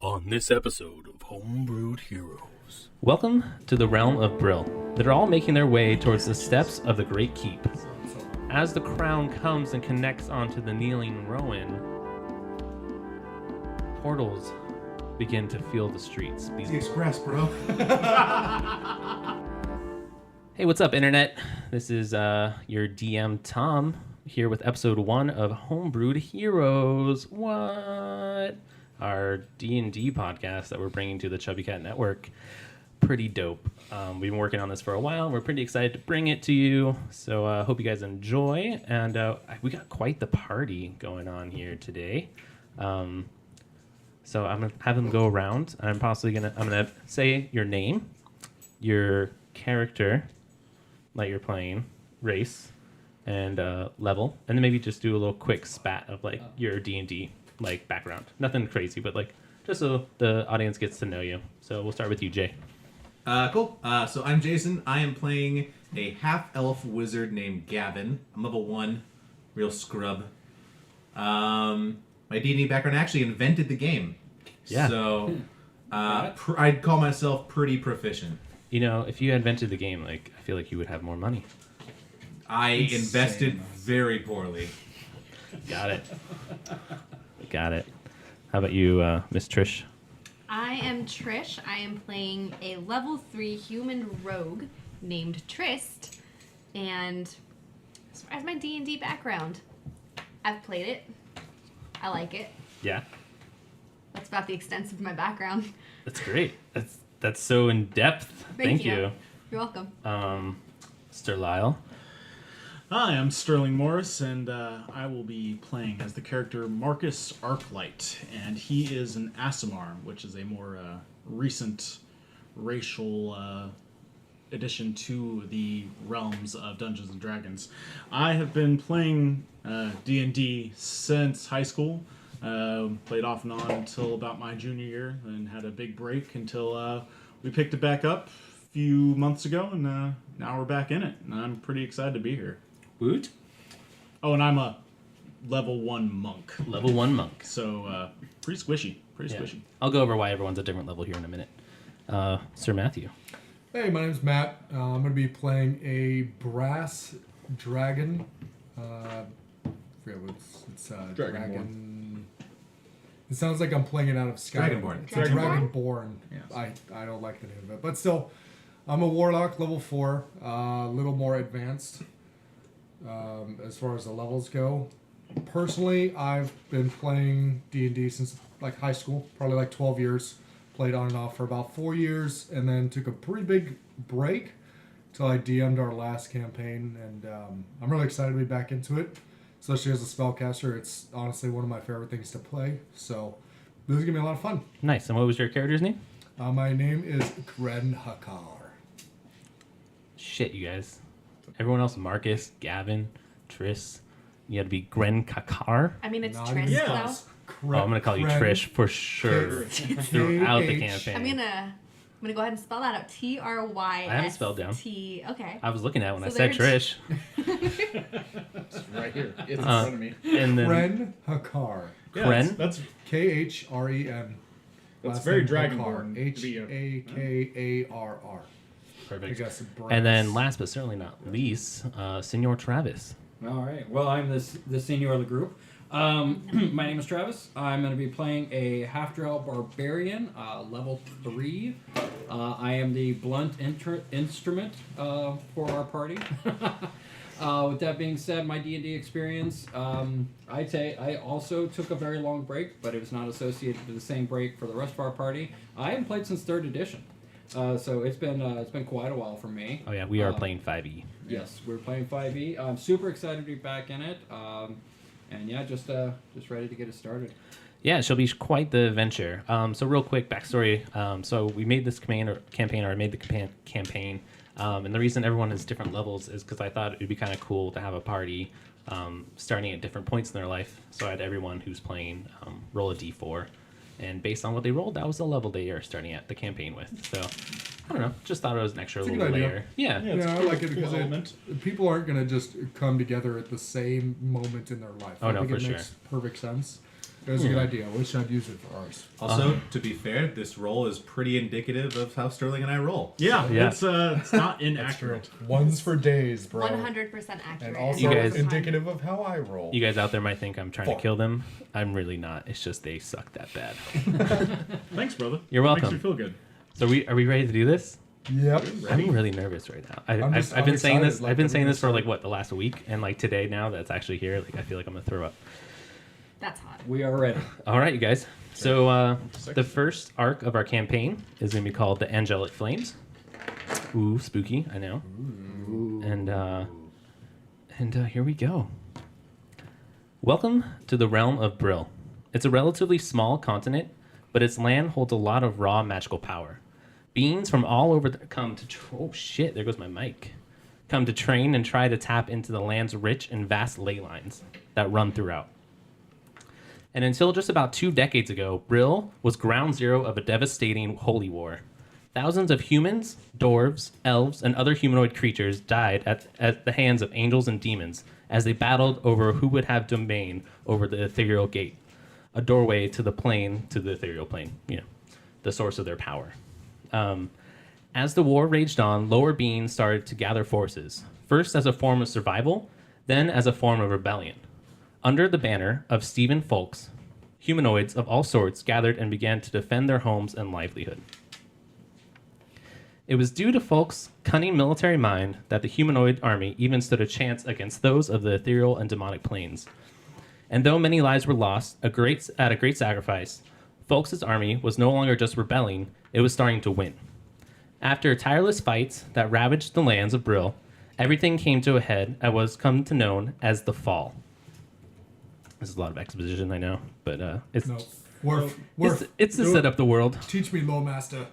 on this episode of Homebrewed Heroes. Welcome to the realm of Brill. They're all making their way towards the steps of the Great Keep. As the crown comes and connects onto the kneeling Rowan, portals begin to fill the streets. The Express, bro. Hey, what's up, Internet? This is your DM, Tom, here with episode 1 of Homebrewed Heroes. What? Our D&D podcast that we're bringing to the ChubbyCat network. Pretty dope. We've been working on this for a while, and we're pretty excited to bring it to you. So I hope you guys enjoy. And we got quite the party going on here today. So I'm gonna have them go around. I'm gonna say your name, your character that you're playing, race, and level, and then maybe just do a little quick spat of like your D&D like background. Nothing crazy, but like just so the audience gets to know you. So we'll start with you, Jay. Cool. So I'm Jason. I am playing a half-elf wizard named Gavin. I'm level 1, real scrub. My D&D background, I actually invented the game. Yeah. So I'd call myself pretty proficient. You know, if you invented the game, like I feel like you would have more money. I invested very poorly. Got it. Got it. How about you, Miss Trish? I am Trish. I am playing a level 3 human rogue named Trist. And as far as my D&D background, I've played it. I like it. Yeah. That's about the extent of my background. That's great. That's so in depth. Thank you. You're welcome. Mr. Lyle. Hi, I'm Sterling Morris, and I will be playing as the character Marcus Arclight, and he is an Aasimar, which is a more recent racial addition to the realms of Dungeons & Dragons. I have been playing D&D since high school, played off and on until about my junior year, and had a big break until we picked it back up a few months ago, and now we're back in it, and I'm pretty excited to be here. Woot. Oh, and I'm a level 1 monk. Level 1 monk. So, pretty squishy. Pretty squishy. I'll go over why everyone's a different level here in a minute. Sir Matthew. Hey, my name's Matt. I'm going to be playing a brass dragon. I forget what it's dragon. It sounds like I'm playing it out of Skyrim. Dragonborn. It's Dragonborn. Yes. I don't like the name of it. But still, I'm a warlock, level 4. A little more advanced as far as the levels go. Personally, I've been playing D&D since like high school, probably like 12 years. Played on and off for about 4 years, and then took a pretty big break till I DM'd our last campaign, and I'm really excited to be back into it, especially as a spellcaster. It's honestly one of my favorite things to play, so this is going to be a lot of fun. Nice. And what was your character's name? My name is Gren Hakar. Shit, you guys. Everyone else, Marcus, Gavin, Tris. You had to be Gren Kakar. I mean, it's Not Trist, even though. close. I'm going to call you Trish for sure throughout the campaign. I'm gonna go ahead and spell that out. Tryst. I have it spelled down. Okay. I was looking at it when I said Trish. It's right here. It's in front of me. And then Gren Hakar. Kren? That's K-H-R-E-N. Last very Dragonborn. H-A-K-A-R-R. Perfect. I got some And then last but certainly not least, Senor Travis. All right. Well, I'm the senior of the group. My name is Travis. I'm going to be playing a half-drow barbarian, level 3. I am the blunt instrument for our party. With that being said, my D&D experience, I also took a very long break, but it was not associated with the same break for the rest of our party. I haven't played since 3rd edition. So it's been quite a while for me. Oh yeah, we are playing 5e. Yes, we're playing 5e. I'm super excited to be back in it. And yeah, just ready to get it started. Yeah, it shall be quite the adventure. So real quick backstory. So we made this campaign, or I made the campaign. And the reason everyone is different levels is because I thought it would be kind of cool to have a party starting at different points in their life. So I had everyone who's playing roll a d4. And based on what they rolled, that was the level they are starting at the campaign with. So, I don't know. Just thought it was an extra It's a little good idea. layer. Yeah. Yeah, I like it because element. people aren't going to just come together at the same moment in their life. Oh, I no, think for it sure. makes perfect sense. It was a good idea. I wish I'd used it for ours. Also, to be fair, this roll is pretty indicative of how Sterling and I roll. Yeah, Yeah. it's not inaccurate. One's for days, bro. 100% accurate. And also You guys- indicative of how I roll. You guys out there might think I'm trying to Fuck. kill them. I'm really not. It's just they suck that bad. Thanks, brother. You're Makes welcome. me feel good. So are we ready to do this? Yep. I'm really nervous right now. I've I'm been saying this. excited, like, I've been I'm saying gonna this for start- like what, the last week, and like today now that's actually here. Like I feel like I'm gonna throw up. That's hot. We are ready. All right, you guys. So the first arc of our campaign is gonna be called the Angelic Flames. Ooh, spooky! I know. And here we go. Welcome to the realm of Brill. It's a relatively small continent, but its land holds a lot of raw magical power. Beings from all over come to oh shit, there goes my mic. Come to train and try to tap into the land's rich and vast ley lines that run throughout. And until just about 2 decades ago, Brill was ground zero of a devastating holy war. Thousands of humans, dwarves, elves, and other humanoid creatures died at the hands of angels and demons as they battled over who would have domain over the ethereal gate, a doorway to the ethereal plane, the source of their power. As the war raged on, lower beings started to gather forces, first as a form of survival, then as a form of rebellion. Under the banner of Stephen Folks, humanoids of all sorts gathered and began to defend their homes and livelihood. It was due to Folks' cunning military mind that the humanoid army even stood a chance against those of the ethereal and demonic planes. And though many lives were lost at a great sacrifice, Folks' army was no longer just rebelling, it was starting to win. After tireless fights that ravaged the lands of Brill, everything came to a head at what was come to known as the Fall. This is a lot of exposition, I know, but it's No. Worf. it's to Do set it. up the world. Teach me, Low Master.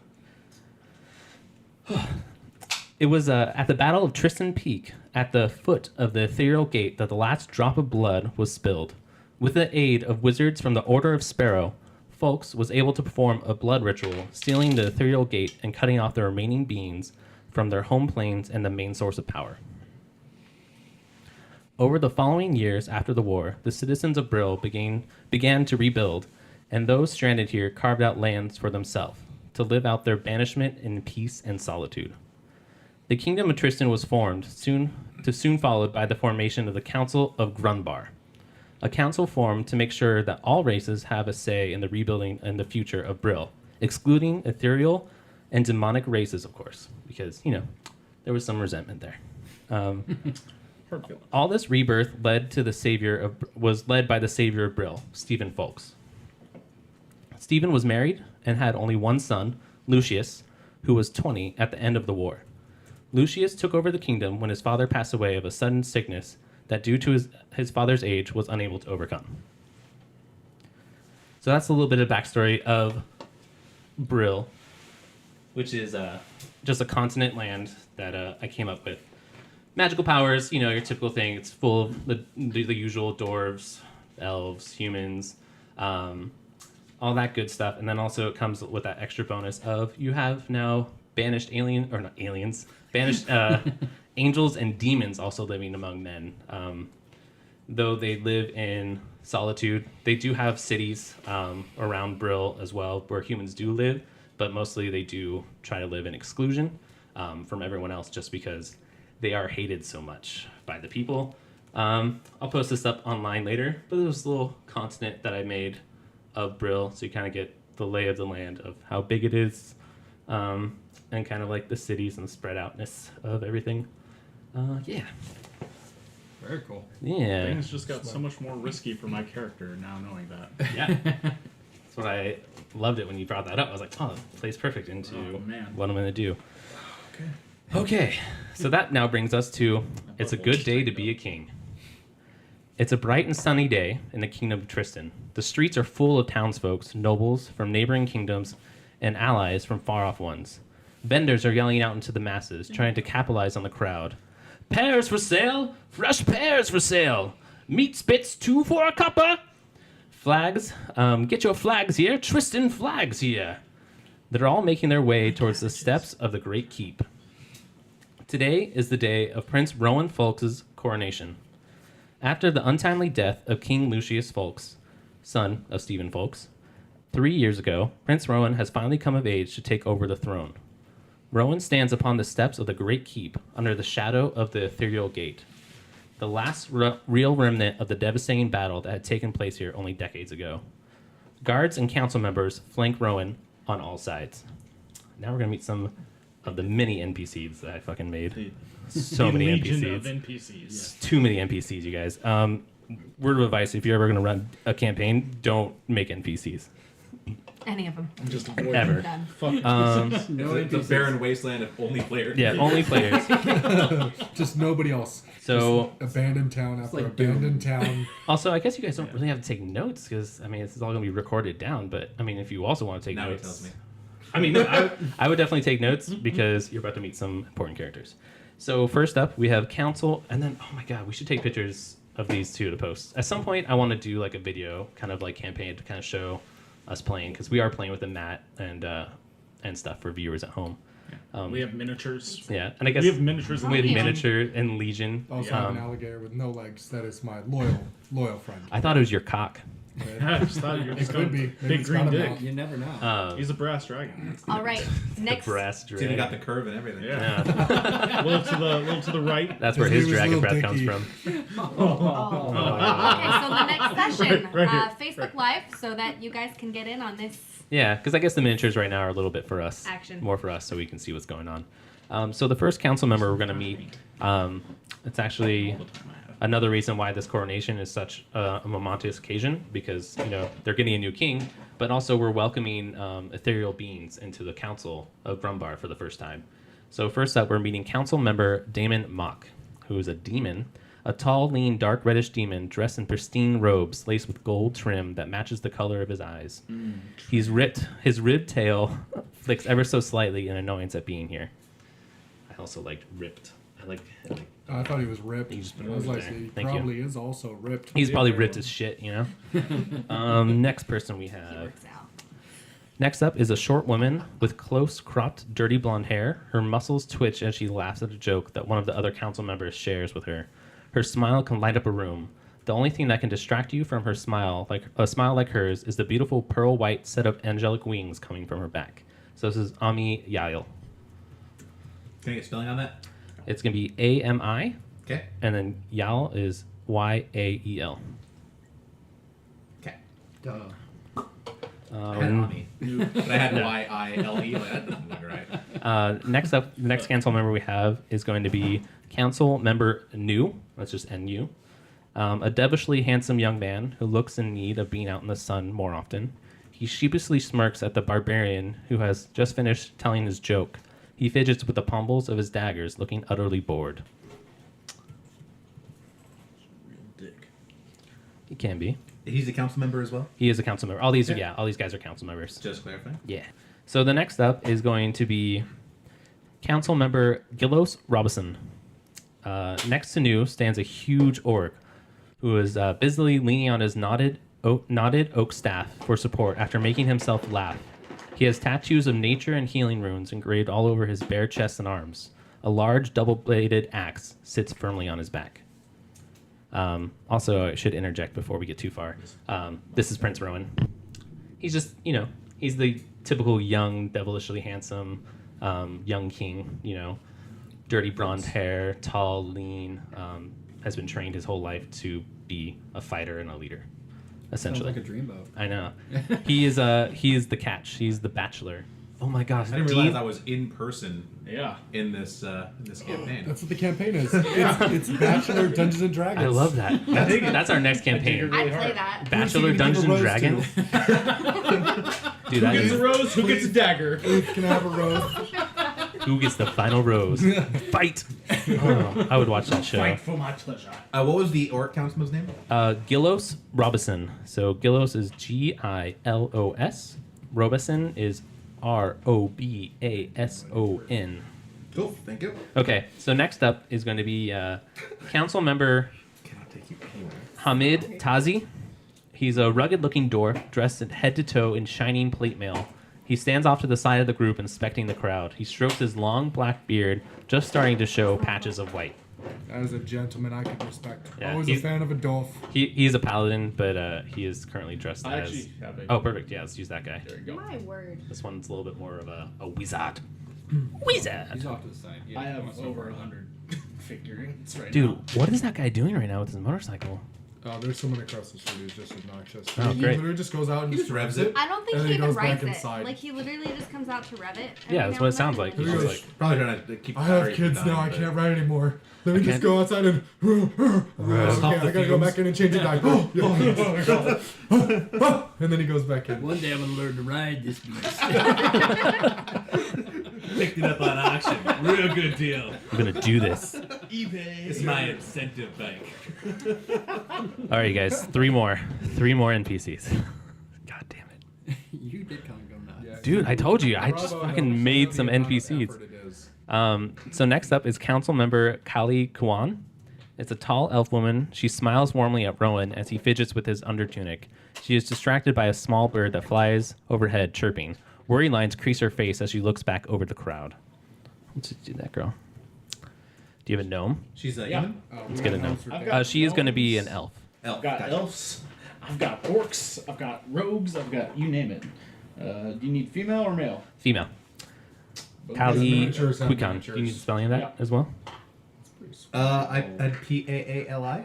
It was at the Battle of Tristan Peak, at the foot of the ethereal gate, that the last drop of blood was spilled. With the aid of wizards from the Order of Sparrow, Folks was able to perform a blood ritual, sealing the ethereal gate and cutting off the remaining beings from their home planes and the main source of power. Over the following years after the war, the citizens of Brill began to rebuild, and those stranded here carved out lands for themselves to live out their banishment in peace and solitude. The Kingdom of Tristan was formed, soon followed by the formation of the Council of Grunbar, a council formed to make sure that all races have a say in the rebuilding and the future of Brill, excluding ethereal and demonic races, of course, because, there was some resentment there. All this rebirth was led by the savior of Brill, Stephen Folks. Stephen was married and had only one son, Lucius, who was 20 at the end of the war. Lucius took over the kingdom when his father passed away of a sudden sickness that, due to his father's age, was unable to overcome. So that's a little bit of backstory of Brill, which is just a continent land that I came up with. Magical powers, your typical thing. It's full of the usual dwarves, elves, humans, all that good stuff. And then also it comes with that extra bonus of you have now banished banished angels and demons also living among men. Though they live in solitude, they do have cities around Brill as well where humans do live, but mostly they do try to live in exclusion from everyone else just because they are hated so much by the people. I'll post this up online later, but there's a little continent that I made of Brill, so you kind of get the lay of the land of how big it is, and kind of like the cities and the spread outness of everything. Yeah. Very cool. Yeah. Things just got so much more risky for my character now knowing that. Yeah. That's what I loved it when you brought that up. I was like, oh, it plays perfect into what I'm going to do. Okay. So that now brings us to it's a good day to be a king. It's a bright and sunny day in the kingdom of Tristan. The streets are full of townsfolk, nobles from neighboring kingdoms, and allies from far-off ones. Vendors are yelling out into the masses, trying to capitalize on the crowd. Pears for sale! Fresh pears for sale! Meat spits 2 for a cuppa! Flags, get your flags here! Tristan flags here! They're all making their way towards the steps of the Great Keep. Today is the day of Prince Rowan Folks' coronation. After the untimely death of King Lucius Folks, son of Stephen Folks. 3 years ago, Prince Rowan has finally come of age to take over the throne. Rowan stands upon the steps of the Great Keep under the shadow of the Ethereal Gate, the last real remnant of the devastating battle that had taken place here only decades ago. Guards and council members flank Rowan on all sides. Now we're going to meet some of the many NPCs that I fucking made. So many Legion NPCs. of NPCs. Too many NPCs, you guys. Word of advice, if you're ever going to run a campaign, don't make NPCs. Any of them. Just avoid Ever. Done. Fuck. It's a barren wasteland of only players. Yeah, only players. Just nobody else. So, Just abandoned town after like abandoned town. also, I guess you guys don't really have to take notes because, I mean, this is all going to be recorded down. But, I mean, if you also want to take Now he notes. tells me. I mean, no, I would definitely take notes because you're about to meet some important characters. So, first up, we have Council. And then, oh my God, we should take pictures of these two to post. At some point, I want to do like a video kind of like campaign to kind of show us playing because we are playing with the mat and stuff for viewers at home. We have miniatures. Yeah, and I guess We have miniatures. in we have Legion. miniature and Legion. Also have an alligator with no legs. That is my loyal friend. I thought it was your cock. I just thought you were It just could going be. Maybe big it's green got a dick. mouth. You never know. He's a brass dragon. All right. Next. Brass See, they drag. got the curve and everything. Yeah. Yeah, A little to the right. that's where His his name was dragon Lil breath comes Dicky. from. Okay, so the next session, Right here. Facebook Live, so that you guys can get in on this. Yeah, because I guess the miniatures right now are a little bit for us. Action. More for us so we can see what's going on. So the first council member we're going to meet, it's actually All the time I have. another reason why this coronation is such a momentous occasion because, you know, they're getting a new king, but also we're welcoming ethereal beings into the council of Grumbar for the first time. So first up, we're meeting council member Damon Mock, who is a demon. A tall, lean, dark reddish demon dressed in pristine robes laced with gold trim that matches the color of his eyes. He's ripped. His ribbed tail flicks ever so slightly in annoyance at being here. I also liked ripped. I like I thought he was ripped. You just put I it was over like, there. he Thank you. probably is also ripped. he's Yeah, probably very ripped well. as shit, you know? Next person we He have. works out. Next up is a short woman with close, cropped, dirty blonde hair. Her muscles twitch as she laughs at a joke that one of the other council members shares with her. Her smile can light up a room. The only thing that can distract you from her smile, like a smile like hers, is the beautiful pearl white set of angelic wings coming from her back. So this is Ami Yael. Can I get spelling on that? It's going to be A-M-I, Okay. and then Yael is Y-A-E-L. Okay. Duh. I had Ami. But I had Y-I-L-E. Like, that doesn't look right. Next up, the next council member we have is going to be council member Nu. That's just N-U. A devilishly handsome young man who looks in need of being out in the sun more often. He sheepishly smirks at the barbarian who has just finished telling his joke. He fidgets with the pommels of his daggers, looking utterly bored. Real dick. He can be. He's a council member as well? He is a council member. All these, Okay. yeah, all these guys are council members. Just clarifying. Yeah. So the next up is going to be council member Gillos Robison. Next to Nu stands a huge orc who is busily leaning on his knotted oak staff for support after making himself laugh. He has tattoos of nature and healing runes engraved all over his bare chest and arms. A large double-bladed axe sits firmly on his back. Also, I should interject before we get too far. This is Prince Rowan. He's just, you know, he's the typical young, devilishly handsome young king, you know, dirty blonde hair, tall, lean, has been trained his whole life to be a fighter and a leader, Sounds essentially. like a dreamboat. I know. He is the catch. He's the bachelor. Oh my gosh. I didn't realize I was in person Yeah. in this campaign. That's what the campaign is. It's Bachelor Dungeons and Dragons. I love that. That's our next campaign. I'd play that. Bachelor Who gets Dungeons a and rose Dragons. Dude, Who that gets a is, rose? Who gets a dagger? Can I have a rose? who gets the final rose? Fight. Oh, I would watch that show. Fight for my pleasure. What was the orc councilman's name? Gillos Robison. So Gillos is G-I-L-O-S. Robison is R-O-B-A-S-O-N. Cool. Thank you. Okay, so next up is going to be council member Cannot take you anywhere. Hamid Tazi. He's a rugged-looking dwarf dressed head to toe in shining plate mail. He stands off to the side of the group, inspecting the crowd. He strokes his long black beard, just starting to show patches of white. As a gentleman, I can respect. Yeah, Always a he's- fan of a Dolph. He's a paladin, but he is currently dressed I as. actually have a. Oh, perfect. Yeah, let's use that guy. There you go. My word. This one's a little bit more of a wizard. Wizard. He's off to the side. Yeah, I have almost over 100 figurines right Dude, now. what is that guy doing right now with his motorcycle? There's someone across the street who's just obnoxious. Oh, he great. literally just goes out and He just revs it. I don't think And he then he even goes back rides it. inside. Like he literally just comes out to rev it. Yeah, every that's now what it and sounds then. like. He He's goes, just like, Probably trying to keep. I have batteries kids from now. I dying, can't ride anymore. Let me just can't- go outside and. Okay, I gotta go back in and change the diaper. And then he goes back in. One day I'm gonna learn to ride this beast. Picked it up on auction. Real good deal. I'm gonna do this. eBay. It's my incentive bike. All right, you guys. 3 more NPCs. God damn it, You did kind of go nuts. Yeah. dude! I told you, I Bravo, just no, fucking shout made out some the amount of NPCs. effort it is. So next up is council member Kali Kuan. It's a tall elf woman. She smiles warmly at Rowan as he fidgets with his undertunic. She is distracted by a small bird that flies overhead, chirping. Worry lines crease her face as she looks back over the crowd. Let's do that, girl. Do you have a gnome? She's a Yeah. human. Let's get a gnome. I've got She is going to be an gnomes. elf. Elf. I've got Gotcha. elves. I've got orcs. I've got rogues. I've got you name it. Do you need female or male? Female. Both. Kali miniatures have Quikan. Do you need the spelling of that Yeah. as well? I'd Paali.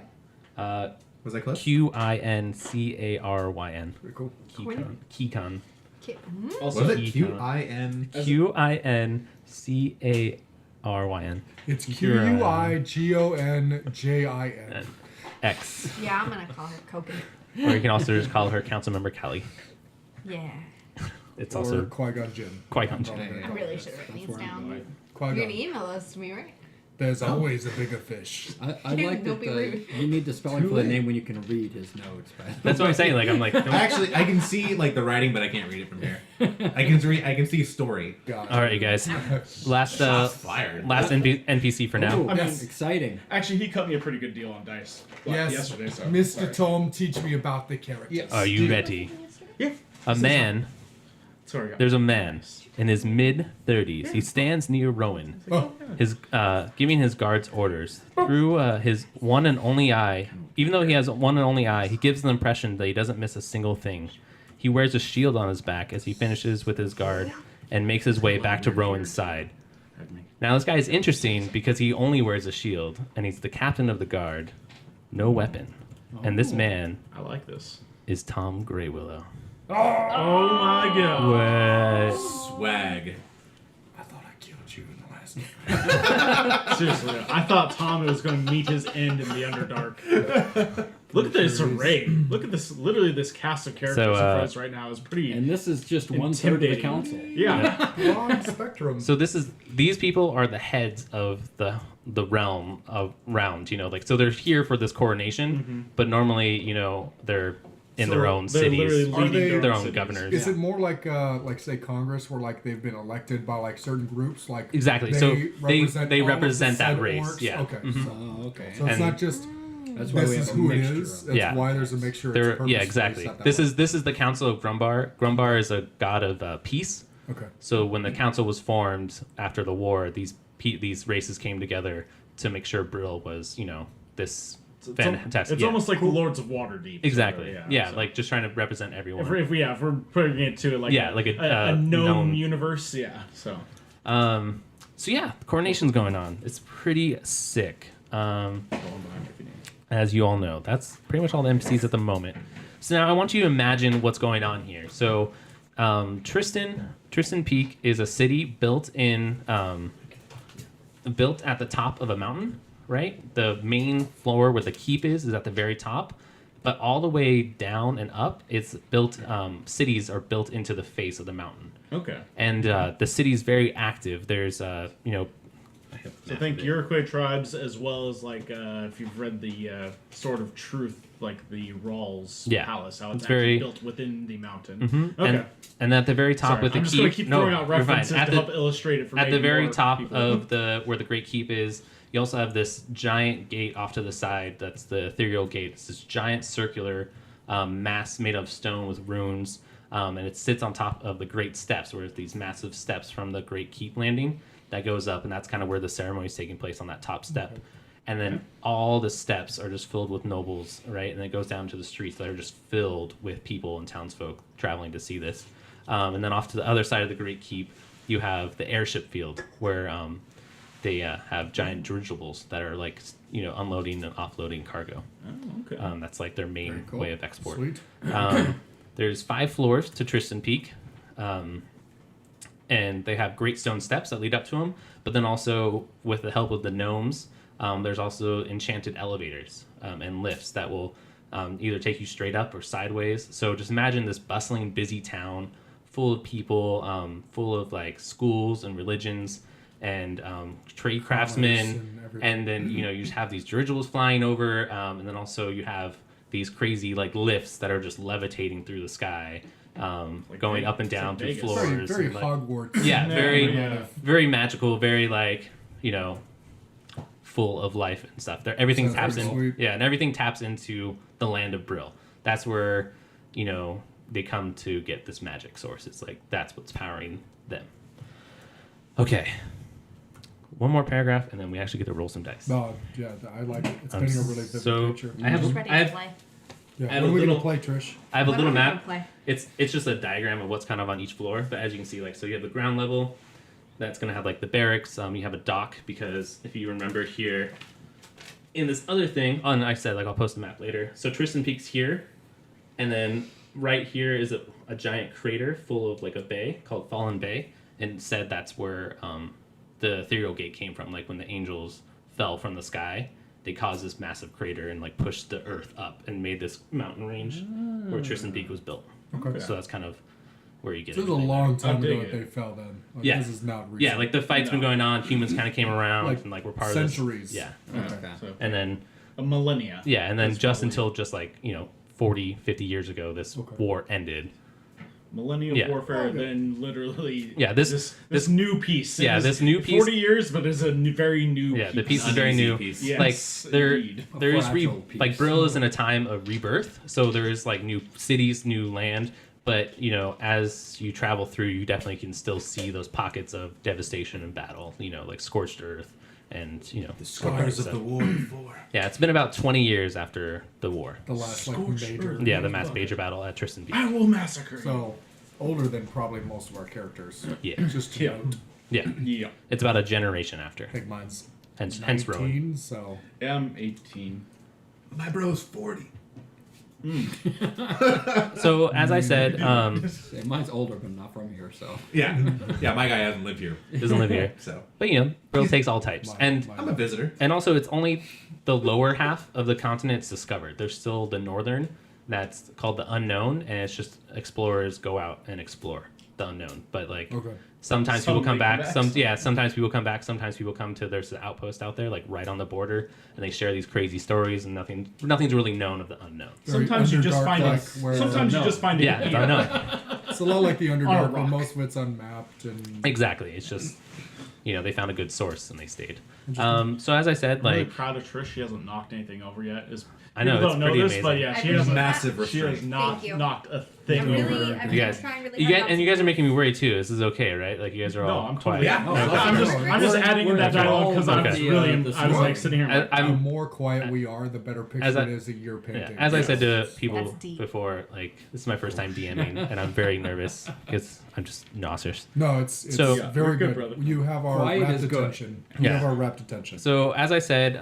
Was I close? Quincaryn. Pretty cool. Keycon. Keycon. Okay. Also, Was it Quikan. Qin? Quincaryn. It's Kira. Quionjin. X. Yeah, I'm gonna call her Coconut. Or you can also just call her Councilmember Kelly. Yeah. It's Or also Qui-Gon Jinn. Qui-Gon Probably Jinn. gonna I call really it. should have written these where I'm down. going. Qui-Gon. You're gonna email those to me, right? There's always a bigger fish. I Dude, like don't that be rude. you need the spelling Too for the late. name when you can read his notes. But That's what I'm saying. Like I'm like, don't- Actually, I can see like the writing, but I can't read it from here. I can see story. God. all right, you guys. Last Shots fired. NPC for now. Ooh, I mean- exciting. actually, he cut me a pretty good deal on dice Yes, yesterday. So Mr. sorry. Tom, teach me about the characters. Yes. Are you ready? Yeah. A man. Sorry. There's a man in his mid-30s. He stands near Rowan, Oh, his giving his guards orders through his one and only eye. Even though he has one and only eye, he gives the impression that he doesn't miss a single thing. He wears a shield on his back as he finishes with his guard and makes his way back to Rowan's side. Now this guy is interesting because he only wears a shield and he's the captain of the guard, no weapon. And this man I like this. is Tom Greywillow. Oh my god. What? Swag. I thought I killed you in the last one. Seriously, I thought Tom was going to meet his end in the Underdark. Look at this array. Look at this. Literally, this cast of characters So, in front of us right now is pretty. And this is just 1/3 of the Intimidating. council. yeah. Long spectrum. So these people are the heads of the realm of round, like so they're here for this coronation, but normally, they're in their own they're cities, literally Are leading they- their own cities. governors. Is it more like say Congress, where like they've been elected by like certain groups, like Exactly. They So represent they all of the represent that said race. orcs? Yeah. Okay. Mhm. Oh, okay. So it's And- not just That's why this we is have a who it mixture is. of That's Yeah. why there's a mixture. They're, It's purposefully exactly. set that This way. is the Council of Grumbar. Grumbar is a god of peace. Okay. So when the council was formed after the war, these races came together to make sure Brill was, this fantastic. It's yeah. almost like the Lords of Waterdeep. Exactly. sort of, Yeah, so. like just trying to represent everyone. if we're putting it to like Yeah, like a, a known known- universe. Yeah. So So yeah, the coronation's going on. It's pretty sick. As you all know, that's pretty much all the NPCs at the moment. So now I want you to imagine what's going on here. So Tristan Peak is a city built at the top of a mountain, right? The main floor where the keep is at the very top, but all the way down and up, it's built. Cities are built into the face of the mountain, okay. and the city's very active. There's So think Iroquois tribes as well as like if you've read the Sword of Truth, like the Rawls Yeah. Palace, how It's it's actually very- built within the mountain. Okay. and at the very top Sorry, with the I'm just keep. gonna keep throwing out you're fine. references At to the- help illustrate it for at the maybe very more top people. of where the Great Keep is, you also have this giant gate off to the side. That's the ethereal gate. It's this giant circular mass made of stone with runes, and it sits on top of the Great Steps, where there's these massive steps from the Great Keep landing that goes up, and that's kind of where the ceremony is taking place on that top step. and then all the steps are just filled with nobles, right? And it goes down to the streets that are just filled with people and townsfolk traveling to see this. And then off to the other side of the Great Keep, you have the airship field where they have giant dirigibles that are like, unloading and offloading cargo. Oh, okay. That's like their main cool. way of export. Sweet. There's 5 floors to Tristan Peak, and they have great stone steps that lead up to them. But then also, with the help of the gnomes, there's also enchanted elevators and lifts that will either take you straight up or sideways. So just imagine this bustling, busy town full of people, full of like schools and religions and trade craftsmen. and everything. And then, you just have these dirigibles flying over, and then also you have these crazy like lifts that are just levitating through the sky, going up and down through Vegas. floors. Very and, like, Hogwarts. yeah, very, Yeah. very magical, very like, full of life and stuff. Everything Sounds taps pretty in, sweet. yeah, and everything taps into the land of Brill. That's where, they come to get this magic source. It's like that's what's powering them. Okay, one more paragraph, and then we actually get to roll some dice. No, yeah, I like it. It's I'm painting a really vivid so- picture. I have- Just ready I have- to play. Yeah, I have when a are we little- gonna play, Trish? I have a When little are we gonna map. play? It's just a diagram of what's kind of on each floor. But as you can see, like, so you have the ground level. That's gonna have like the barracks. You have a dock because if you remember here, in this other thing, and I said like I'll post the map later. So Tristan Peak's here, and then right here is a giant crater full of like a bay called Fallen Bay, and said that's where the ethereal gate came from. Like when the angels fell from the sky, they caused this massive crater and like pushed the earth up and made this mountain range where Tristan Peak was built. Okay. So that's kind of where you get This it. was a long time dig ago that it. they fell then. Like, Yeah. This is not recent. Yeah, like the fight's been going on. Humans kind of came around Like, and like we're part centuries. of this. Yeah, Okay. So, and then a millennia. yeah, and then That's just probably- until just like 40, 50 years ago, this Okay. war ended. Millennial Yeah. warfare, Okay. then literally Yeah, this new piece. It yeah, is this new piece- 40 years, but it's a very new Yeah, piece. the piece is very new. Piece. Yes, Like there indeed. is fragile piece. like Brill is in a time of rebirth, so there is like new cities, new land. But as you travel through, you definitely can still see those pockets of devastation and battle. Like scorched earth, and The scars of so- the war before. Yeah, it's been about 20 years after the war. The last like Scorched major. earth. Yeah, the mass major battle at Tristan Peak. I will massacre you. So older than probably most of our characters. Yeah, Just to Yeah. note. yeah, Yeah. it's about a generation after. I think mine's Hence Rowan. 19, so I'm 18. My bro's 40. So as I said, Say, mine's older, but not from here, so. Yeah. Yeah, my guy hasn't lived here. doesn't live here, So but Brill takes all types, mine- and mine- I'm a visitor. and also it's only the lower half of the continent's discovered. There's still the northern that's called the unknown, and it's just explorers go out and explore the unknown. But like okay. sometimes Some people come may come back. back, Sometimes people come back. Sometimes people come to there's an outpost out there, like right on the border, and they share these crazy stories, and nothing's really known of the unknown. Very Sometimes you just Underdark, find like, it. where- Sometimes you No. just find it. Yeah, it's unknown. It's a lot like the On a Underdark, but rock. most of it's unmapped and Exactly. It's just they found a good source and they stayed. So as I said, I'm really like proud of Trish. She hasn't knocked anything over yet. I know, People it's don't know pretty this, but amazing. yeah, I she has appreciate Massive She has restraint. not Thank you. knocked a thing I'm over. really, I'm you guys, trying really you hard guys, not and you to. guys are making me worry too. This is okay, right? Like you guys are No, all I'm quiet. totally. Yeah. Oh, Okay. I'm just We're- adding in that we're dialogue all because I about was the, really, the I was like story. sitting here. Like, the I'm more quiet we are, the better picture as I- it is that you're Yeah, painting. as I said to people That's deep. before, like this is my first time DMing, and I'm very nervous because I'm just nauseous. No, it's So- Yeah, very you're good, good. brother. You have our Quiet rapt is good. attention. You Yeah. have our rapt attention. So as I said,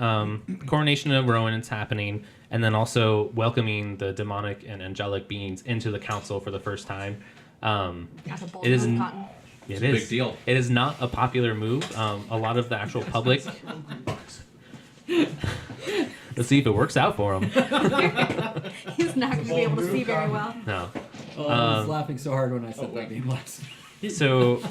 coronation of Rowan is happening, and then also welcoming the demonic and angelic beings into the council for the first time. That's a bold It is move, n- Cotton. It a is big deal. It is not a popular move. A lot of the actual public. Let's see if it works out for him. He's not going to be able to see very well. No. Oh, I was laughing so hard when I said that name last. So,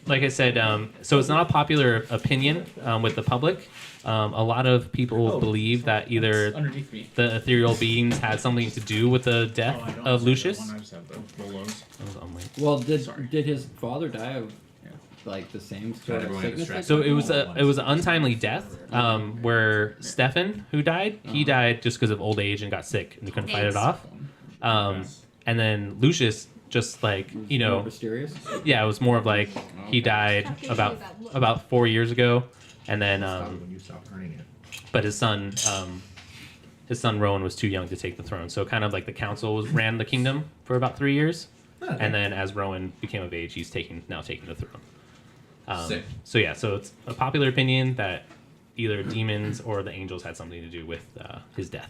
like I said, so it's not a popular opinion with the public. A lot of people believe that either underneath me. the ethereal beings had something to do with the death Oh, I don't of have Lucius. that one, I just have the lows. That was on my- Well, Sorry. did his father die of like the same sort of everyone get sickness? distracted. So it was an untimely death where Stefan, who died, he died just because of old age and got sick and they couldn't fight it Thanks. off. And then Lucius just like More mysterious. yeah, it was more of like he died about 4 years ago, and then Stop it when you stop earning it. but his son Rowan was too young to take the throne. So kind of like the council ran the kingdom for about 3 years, and then as Rowan became of age, he's now taking the throne. Sick. So yeah, so it's a popular opinion that either demons or the angels had something to do with his death.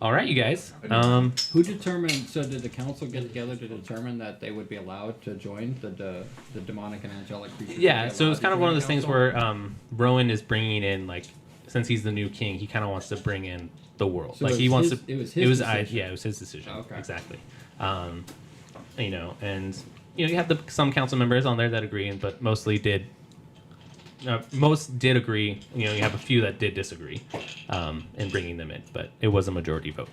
All right, you guys. Who determined? So did the council get together to determine that they would be allowed to join the demonic and angelic creatures? Yeah, so it's kind of one of those things where Rowan is bringing in, like, since he's the new king, he kind of wants to bring in the world. So like it he was wants his- to. it was his decision. Yeah, it was his decision. Okay. Exactly. You know, and you have some council members on there that agree, but mostly did. Most did agree. You know, you have a few that did disagree in bringing them in, but it was a majority vote.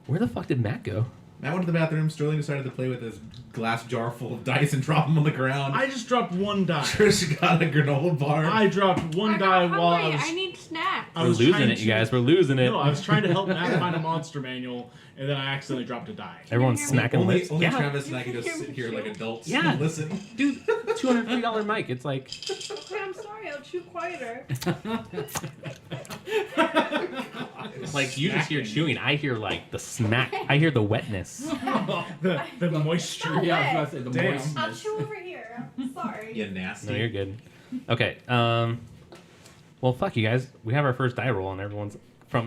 Where the fuck did Matt go? Matt went to the bathroom. Sterling decided to play with his glass jar full of dice and drop them on the ground. I just dropped one die. Trish got a granola bar. I dropped one I die got while I hungry. was. I need snacks. I We're was losing trying it, you to- guys. We're losing it. No, I was trying to help Matt find a monster manual, and then I accidentally dropped a die. Everyone's Can you smacking only lips. only Yeah, Travis and I can just sit here like adults Yeah. and listen. dude, $250 mic. It's like. Okay, I'm sorry. I'll chew quieter. Like you just hear chewing, I hear like the smack. I hear the wetness. The moisture. Yeah, I was about to say the Damn. moistness. I'll chew over here. Sorry. You nasty. No, you're good. Okay. Well, fuck you guys. We have our first die roll, and everyone's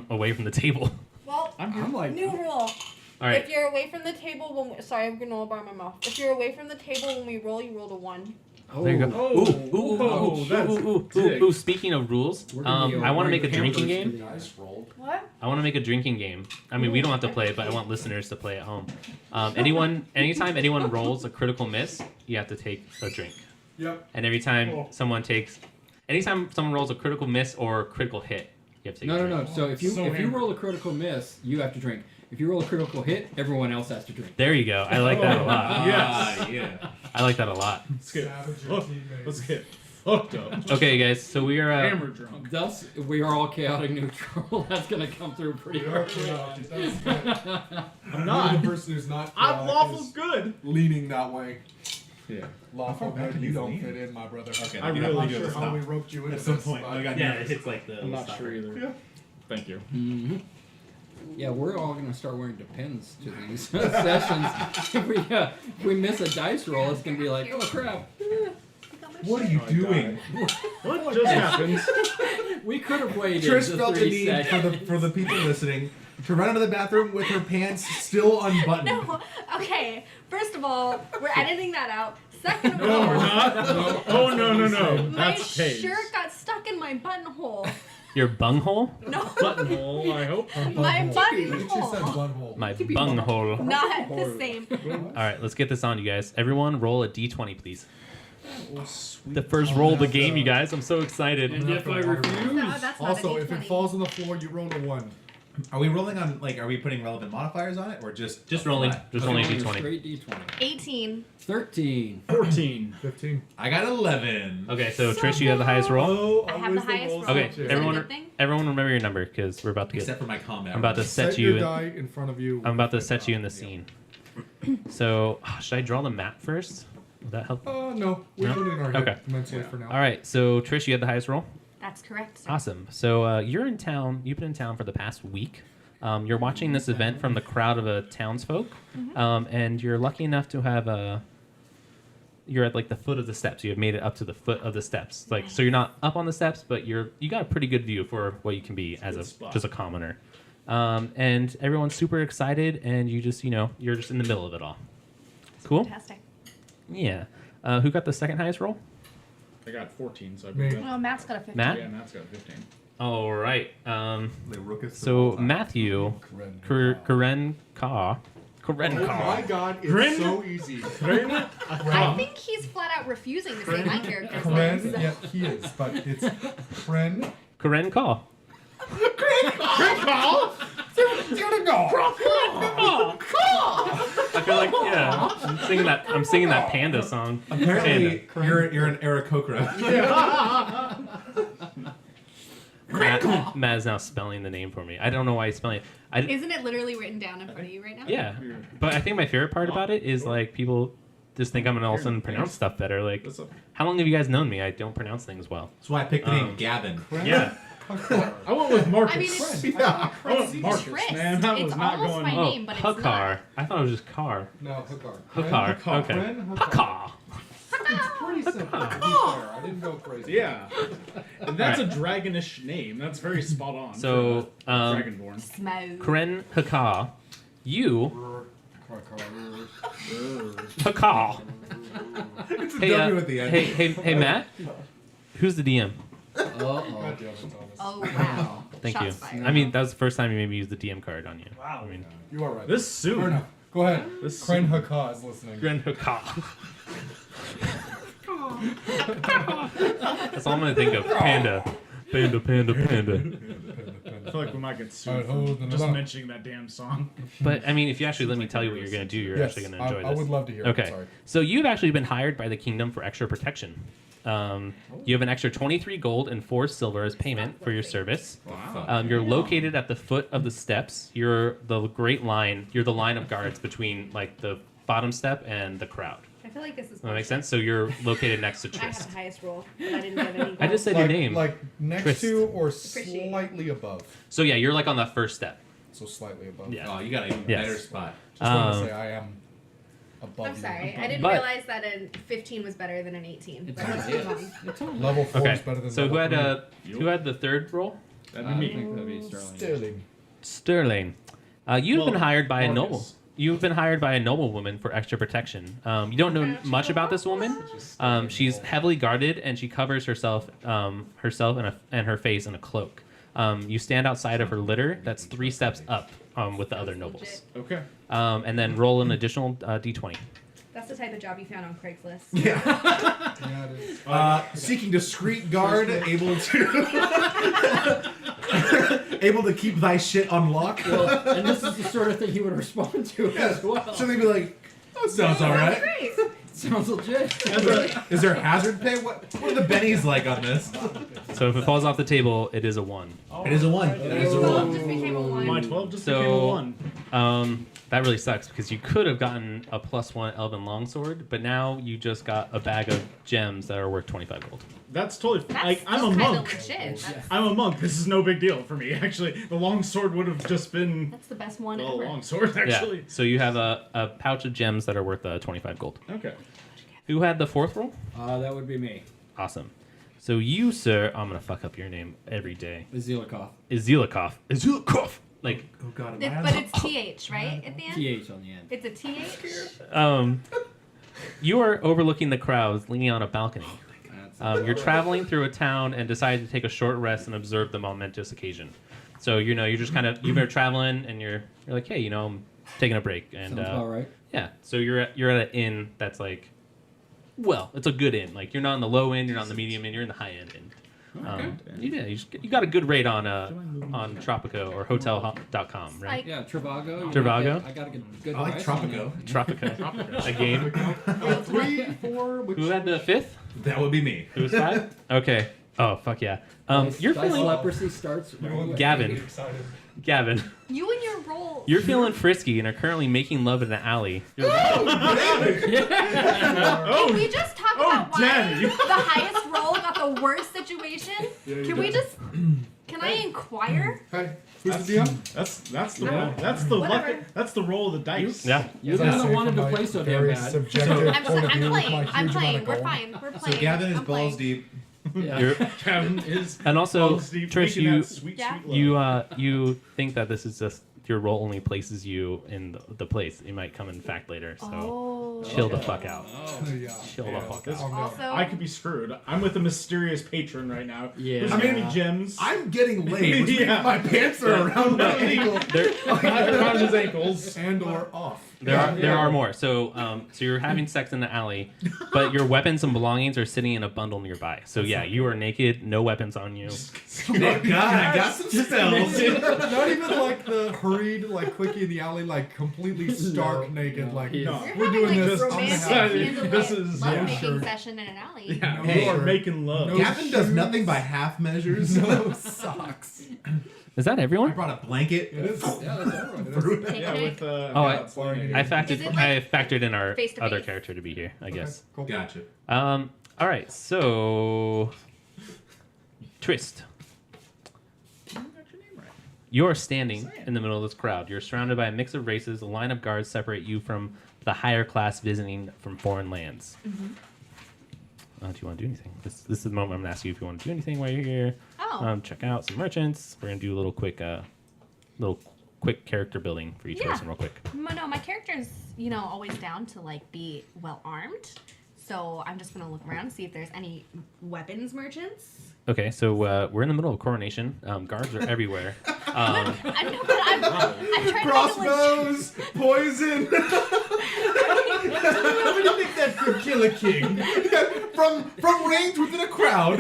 away from the table. Well, I'm like, new rule. All right. If you're away from the table when sorry, I have granola bar in my mouth. If you're away from the table when we roll, you roll to 1. oh, There you go. Oh, Ooh, that's big. ooh. Speaking of rules, We're gonna be I want to make a wearing drinking hampers game. for the Nice roll. What? I want to make a drinking game. I mean, we don't have to play it, but I want listeners to play at home. Anytime anyone rolls a critical miss, you have to take a drink. Yep. And anytime someone rolls a critical miss or critical hit, you have to take a No, drink. no, no. So if you So if you hammered. roll a critical miss, you have to drink. If you roll a critical hit, everyone else has to drink. There you go. I like that a lot. Yes. Yeah. I like that a lot. Let's get, Savage your fuck- teammates. let's get fucked up. Okay, guys. So we are. Hammer drunk. Thus, we are all chaotic neutral. That's gonna come through pretty We are quickly. chaotic. That's good. I'm not. The person who's not I'm chaotic lawful is good. leaning that way. Yeah. Lawful How far back good. do You you don't lean? fit in, my brother. Okay. I I'm really not do. sure how we Stop. roped you into At some this, point, but- I got Yeah, nervous. it hits like the. I'm not sure either. Yeah. Thank you. Mm-hmm. Yeah, we're all gonna start wearing depends to these sessions. If we miss a dice roll, it's gonna be like, oh crap. What are you Oh, doing? What just happened? We could have waited. Trish the felt the 3 need seconds. for the people listening to run into the bathroom with her pants still unbuttoned. No. Okay. First of all, we're editing that out. Second of No, all, we're not. Oh no. my That's Paige. shirt got stuck in my buttonhole. Your bunghole? No. Buttonhole. I hope. My She said buttonhole. butthole. My bunghole. Not the same. All right, let's get this on, you guys. Everyone, roll a d20, please. Oh, sweet. The first roll of the game, you guys. I'm so excited. And if I No, refuse, that's not Also, a if it D20. falls on the floor, you roll a 1. Are we rolling on are we putting relevant modifiers on it or just rolling. flat? Just Okay. rolling a rolling a d20. straight D20. 18. 13. 14. 15. I got 11. Okay, so Trish, you have the highest roll. Oh, I have the highest roll. Okay, Is it a everyone, good thing? everyone, remember your number because we're about to get. Except for my combat. I'm about to rolls. set your you. die in front of you. I'm about to set you in the scene. So, should I draw the map first? Would that help? No. We No? put it in our head Okay. mentally for now. All right. So, Trish, you had the highest roll. That's correct. Sir. Awesome. So you're in town. You've been in town for the past week. You're watching this event from the crowd of townsfolk, and you're lucky enough to have you're at like the foot of the steps. You have made it up to the foot of the steps. Like so, you're not up on the steps, but you got a pretty good view for what you can be as Good a spot. just a commoner. And everyone's super excited, and you just you're just in the middle of it all. Cool. Fantastic. Yeah. Who got the second highest roll? I got 14, so I Me. beat that. Oh, Matt's got a 15. Matt. Yeah, Matt's got 15. All right. The rookest of So all time. Matthew, Karen. Karen Ka. Karen Oh Ka. my god, it's Grin? so easy. I think he's flat out refusing to say my character's Karen, name. yeah, he is, but it's Karen. Karen Ka. I feel like I'm singing that panda song. Apparently, you're an Aarakocra. Matt is now spelling the name for me. I don't know why he's spelling it. Isn't it literally written down in front of you right now? Yeah, but I think my favorite part about it is like people just think I'm gonna all of a sudden pronounce stuff better. Like, What's up? how long have you guys known me? I don't pronounce things well. That's why I picked the name Gavin. Yeah. I went with Marcus. I mean, it's, Yeah. I went with Marcus, Trist. man. That It's was not almost going. my name, but it's not. Hukar. I thought it was just car. No, Hookar. Hukar. Hukar. Okay. Friend, Hukar. It's pretty simple, to be fair. I didn't go crazy. Yeah, and that's a dragonish name. That's very spot on. So, for Dragonborn. Smoke. Kren Hukar, you Hukar. It's a Hey, W at the end. hey, Matt. Who's the DM? Uh-oh. Oh wow. Thank Shots you. fired. I mean, that was the first time you maybe used the DM card on you. Wow. I mean, You are right. This suit. Fair enough. Go ahead. This Kren suit. Haka is listening. Kren Hukar. That's all I'm gonna think of. Panda. Panda, panda, panda. I feel like we might get sued Alright, for hold on just up. mentioning that damn song. But I mean, if you actually let me tell you what you're gonna do, you're Yes, actually gonna enjoy I this. would love to hear it. Okay, Sorry. so you've actually been hired by the kingdom for extra protection. You have an extra 23 gold and 4 silver as payment for your service. Wow. You're located at the foot of the steps. You're the great line. You're the line of guards between like the bottom step and the crowd. I feel like this is. Does that make sense? So you're located next to I have Trist. the highest roll, but I didn't get any. I just said like, your name. Like next Trist. to or Appreciate it. slightly above. So yeah, you're like on the first step. So slightly above. Yeah. Oh, you got a even Yes. better spot. Just wanted to Um, say I am above I'm you. sorry. I didn't But- realize that a 15 was better than an 18. It's But let's on. move on. It's on. Level 4 Okay. is better than So level who had 3. who had the third roll? That'd I be me. think that'd be Sterling. Sterling. Sterling. You've Well, been hired by a Marcus. noble. You've been hired by a noblewoman for extra protection. You don't know much about this woman. She's heavily guarded and she covers herself and her face in a cloak. You stand outside of her litter. That's 3 steps up with the other nobles. Okay. And then roll an additional d20. That's the type of job you found on Craigslist. Yeah. Yeah, it is. Seeking discreet guard, able to able to keep thy shit on lock. Well, and this is the sort of thing he would respond to as well. So they'd be like, "That sounds all right." Great. Sounds legit. Is there hazard pay? What are the bennies like on this? So if it falls off the table, it is a 1. It is a 1. It is a 12 1. just became a 1. My 12 just So- became a 1. That really sucks because you could have gotten a +1 elven longsword, but now you just got a bag of gems that are worth 25 gold. That's totally That's like I'm still a kinda monk. legit. I'm a monk. This is no big deal for me. Actually, the long sword would have just been That's the best one a ever. long sword. Actually. Yeah. So you have a pouch of gems that are worth 25 gold. Okay. Who had the 4th roll? That would be me. Awesome. So you, sir, I'm gonna fuck up your name every day. Zelikov. Izilikov. Izilikov. Like, Oh god, But it's TH, right? At the end? TH on the end. It's a TH? you are overlooking the crowds, leaning on a balcony. That's You're traveling through a town and decide to take a short rest and observe the momentous occasion. So you're just kind of you've been traveling and you're like, hey, I'm taking a break and sounds about right. yeah. So you're at an inn that's like, well, it's a good inn. Like you're not in the low end, you're not in the medium end, you're in the high end. And you got a good rate on Tropico or Hotel.com, right? Yeah, Trivago. you Trivago? I got a good I like price on Tropico. Tropico, a game. 3, 4, which Who had the 5th? That would be me. Who was 5? Okay. Oh fuck yeah. You're Dice feeling leprosy starts. Gavin. excited. Gavin. You and your roll. You're feeling frisky and are currently making love in an alley. Can we just talk about why Daddy. the highest roll got the worst situation? Can we just... Can I inquire? Hey, who's the DM? That's the roll. That's the luck. Whatever. That's the roll of the dice. Yeah. You're As the I one that say, wanted from to my play so damn very bad. subjective I'm point of view with my playing. I'm huge playing. amount of We're gold. fine. We're So playing. Gavin is I'm balls playing. deep. Yeah. You're, Gavin is and also, balls deep, Trish, making you that sweet, Yeah. sweet love. you think that this is just your role only places you in the place. You might come in fact later, so Oh. chill the fuck out. Yeah. Chill the fuck This- out. Oh, no. Also, I could be screwed. I'm with a mysterious patron right now. Yeah. Who's I giving mean, me gems. I'm getting laid, which Yeah. means my pants are around my ankle. Not around his ankles. And or off. There are more. So so you're having sex in the alley, but your weapons and belongings are sitting in a bundle nearby. So yeah, you are naked, no weapons on you. Thank God, I got some spells. Not even like the hurried, like quickie in the alley, like completely stark naked, like he's- No. You're we're having doing like this on the romantic house. candlelit This is- love yeah, making sure. session in an alley. Yeah, No you are shirt. making love. No Gavin does shoes. nothing by half measures. No socks. Is that I everyone? brought a blanket. It is. Yeah, that's everyone. It is. Yeah, with Oh, God's I name. factored Is it like I factored in our face to other face? character to be here, I guess. Cool. Gotcha. All right, so Trist. You're standing in the middle of this crowd. You're surrounded by a mix of races. A line of guards separate you from the higher class visiting from foreign lands. Mm-hmm. Do you want to do anything? This is the moment I'm going to ask you if you want to do anything while you're here. Oh. Check out some merchants. We're going to do a little quick character building for each person real quick. No, my character's, always down to, like, be well-armed. So I'm just going to look around and see if there's any weapons merchants. Okay, so we're in the middle of coronation. Guards are everywhere. I know, but I'm trying Crossbows, poison. How do you think that could kill a king? from range within a crowd.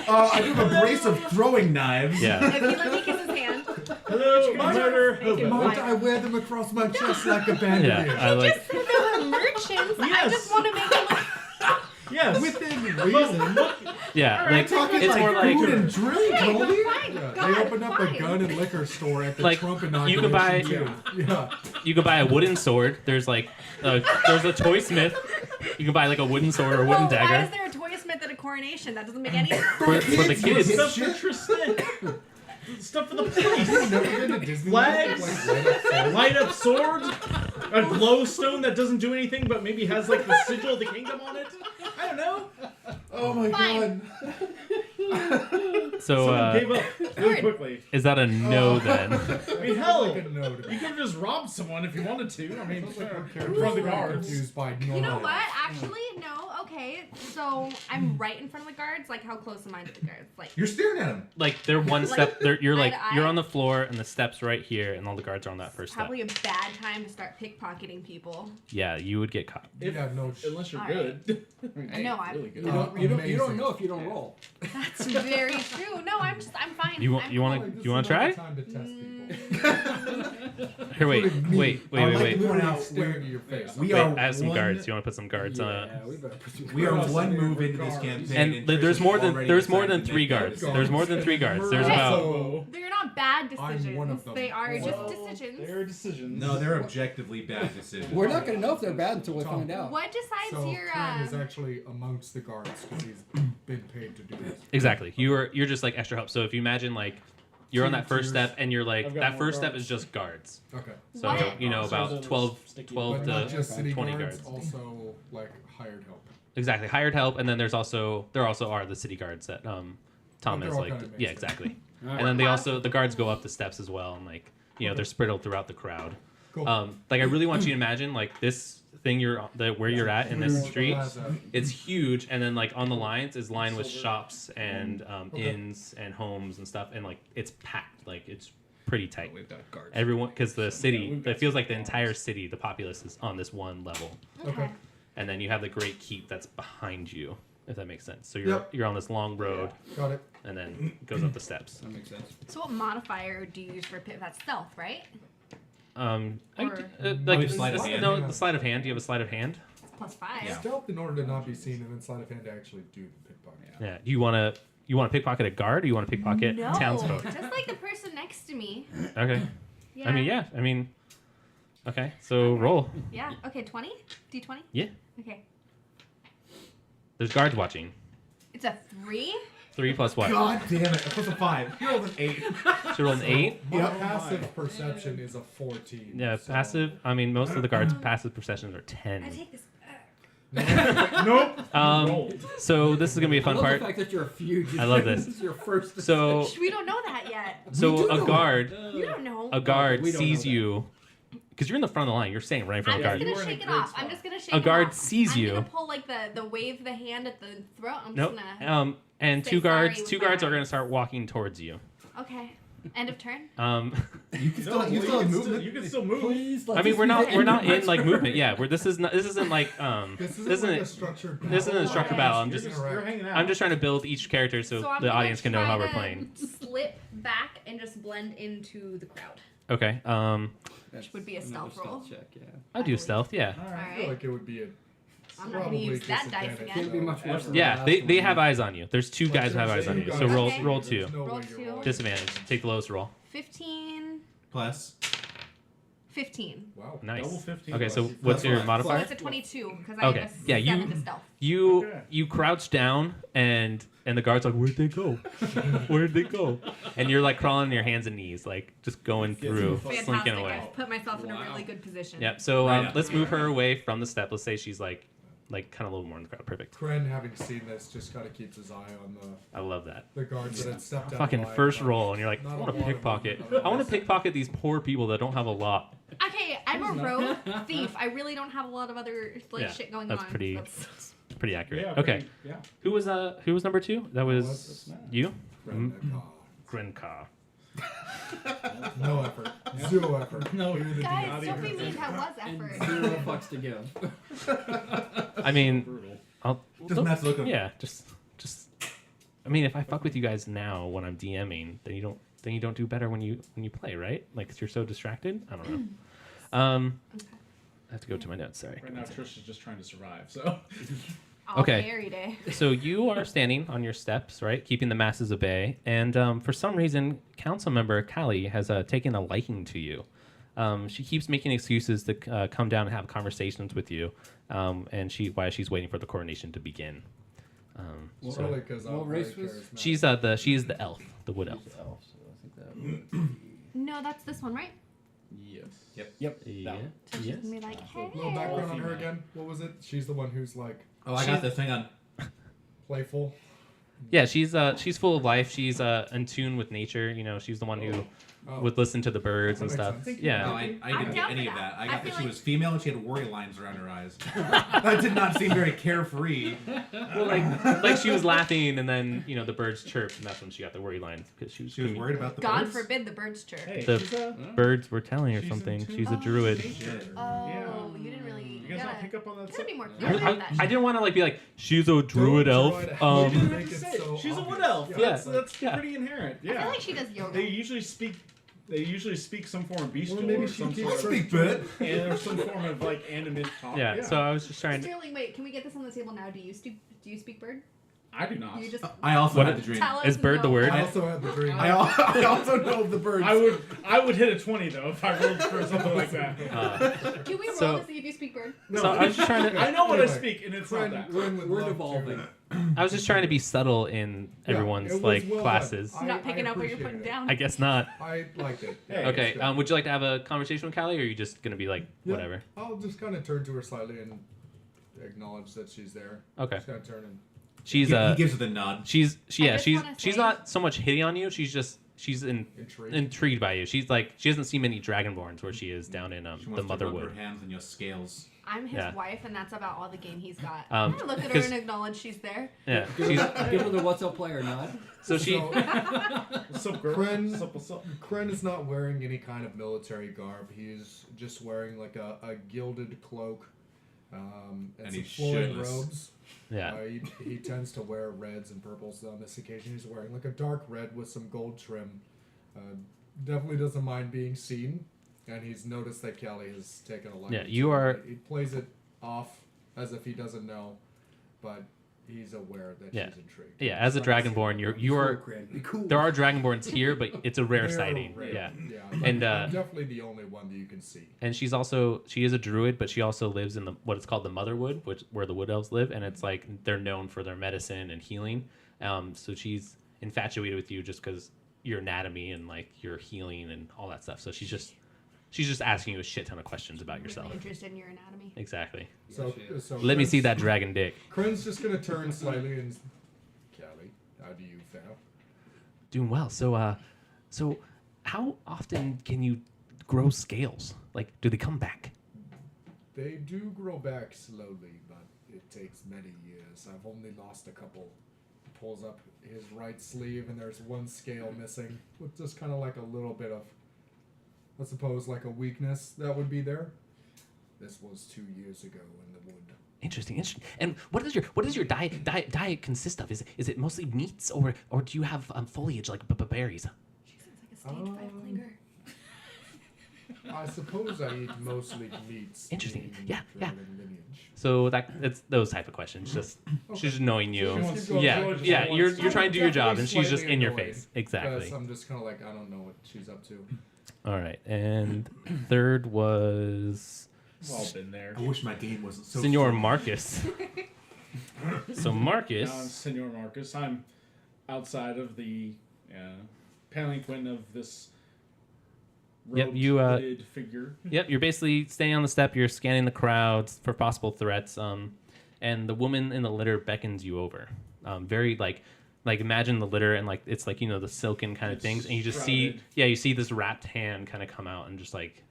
I do have a brace of throwing knives. Yeah. If you let me kiss his hand. Hello, murder. Might I wear them across my chest like a bandolier? Yeah, I like. Just said there were merchants. I Yes. just want to make it look... Yes. Within reason. Yeah, Alright, like Talking it's like more like food and drink, Okay, Goldie. fine. Yeah, God, they opened up fine. a gun and liquor store at the Like, Trump you inauguration. can buy- too. Yeah. you can buy a wooden sword. There's like there's a toy smith. You can buy like a wooden sword or a wooden Why is dagger there a toy smith at a coronation? That doesn't make any sense. for the kids. Stuff for Tristan. Stuff for the police. You've never been to Disney? Flags. Light up swords. A glowstone that doesn't do anything but maybe has like the sigil of the kingdom on it. I don't know. Oh my Fine. god. So Someone gave up really quickly. is that a no then? I mean, hell, Like a no to you me. could have just robbed someone if you wanted to. I mean, Sounds like one in character front of the was guards. confused by You know normal. what? Actually, no. Okay, so I'm right in front of the guards. Like, how close am I to the guards? Like, You're staring at him. Like they're one Like, step. You're eye like to eye? you're on the floor and the steps right here, and all the guards are on that first step. probably a bad time to start pickpocketing people. Yeah, you would get caught. Yeah, no. Unless you're Alright. good. I know, I'm- really good. You don't Amazing. know if you don't roll. That's very true. No, I'm fine. You want I'm you want Like, to this you want is to not try? the time to test people. Here, wait. I like to point out Staring at your face. we Wait, are I have some one- guards. You want to put some guards on? Yeah, we better put some We are guards. one move into this campaign, And Trish there's is more than already there's more decided than to 3 make that guards. decision. There's more than 3 guards. There's Okay. about So, They're not bad I'm decisions. one of them. They are just well, decisions. they're decisions. No, they're objectively bad decisions. We're not gonna know if they're bad until we Tom. find out. What decides So your Cam is actually amongst the guards because he's been paid to do this. exactly. You're just like extra help. So if you imagine like you're on that first Tiers. step and you're like I've got that more first step guards. is just guards. Okay. So What? you know So about those 12 sticky- 12 But to not just city 20 guards, guards. also like hired help. Exactly, hired help, and then there also are the city guards that Tom they're is all like kinda mixed yeah in. exactly, Alright. and then the guards go up the steps as well, and like they're spread throughout the crowd. Cool. Like I really want you to imagine like this thing where you're at in this street. It's huge, and then like on the lines is lined with shops and inns and homes and stuff, and like it's packed, like it's pretty tight. We've got guards. Everyone, because the city, we've got it feels like the some entire city, the populace is on this one level, Okay. and then you have the great keep that's behind you, if that makes sense. So Yep. you're on this long road, Got it. and then it goes up the steps. That makes sense. So what modifier do you use for pit? That's stealth, right? Like sleight of hand. no, the sleight of hand. Do you have a sleight of hand? It's +5. Yeah. Stealth in order to not be seen, and then sleight of hand to actually do the pickpocket. Yeah. Do you want to pickpocket a guard, or you want to pickpocket No, townsfolk? just like the person next to me. Okay. Yeah. I mean, okay. So roll. Yeah. Okay. 20. D20. Yeah. Okay. There's guards watching. It's a 3. 3 plus what? God damn it! I put a 5. You rolled an 8. So you roll an 8. My Yep. passive perception is a 14. Yeah, so- passive. I mean, most of the guards' passive perceptions are 10. I take this. Nope. Um, so this is gonna be a I fun love part. the fact that you're a fugue. I love this. This is your first. So, Shh, we don't know that yet. so a guard, You don't know. a guard we don't sees know that. you, because you're in the front of the line. You're staying right in front I'm of the just guard. gonna You were in shake a it great off. spot. I'm just gonna shake A it guard off. sees I'm you. gonna pull like the wave the hand at the throat. I'm Nope. just gonna. And say two guards, sorry with two my guards are eyes. gonna start walking towards you. Okay. End of turn. You can still, No, you still have movement. You can still move. Please. I mean, we're not in like movement. Yeah, this isn't like This isn't like isn't a it- structured this isn't a battle. structured battle. I'm You're just you're hanging out. I'm just trying to build each character so I'm the gonna audience can know how try we're to playing. Slip back and just blend into the crowd. Okay. Which would be a stealth roll. check. Yeah. I'll do stealth. Yeah. All I right. feel like it would be a I'm not gonna probably use that dice disadvantage, again. Can't be much worse than the Yeah. last They one. have eyes on you. There's 2 guys who have eyes on you. So roll Okay. roll 2. There's no Roll way you're 2. rolling. Disadvantage. Take the lowest roll. 15. Plus. 15. Wow. Nice. Double 15 Okay, so plus- what's your So modifier? it's a 22 because I Okay. have a Yeah, 7 you- to stealth. You crouch down and the guard's like, where'd they go? Where'd they go? And you're like crawling on your hands and knees, like just going through, slinking Fantastic. away. I've put myself in a Wow. really good position. Yep. So Right up. let's move her away from the step. Let's say she's like kind of a little more in the crowd. Perfect. Kren, having seen this, just kind of keeps his eye on I love that. the guards that had stepped out. Fucking of line, first but roll, and you're like, not I a want to lot of pickpocket. movement I want to otherwise. pickpocket these poor people that don't have a lot. Okay, I'm a rogue thief. I really don't have a lot of other Yeah, shit going that's on. pretty- That's- Pretty accurate. Yeah, Okay. pretty- Yeah. Who was number 2? That was you. Kren, Grinka. no effort. Zero effort. No, Guys, don't be mean. That was effort. And 0 fucks to give. I mean, brutal. I'll Just mess with them. yeah, just. I mean, if I fuck with you guys now when I'm DMing, then you don't do better when you play, right? Like, 'cause you're so distracted. I don't know. I have to go to my notes. Sorry. Right now, Trish is just trying to survive. So All Okay. day, every day. So you are standing on your steps, right, keeping the masses at bay, and for some reason, council member Callie has taken a liking to you. She keeps making excuses to come down and have conversations with you, and while she's waiting for the coronation to begin. Well, So- really, because What race was- She's she is the elf, the wood elf. No, that's this one, right? yes. Yep. Yep. Yeah. So she's gonna be like, A little hey. background on her again. What was it? She's the one who's like Oh, I got this. Hang on. playful. Yeah, she's full of life. She's in tune with nature. You know, she's the one who Oh. would listen to the birds and That makes stuff. sense. Yeah. No, I I'm didn't down get any for of that. that. I I got feel that she like- was female and she had worry lines around her eyes. That did not seem very carefree. Well, like she was laughing, and then the birds chirped, and that's when she got the worry lines because she was Worried about the God birds. forbid the birds chirp. Hey, The she's a, birds were telling her she's something. in tune She's a with druid. nature. Oh, Yeah. you didn't really. You guys not pick up on that? You gotta be more I, clear about that. I didn't want to be like she's a druid elf. You Um, didn't Make have to it say it. so She's a wood obvious. elf. Yeah. That's Yeah. pretty inherent. I Yeah. feel like she does yoga. They usually speak some form of bestial Well, maybe or she some keeps sort of Speak bit. and there's some form of like animate talk. Yeah. So I was just trying to. Sterling, wait, can we get this on the table now? Do you speak bird? I do not. You just I also What had a- the dream. tell us Is bird the no. word? I also had the dream. I also know of the birds. I would hit a 20 though if I rolled for something like that. Can we roll So- to see if you speak bird? No, So I was just trying to. I know what I Anyway, speak and it's Kren, not that. Kren would We're love devolving. I was just trying to be subtle in Yeah, everyone's it was like well done. classes. I- I'm not picking up what you're appreciated putting it. down. I guess not. I liked it. Hey, Okay. it's good. Would you like to have a conversation with Callie, or are you just gonna be like Yeah, whatever? I'll just kind of turn to her slightly and acknowledge that she's there. Okay. Just kind of turn and. She's he gives her the nod. she's just wanna she's say- not so much hitting on you. She's Intrigued. intrigued by you. She's like she hasn't seen many dragonborns where she is down in She the wants to rub Motherwood. her hands on your scales. I'm his Yeah. wife, and that's about all the game he's got. Um, I'm gonna look at her 'cause- and acknowledge she's there. Yeah. Give She's, her the what's up player nod. so she. What's up, girl? Kren- What's up? Kren is not wearing any kind of military garb. He's just wearing like a gilded cloak and And some he's flowing shirtless. robes. Yeah. He tends to wear reds and purples. On this occasion, he's wearing like a dark red with some gold trim. Definitely doesn't mind being seen, and he's noticed that Callie has taken a liking. Yeah, you to him. are- He plays it off as if he doesn't know, but he's aware that Yeah. she's intrigued. Yeah. As a dragonborn, you are. Be cool. There are dragonborns here, but it's a rare They're sighting. rare. Yeah. Yeah, And, I'm definitely the only one that you can see. And she is a druid, but she also lives in what is called the Motherwood, where the wood elves live, and it's like they're known for their medicine and healing. So she's infatuated with you just because your anatomy and like your healing and all that stuff. So she's just asking you a shit ton of questions about yourself. Really interested in your anatomy. Exactly. So Let me see Kren's- that dragon dick. Kren's just gonna turn slightly and. Callie, how do you fare? Doing well. So how often can you grow scales? Like, do they come back? They do grow back slowly, but it takes many years. I've only lost a couple. He pulls up his right sleeve, and there's one scale missing, with just kind of like a little bit of, I suppose, like a weakness that would be there. This was 2 years ago in the wood. Interesting. And what does your diet consist of? Is it mostly meats, or do you have foliage like berries? She sounds like a stage 5 clinger. I suppose I eat mostly meats. Interesting. being Yeah. driven lineage. So it's those type of questions. Just she's just knowing you. She wants to Yeah, enjoy just yeah. once. You're trying to do your job, Definitely and she's just slightly in your annoyed, face. Exactly. Because I'm just kind of like, I don't know what she's up to. All right, and third was We've all been there. I wish my game wasn't so. Senor full. Marcus. So Marcus, Senor Marcus. I'm outside of the palanquin of this Yep, robed, you, hooded figure. yep, you're basically staying on the step. You're scanning the crowds for possible threats. And the woman in the litter beckons you over. Very like imagine the litter and like it's like the silken kind of It's things, and you just shrouded. you see this wrapped hand kind of come out and just like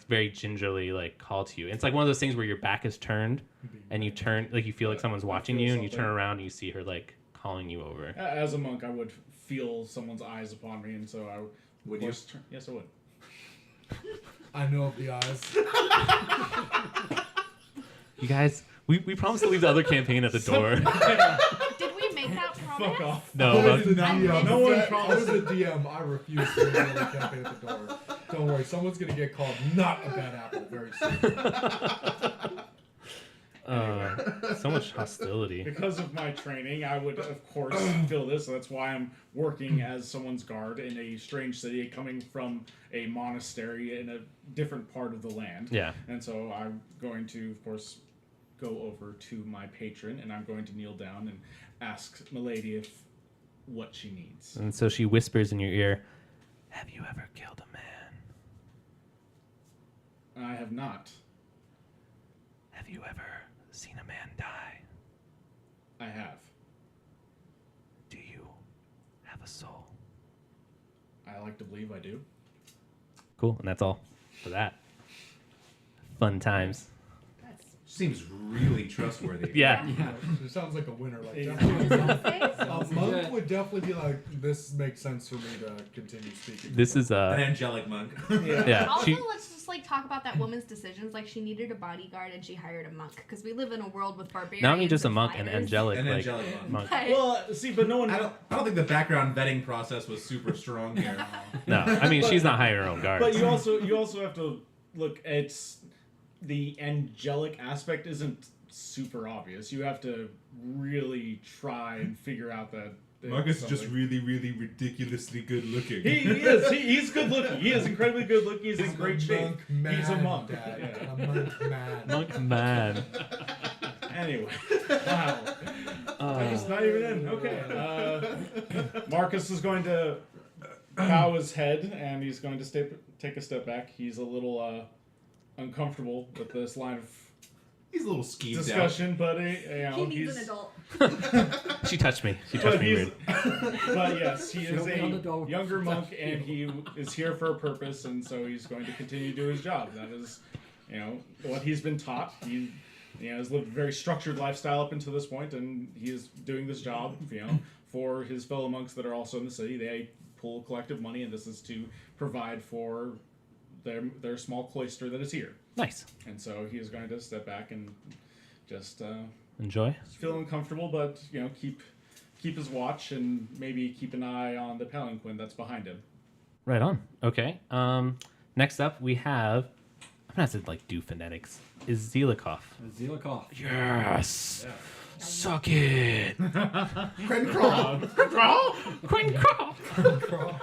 very gingerly like call to you. It's like one of those things where your back is turned and you turn like you feel like someone's watching feel you, and you something. turn around and you see her like calling you over. As a monk, I would feel someone's eyes upon me, and so I Would of you? course, yes, I would. I know of the eyes. You guys, we promised to leave the other campaign at the door. Did we make that promise? Fuck off. No, I was but the I DM. missed No one it. I was the DM. I refuse to leave the campaign at the door. Don't worry, someone's gonna get called not a bad apple very soon. so much hostility. Because of my training, I would, of course, feel this. So that's why I'm working as someone's guard in a strange city, coming from a monastery in a different part of the land. Yeah. And so I'm going to, of course, go over to my patron, and I'm going to kneel down and ask Milady what she needs. And so she whispers in your ear, "Have you ever killed a man? I have not. Have you ever seen a man die? I have. Do you have a soul?" I like to believe I do. Cool, and that's all for that. Fun times. Seems really trustworthy. Yeah. It sounds like a winner. Like Yeah. definitely, a Sounds monk legit. would definitely be like, this makes sense for me to continue speaking. This is An angelic monk. yeah. Also, She, let's just talk about that woman's decisions. Like, she needed a bodyguard and she hired a monk because we live in a world with barbarians. not only just a and monk, an fighters. angelic, An like angelic monk. monk. But- Well, see, but no one. I don't think the background vetting process was super strong here. No, I mean she's not hiring her own guards. But you also have to look. It's the angelic aspect isn't super obvious. You have to really try and figure out that. Marcus is just something. really, really ridiculously good looking. He is. He's good looking. He is incredibly good looking. He's in great shape. Monk man, He's a monk. Dad. Yeah. A monk man. Monk man. Anyway, wow. I'm just not even in. Okay. Marcus is going to bow his head, and he's going to take a step back. He's a little uncomfortable with this line of He's a little skeeved out. discussion, but He needs an adult. She touched me. She But touched me he's, weird. but yes, he is Show me on the a door. younger monk, and he is here for a purpose, and so he's going to continue to do his job. That is, what he's been taught. He, has lived a very structured lifestyle up until this point, and he is doing this job, for his fellow monks that are also in the city. They pull collective money, and this is to provide for their small cloister that is here. Nice. And so he is going to step back and just Enjoy. feel uncomfortable, but keep his watch and maybe keep an eye on the palanquin that's behind him. Right on. Okay. Next up we have, I'm gonna have to do phonetics. Is Zelikov. Zelikov. Yes. Suck it. Cren crawl.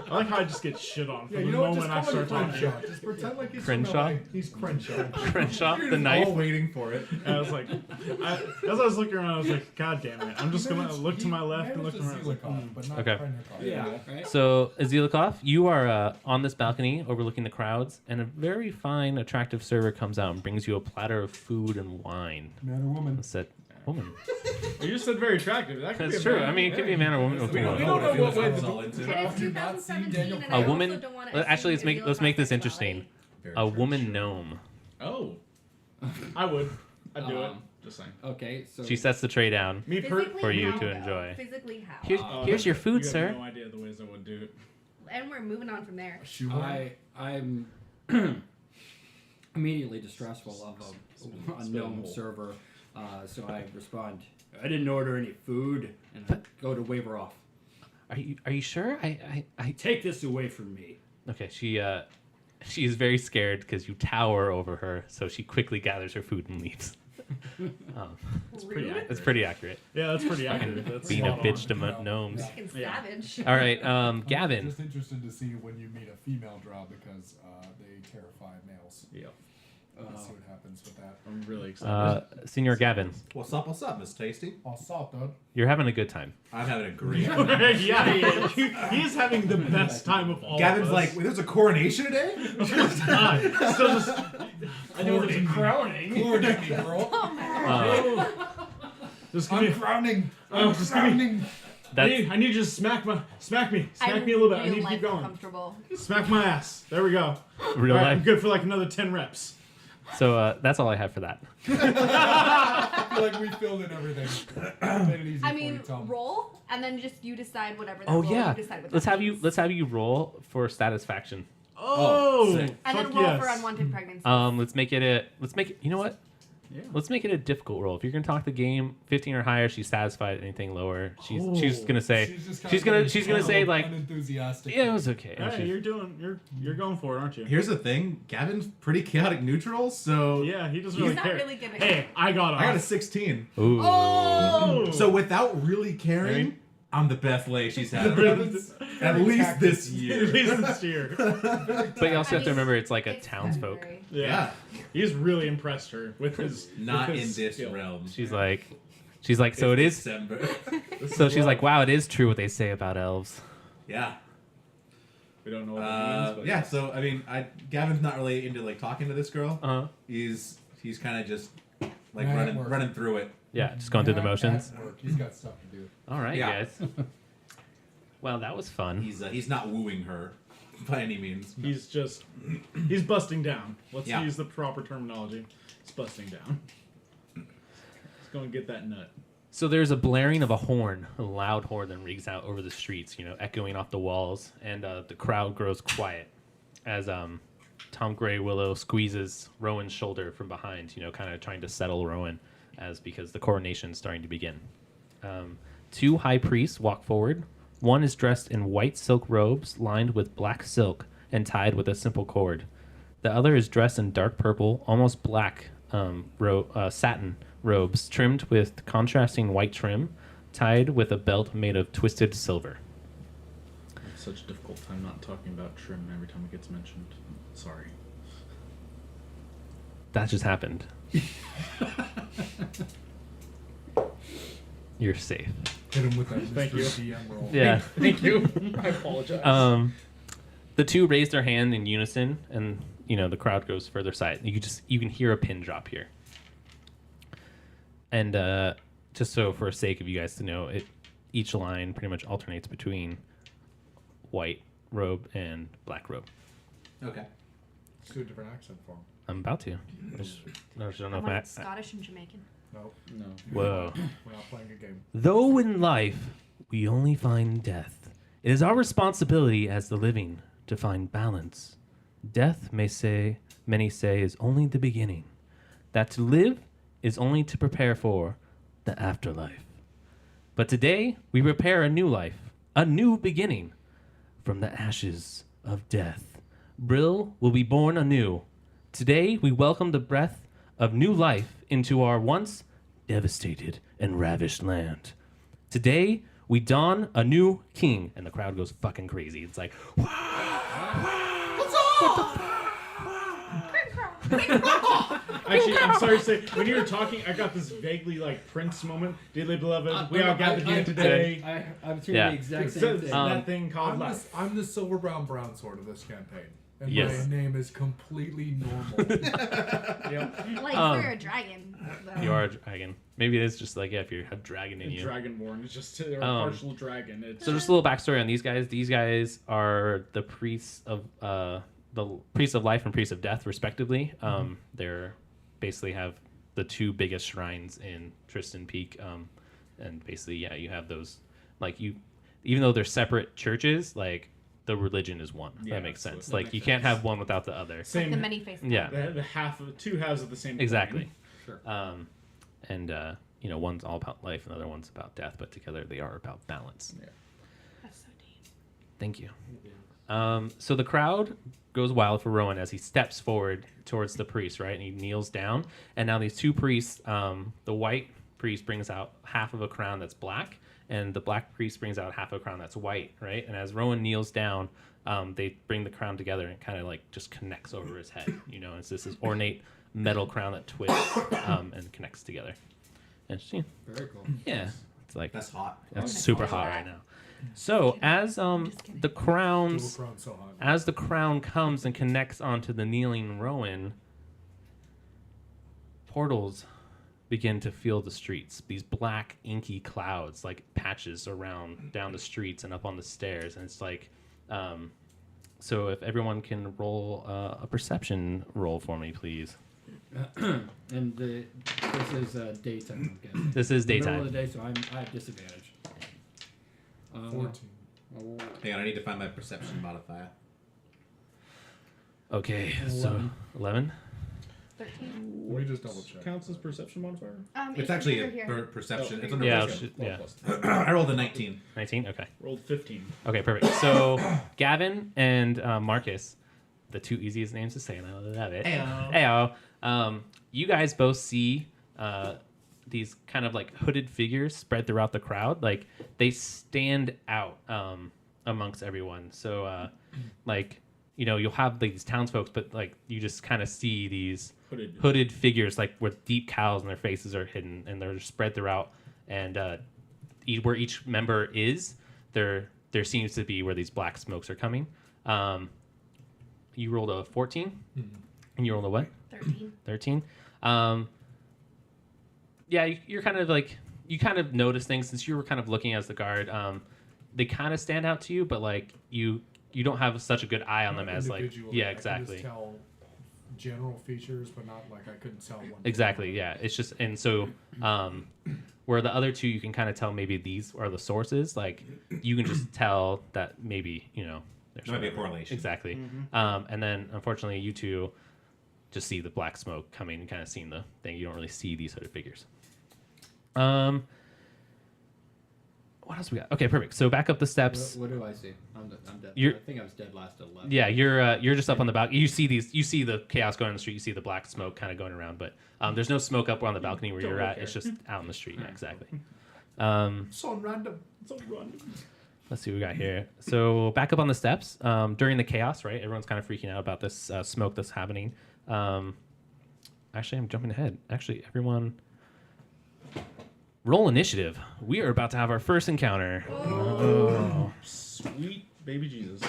I like how I just get shit on for Yeah, the you know what? Just moment I call him start talking. Crenshaw. Just pretend like he's Crenshaw? from LA. He's Crenshaw. Crenshaw, You're the just knife. all waiting for it. And I was like, as I was looking around, I was like, God damn it! I'm just gonna look to my left and look to my right. I was like, but not Okay. Krennikov. Yeah. Right. So, Zelikov, you are on this balcony overlooking the crowds, and a very fine, attractive server comes out and brings you a platter of food and wine. Man or woman. It's that woman. You just said very attractive. That could That's be a true. man. I mean, it could be a man or woman. We don't we know don't what know it what way feels the- all into. It is Have you not seen 2017, Daniel and I Craig? A woman. also don't want to Actually, assume let's make this Zelikov interesting. Very A true. woman gnome. Oh, I would. I'd do it. Um, Just saying. Okay, so She sets the tray down. Me per. Physically For you how, to though? enjoy. Physically how? Here's your food, you sir. have no idea the ways I would do it. And we're moving on from there. I'm immediately distrustful of a gnome server, so I respond. I didn't order any food, and I go to wave her off. Are you sure? I Take this away from me. Okay, she is very scared because you tower over her, so she quickly gathers her food and leaves. It's pretty accurate. It's pretty accurate. Yeah, that's pretty accurate. That's Being a spot bitch to on. gnomes. Fucking Yeah. savage. All right, I'm Gavin. just interested to see when you meet a female drow because they terrify males. Yeah, Let's see what happens with that. I'm really excited. Senior Gavin, What's up, Miss Tasty? All salt, dude. you're having a good time. I'm having a great time. Yeah, he is having the best time of all. Gavin's of us. like, wait, there's a coronation today? God, still just. I know there's a crowning. Coordinate me, girl. Just give I'm me. crowning. Oh, I'm just give me. crowning. I need you to just smack me a little bit. I need to keep going. Comfortable. Smack my ass. There we go. Real All right, I'm life. good for like another 10 reps. So that's all I have for that. I feel like we filled in everything. Made it easy I for mean, you, Tom. roll, and then just you decide whatever. That Oh roll yeah, You decide what let's that have you means. roll for satisfaction. Oh, sick. And then fuck roll yes. for unwanted pregnancy. Let's make it. You know what? Yeah. Let's make it a difficult roll. If you're gonna talk the game, 15 or higher, she's satisfied. Anything lower, she's gonna say she's gonna say like, unenthusiastic. yeah, it was okay. And Hey, she's- you're going for it, aren't you? Here's the thing, Gavin's pretty chaotic neutral, so Yeah, he doesn't He's really not care. really gonna. Hey, I got I got a off. 16. Ooh. Oh, So without really caring, I'm the best lay she's had. At least this At year. least this year. But you also have to remember it's like a It's townsfolk. February. Yeah. He's really impressed her with his. Not with in his this skill. realm. She's like, so it is. December. So she's like, wow, it is true what they say about elves. Yeah. We don't know what that means, but Yeah, so I mean, Gavin's not really into like talking to this girl. Uh huh. He's kind of just like Man, running work. running through it. Yeah, just going through the Yeah, motions. at work. He's got stuff to do. All right, Yeah. guys. Well, that was fun. He's not wooing her by any means. he's busting down. Let's Yeah. use the proper terminology. He's busting down. He's going to get that nut. So there's a blaring of a horn, a loud horn that rings out over the streets, echoing off the walls, and the crowd grows quiet as Tom Gray Willow squeezes Rowan's shoulder from behind, kind of trying to settle Rowan, because the coronation's starting to begin. Two high priests walk forward. One is dressed in white silk robes lined with black silk and tied with a simple cord. The other is dressed in dark purple, almost black satin robes trimmed with contrasting white trim, tied with a belt made of twisted silver. It's such a difficult time not talking about trim every time it gets mentioned. Sorry. That just happened. You're safe. Hit him with that Thank you. Mr. DM roll. Yeah. Thank you. I apologize. The two raise their hand in unison, and the crowd goes further side. You can hear a pin drop here. And just so for sake of you guys to know, each line pretty much alternates between white robe and black robe. Okay. Let's do a different accent for him. I'm about to. I just don't know I if want Scottish and Jamaican. Nope. No. Whoa. We're not playing a game. Though in life we only find death, it is our responsibility as the living to find balance. Death, many say, is only the beginning. That to live is only to prepare for the afterlife. But today we prepare a new life, a new beginning. From the ashes of death, Brill will be born anew. Today we welcome the breath of new life into our once devastated and ravished land. Today, we don a new king. And the crowd goes fucking crazy. It's like, Actually, I'm sorry to say, when you were talking, I got this vaguely like Prince moment. Dearly beloved, we are gathered here today. I'm doing Yeah. the exact It's same thing. that thing called I'm life. the silver brown sword of this campaign. And Yes. my name is completely normal. Like Um, we're a dragon. though. you are a dragon. Maybe it is just like, if you have a dragon in The you. Dragonborn. It's just they're a partial dragon. It's So just a little backstory on these guys. These guys are the priests of life and priests of death, respectively. They're basically have the two biggest shrines in Tristan Peak, and basically, you have those. Even though they're separate churches, the religion is one. If Yeah, that makes sense. absolutely. That You makes can't sense. have one without the other. same. The many faces. Yeah. The two halves of the same. coin. Exactly. Sure. And one's all about life, and the other one's about death, but together they are about balance. That's so deep. Thank you. So the crowd goes wild for Rowan as he steps forward towards the priest, right? And he kneels down. And now these two priests, the white priest brings out half of a crown that's black, and the black priest brings out half of a crown that's white, right? And as Rowan kneels down, they bring the crown together and kind of like just connects over his head. It's this ornate metal crown that twists and connects together. Interesting. Very cool. Yeah. It's like That's hot. that's super hot right now. So as the crowns, Dual crown's so hot. as the crown comes and connects onto the kneeling Rowan, portals begin to fill the streets. These black inky clouds, like patches around down the streets and up on the stairs, and it's like, so if everyone can roll a perception roll for me, please. And this is daytime. I'm guessing. This is Middle daytime. of the day, so I have disadvantage. 14. Hang on, I need to find my perception modifier. Okay, so 11. 13. Let me just double check. Counts as perception modifier? It's actually a perception. It's under Yeah, perception. yeah. I rolled a 19. 19. Okay. Rolled 15. Okay, perfect. So Gavin and Marcus, the two easiest names to say, and I love it. Heyo. Heyo. You guys both see these kind of like hooded figures spread throughout the crowd. Like they stand out amongst everyone. So you'll have these townsfolk, but like you just kind of see these hooded figures like with deep cowls and their faces are hidden and they're spread throughout. And where each member is, there seems to be where these black smokes are coming. You rolled a 14, and you rolled a what? 13. 13. You're kind of like, you kind of notice things since you were kind of looking as the guard. They kind of stand out to you, but like you don't have such a good eye on them as like, Individually, yeah, I can exactly. just tell general features, but not like I couldn't tell one. Exactly. Yeah. It's just, and so, where the other two, you can kind of tell maybe these are the sources. Like you can just tell that maybe, there's There might be a whatever. correlation. Exactly. And then unfortunately you two just see the black smoke coming and kind of seeing the thing. You don't really see these hooded figures. What else we got? Okay, perfect. So back up the steps. What do I see? I'm dead. You're- I think I was dead last at 11. Yeah, you're just up on the balcony. You see the chaos going on the street. You see the black smoke kind of going around, but there's no smoke up on the balcony where you're at. It's just out in the street. Yeah, exactly. So random. So random. Let's see what we got here. So back up on the steps. During the chaos, right? Everyone's kind of freaking out about this smoke that's happening. Actually, I'm jumping ahead. Actually, everyone, roll initiative. We are about to have our first encounter. Oh, sweet baby Jesus.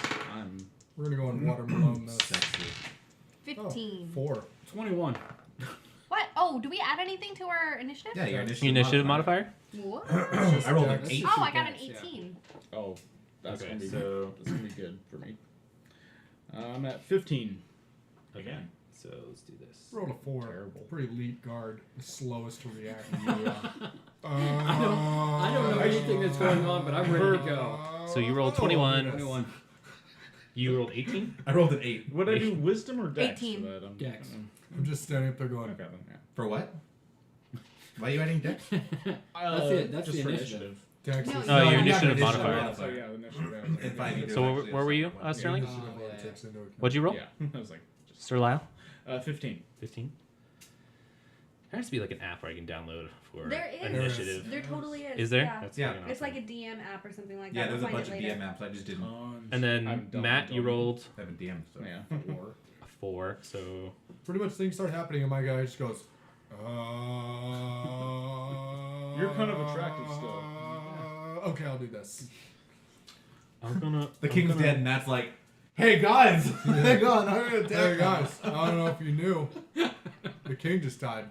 We're gonna go on watermelon. Sexy. 15. 4. 21. What? Oh, do we add anything to our initiative? Yeah, your Initiative modifier. What? I rolled an Dex. 8. Oh, I got an Yeah. 18. Oh, that's Okay, gonna be so- that's gonna be good for me. I'm at 15. Again. So let's do this. Rolled a 4. Terrible. Pretty elite guard. The slowest to react. I don't know anything that's going on, but I'm ready to go. So you rolled 21. 21. You rolled 18. I rolled an 8. Would I do wisdom or dex? 18. For that? I'm, Dex. I'm just standing up there going, Okay, then, yeah. For what? Why are you adding dex? That's it. That's just the for initiative. Dex No, is you- Oh, your you initiative have an modifier. So yeah, the initiative. And 5 you do So actually where were you, have Sterling? initiative Oh, already yeah. takes into account. What'd you roll? Yeah, I was like, just, Sir Lyle? 15. 15. There has to be like an app where I can download for There is. initiative. There totally is. Is there? Yeah. That's Yeah. fucking It's awesome. like a DM app or something like Yeah, that. there's a We'll bunch of find it later. DM apps. I just didn't And then I'm dumb, Matt, dumb. you rolled have a DM. So. Yeah. 4. a 4. So Pretty much things start happening, and my guy just goes, You're kind of attractive still. Okay, I'll do this. I'm gonna. The king's dead, and that's like, hey guys, hang on, I'm gonna Hey attack guys, I don't know if you knew, the king just died.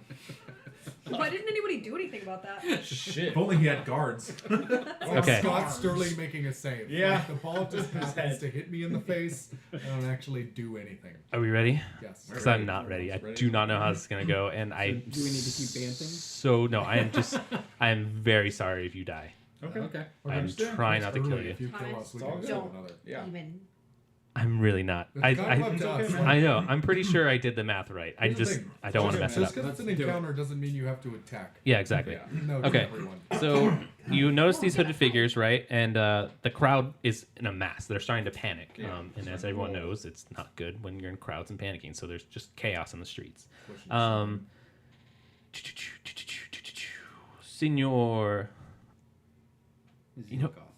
Why didn't anybody do anything about that? Shit. If only he had guards. Okay. Scott Sterling making a save. Yeah. Like, the ball just happens to hit me in the face. I don't actually do anything. Are we ready? Yes. Because I'm not ready. I do not know how this is gonna go, and I. Do we need to keep dancing? So no, I am just. I am very sorry if you die. Okay. Okay. I'm understand. trying not to kill Early, you. If you kill us, we It's all can good. kill another. Yeah. Even. I'm really not. It's kind of up to us. I know. I'm pretty sure I did the math right. Here's the thing. I don't want to mess it Just up. because it's an encounter doesn't mean you have to attack. Yeah, exactly. No, Okay. everyone. So you notice these hooded figures, right? And the crowd is in a mass. They're starting to panic. And as everyone knows, it's not good when you're in crowds and panicking. So there's just chaos in the streets. Senor,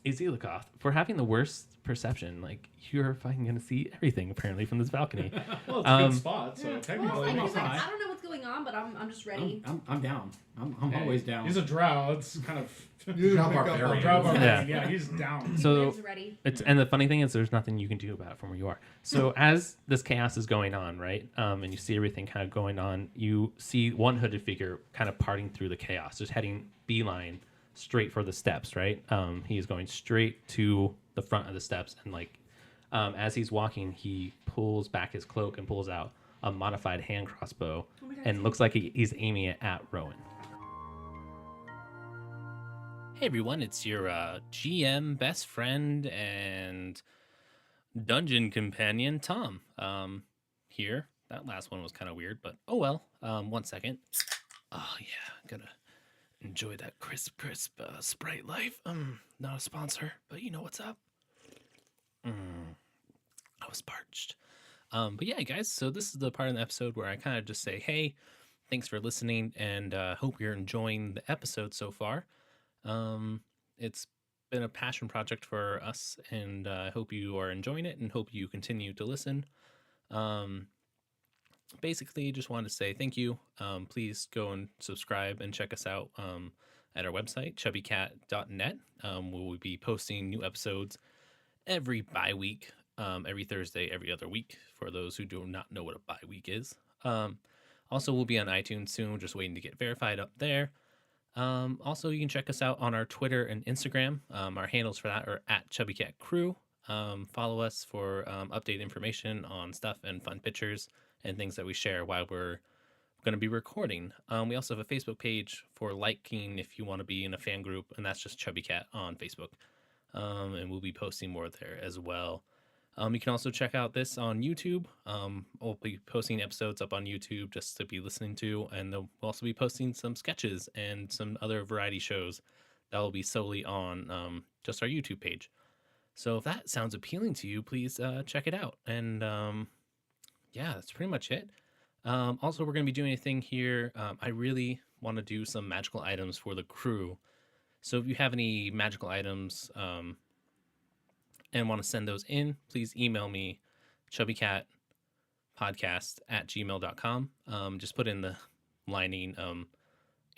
Izilikoth, for having the worst perception, like you're fucking gonna see everything apparently from this balcony. Well, it's a good spot, so technically. I don't know what's going on, but I'm just ready. I'm down. I'm always down. He's a drow. It's kind of Drow barbarian. drow barbarian. Yeah. Yeah, he's down. So He's ready. and the funny thing is, there's nothing you can do about it from where you are. So as this chaos is going on, right, and you see everything kind of going on, you see one hooded figure kind of parting through the chaos, just heading beeline straight for the steps, right? He is going straight to the front of the steps, and like as he's walking, he pulls back his cloak and pulls out a modified hand crossbow, and looks like he's aiming it at Rowan. Hey everyone, it's your GM best friend and dungeon companion Tom. Here. That last one was kind of weird, but oh well. 1 second. Oh yeah, gonna enjoy that crisp Sprite Life. Not a sponsor, but you know what's up. I was parched. But yeah, guys, so this is the part of the episode where I kind of just say, hey, thanks for listening, and hope you're enjoying the episode so far. It's been a passion project for us, and I hope you are enjoying it and hope you continue to listen. Basically, just wanted to say thank you. Please go and subscribe and check us out at our website, ChubbyCat.net. We'll be posting new episodes every bi-week, every Thursday, every other week, for those who do not know what a bi-week is. Also, we'll be on iTunes soon, just waiting to get verified up there. Also, you can check us out on our Twitter and Instagram. Our handles for that are at ChubbyCatCrew. Follow us for updated information on stuff and fun pictures and things that we share while we're going to be recording. We also have a Facebook page for liking if you want to be in a fan group, and that's just ChubbyCat on Facebook. And we'll be posting more there as well. You can also check out this on YouTube. We'll be posting episodes up on YouTube just to be listening to, and we'll also be posting some sketches and some other variety shows that will be solely on just our YouTube page. So if that sounds appealing to you, please check it out. And yeah, that's pretty much it. Also, we're going to be doing a thing here. I really want to do some magical items for the crew. So if you have any magical items and want to send those in, please email me, chubbycatpodcast@gmail.com. Just put in the lining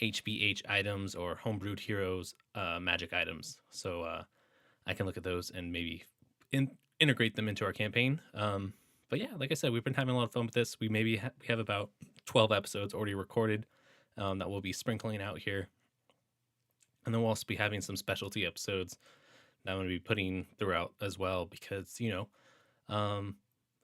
HBH items or Homebrewed Heroes magic items. So I can look at those and maybe integrate them into our campaign. But yeah, like I said, we've been having a lot of fun with this. We have about 12 episodes already recorded that we'll be sprinkling out here. And then we'll also be having some specialty episodes that I'm going to be putting throughout as well because, you know,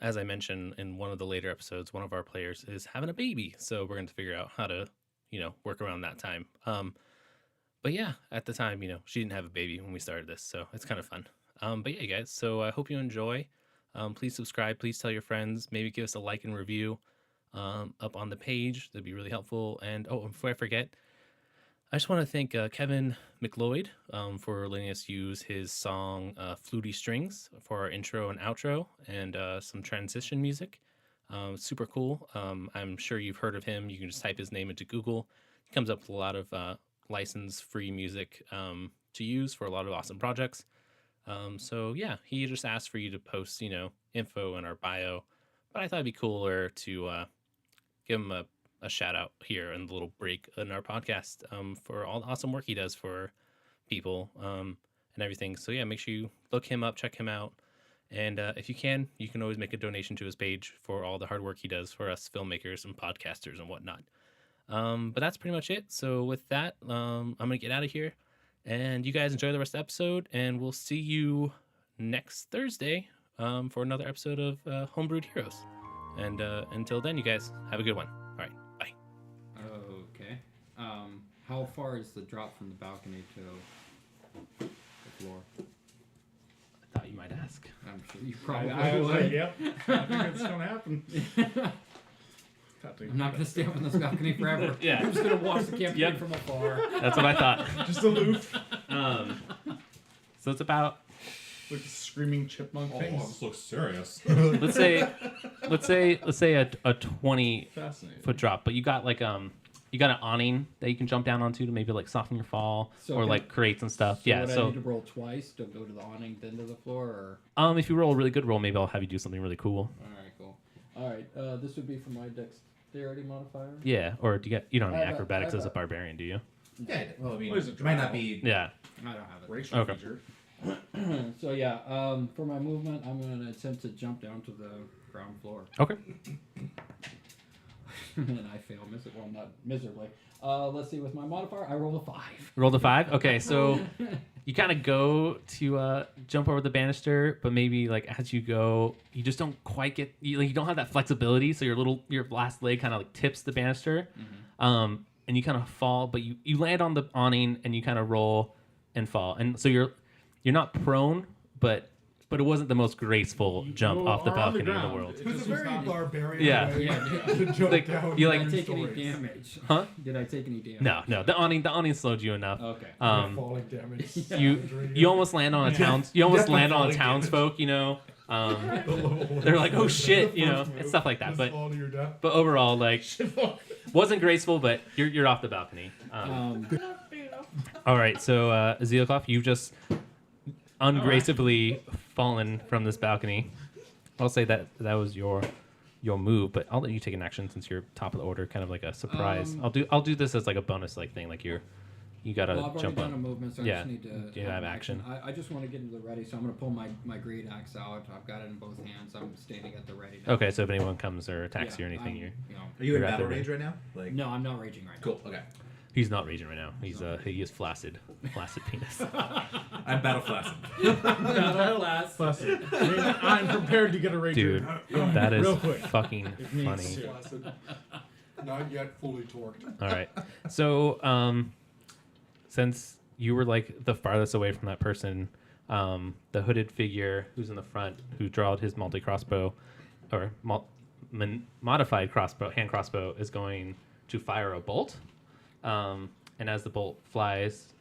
as I mentioned in one of the later episodes, one of our players is having a baby. So we're going to figure out how to, you know, work around that time. But yeah, at the time, you know, she didn't have a baby when we started this. So it's kind of fun. But yeah, guys, so I hope you enjoy. Please subscribe. Please tell your friends. Maybe give us a like and review up on the page. That'd be really helpful. And before I forget, I just want to thank Kevin McLeod for letting us use his song Fluty Strings for our intro and outro and some transition music. Super cool. I'm sure you've heard of him. You can just type his name into Google. He comes up with a lot of license-free music to use for a lot of awesome projects. So yeah, he just asked for you to post, you know, info in our bio, but I thought it'd be cooler to give him a shout out here in the little break in our podcast for all the awesome work he does for people and everything. So yeah, make sure you look him up, check him out. And if you can always make a donation to his page for all the hard work he does for us filmmakers and podcasters and whatnot. But that's pretty much it. So with that, I'm going to get out of here. And you guys enjoy the rest of the episode, and we'll see you next Thursday for another episode of Homebrewed Heroes. And until then, you guys have a good one. All right, bye. Okay. How far is the drop from the balcony to the floor? I thought you might ask. I'm sure you probably I was would. like, yep. I think it's gonna happen. I'm not going to stay up on this balcony forever. Yeah. I'm just going to watch the campaign Yep. from afar. That's what I thought. Just aloof. So it's about Like screaming chipmunk things. this looks serious. let's say a 20 Fascinating. foot drop, but you got like you got an awning that you can jump down onto to maybe like soften your fall So or can- like crates and stuff. So Yeah. would I So need to roll twice to go to the awning, then to the floor, or... if you roll a really good roll, maybe I'll have you do something really cool. All right, cool. All right, this would be for my dexterity modifier. Yeah. Or do you don't have any I have a- acrobatics I have as a a- barbarian, do you? Yeah, well, I mean, What is it, it might not drow? be. Yeah. I don't have it. Racial Okay. feature. So yeah, for my movement, I'm going to attempt to jump down to the ground floor. Okay. And I fail not miserably. Let's see, with my modifier, I roll a 5. Roll the 5. Okay. So you kind of go to jump over the banister, but maybe like as you go, you just don't quite get you don't have that flexibility. So your last leg kind of like tips the banister, and you kind of fall, but you land on the awning and you kind of roll and fall, and so you're not prone, but it wasn't the most graceful jump You off the are on balcony in the ground. world. It It's just a was very not- barbarian Yeah. way Yeah. to jump Like, down. you Did like- I take any stories. damage? Huh? Did I take any damage? No, the awning slowed you enough. Okay. Falling damage. You almost land on a Definitely land on a falling townsfolk, they're like, oh shit, and stuff like that. But fall to your death. overall, like, wasn't graceful, but you're off the balcony. All right, so Zealcloth, you've just ungracefully fallen from this balcony. I'll say that was your move, but I'll let you take an action since you're top of the order, kind of like a surprise. I'll do this as like a bonus like thing, like you gotta Well, I've already jump done a on. movement, so I Yeah. just need to. Do you have action? I just want to get into the ready, so I'm going to pull my great axe out. I've got it in both hands. I'm standing at the ready now. Okay, so if anyone comes or attacks you or anything, you know, Are you in You're at battle the rage right now? Like, no, I'm not raging right now. cool. Okay, he's not raging right now. He is flaccid penis. I'm battle flaccid. Flaccid. I mean, I'm prepared to get a rager. Dude, that is Real quick. fucking It needs funny. to. Flaccid. Not yet fully torqued. All right. So, since you were like the farthest away from that person, the hooded figure who's in the front, who drawed his multi-crossbow or modified hand crossbow, is going to fire a bolt. And as the bolt flies,